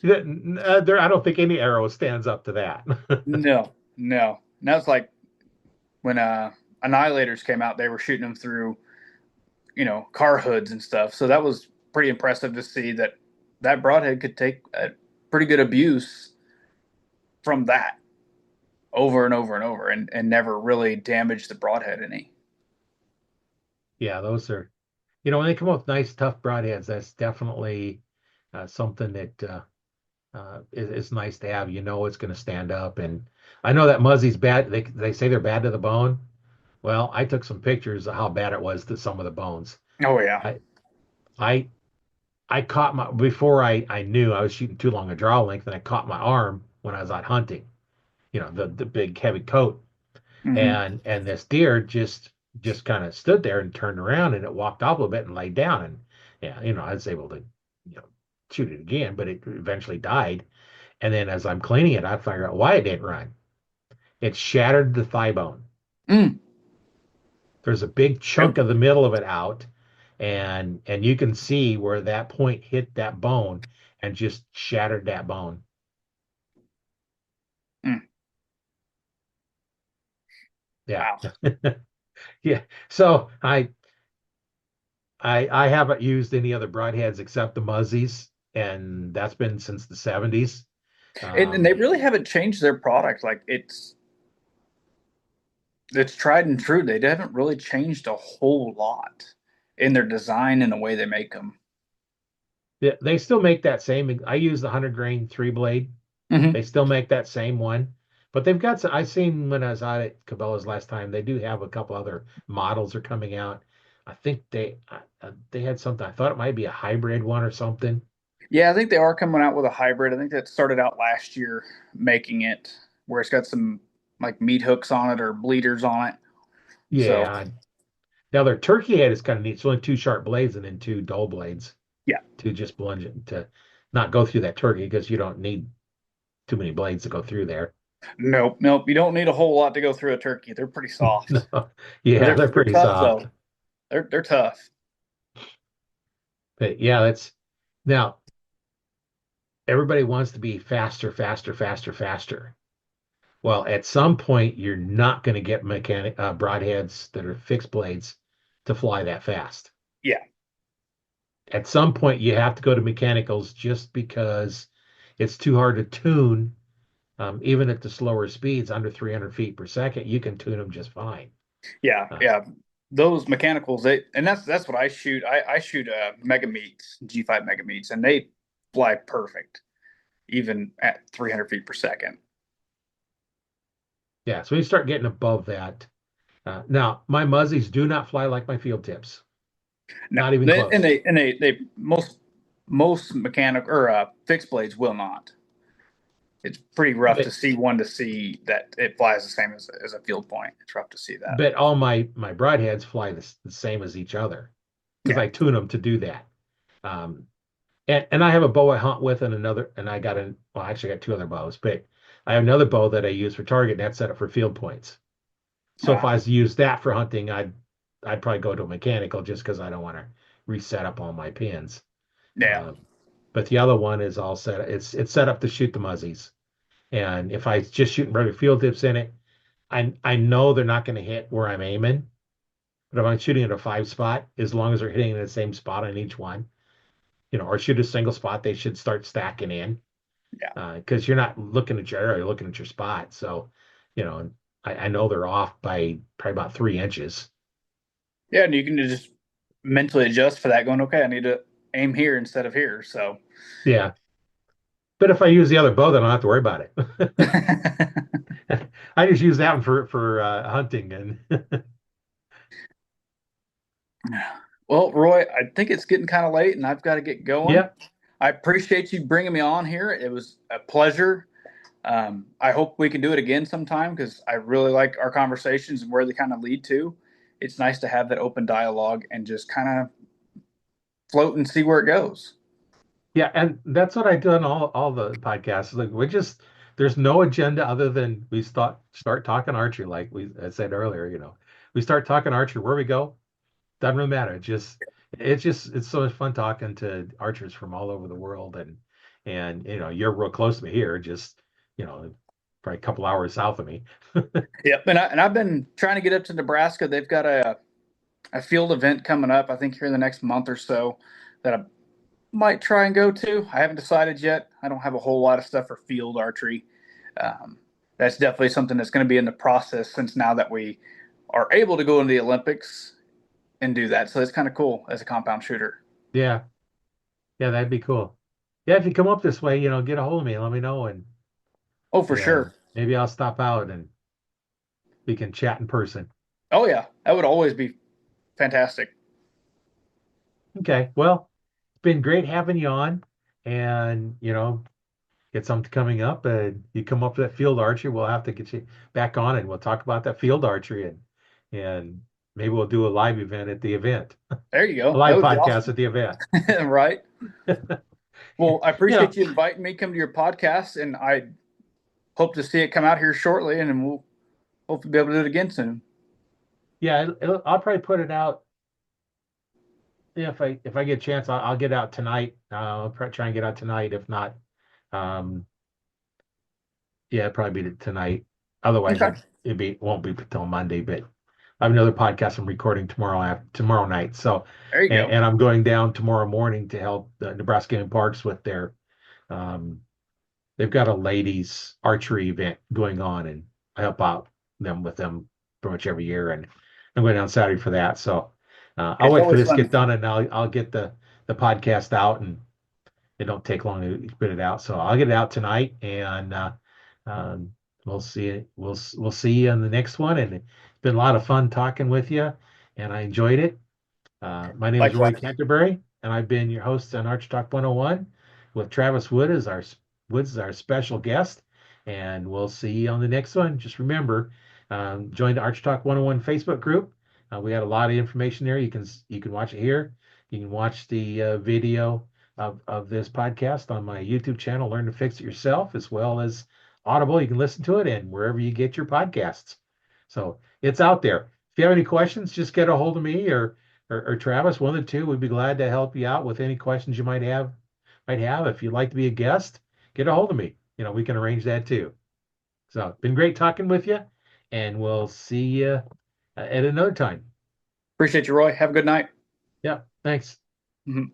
I don't think any arrow stands up to that. No. No. And that's like when annihilators came out. They were shooting them through, car hoods and stuff. So that was pretty impressive to see that that broadhead could take a pretty good abuse from that over and over and over and never really damage the broadhead any. Yeah, those are, when they come up with nice, tough broadheads, that's definitely something that is nice to have. You know, it's going to stand up. And I know that Muzzy's bad. They say they're bad to the bone. Well, I took some pictures of how bad it was to some of the bones. Oh yeah. I I I caught my before I knew I was shooting too long a draw length, and I caught my arm when I was out hunting. The big heavy coat, Hmm. and this deer just kind of stood there and turned around, and it walked off a little bit and laid down, and yeah, I was able to shoot it again, but it eventually died. And then as I'm cleaning it, I figured out why it didn't run. It shattered the thigh bone. Mm. There's a big Yep. chunk of the middle of it out, and you can see where that point hit that bone and just shattered that bone. Mm. Yeah. Wow. Yeah. So I haven't used any other broadheads except the Muzzies, and that's been since the 70s. And they Um, really haven't changed their product. Like it's tried and true. They haven't really changed a whole lot in their design and the way they make them. they still make that same. I use the 100 grain 3 blade. They Hmm. still make that same one, but they've got some. I seen when I was out at Cabela's last time. They do have a couple other models are coming out. I think they had something. I thought it might be a hybrid one or something. Yeah, I think they are coming out with a hybrid. I think that started out last year making it where it's got some like meat hooks on it or bleeders on it. So Yeah. Now their turkey head is kind of neat. It's only two sharp blades and then two dull blades yeah, to just plunge it to not go through that turkey because you don't need too many blades to go through there. nope, nope. You don't need a whole lot to go through a turkey. They're pretty soft. No. Yeah, they're They're pretty tough soft. though. They're tough. But yeah, that's now everybody wants to be faster, faster, faster, faster. Well, at some point, you're not going to get mechanic broadheads that are fixed blades to fly that fast. Yeah, At some point, you have to go to mechanicals just because it's too hard to tune. Even at the slower speeds, under 300 feet per second, you can tune them just fine. yeah, Uh, yeah. Those mechanicals, and that's what I shoot. I shoot mega meats, G5 mega meats, and they fly perfect, even at 300 feet per second. yeah, so when you start getting above that, now my muzzies do not fly like my field tips. No, Not even they, and close. they most mechanic or fixed blades will not. It's pretty rough to But see one to see that it flies the same as a field point. It's rough to see that. but all my broadheads fly the same as each other because Yeah. I tune them to do that. Um, and I have a bow I hunt with and another, and I got an well, I actually got two other bows, but I have another bow that I use for target, and that's set up for field points. So if I was to use that for hunting, I'd probably go to a mechanical just because I don't want to reset up all my pins. Yeah. Uh, but the other one is all set. It's set up to shoot the muzzies. And if I just shooting regular field tips in it, I know they're not going to hit where I'm aiming. But if I'm shooting at a five spot, as long as they're hitting in the same spot on each one, or shoot a single spot, they should start stacking in. Yeah. Because you're not looking at your area, you're looking at your spot. So, I know they're off by probably about 3 inches. Yeah. And you can just mentally adjust for that, going, okay, I need to aim here instead of here. So, Yeah. But if I use the other bow, then I don't have to worry about it. I just use that one for hunting and well, Roy, I think it's getting kind of late and I've got to get going. yeah, I appreciate you bringing me on here. It was a pleasure. I hope we can do it again sometime because I really like our conversations and where they kind of lead to. It's nice to have that open dialogue and just kind of float and see where it goes. yeah, and that's what I do on all the podcasts. Like there's no agenda other than we start talking archery, like I said earlier. We start talking archery. Where we go doesn't really matter. It's so much fun talking to archers from all over the world, and you're real close to me here, just probably a couple hours south of me. Yep. And I've been trying to get up to Nebraska. They've got a field event coming up, I think here in the next month or so that I might try and go to. I haven't decided yet. I don't have a whole lot of stuff for field archery. Um, that's definitely something that's going to be in the process since now that we are able to go into the Olympics and do that. So it's kind of cool as a compound shooter. Yeah, yeah, that'd be cool. Yeah, if you come up this way, get a hold of me and let me know, Oh, for and sure. maybe I'll stop out and we can chat in person. Oh, yeah. That would always be fantastic. Okay, well, it's been great having you on, and get something coming up. You come up to that field archery, we'll have to get you back on, and we'll talk about that field archery, and maybe we'll do a live event at the event, There you a go. That live would be podcast awesome. at the event. Right. Well, I You know, appreciate you inviting me to come to your podcast, and I hope to see it come out here shortly, and then we'll hopefully be able to do it again soon. yeah, I'll probably put it out. Yeah, if I get a chance, I'll get out tonight. I'll try and get out tonight. If not, um, yeah, it'd probably be tonight. Otherwise, Okay. won't be till Monday. But I have another podcast I'm recording tomorrow night. So, There you go. and I'm going down tomorrow morning to help the Nebraska Game Parks with their um, they've got a ladies archery event going on, and I help out them with them pretty much every year. And I'm going down Saturday for that. So I'll It's wait for always this to fun. get done, and I'll get the podcast out, and it don't take long to put it out. So I'll get it out tonight, and um, we'll see. We'll see you on the next one. And it's been a lot of fun talking with you, and I enjoyed it. My name is Roy Likewise. Canterbury, and I've been your host on Arch Talk 101 with Travis Woods as our special guest. And we'll see you on the next one. Just remember, join the Arch Talk 101 Facebook group. We got a lot of information there. You can watch it here. You can watch the video of this podcast on my YouTube channel, Learn to Fix It Yourself, as well as Audible. You can listen to it and wherever you get your podcasts. So it's out there. If you have any questions, just get a hold of me or Travis, one of the two. We'd be glad to help you out with any questions you might have. If you'd like to be a guest, get a hold of me. We can arrange that too. So it's been great talking with you, and we'll see you at another time. Appreciate you, Roy. Have a good night. Yeah, thanks. Mhm.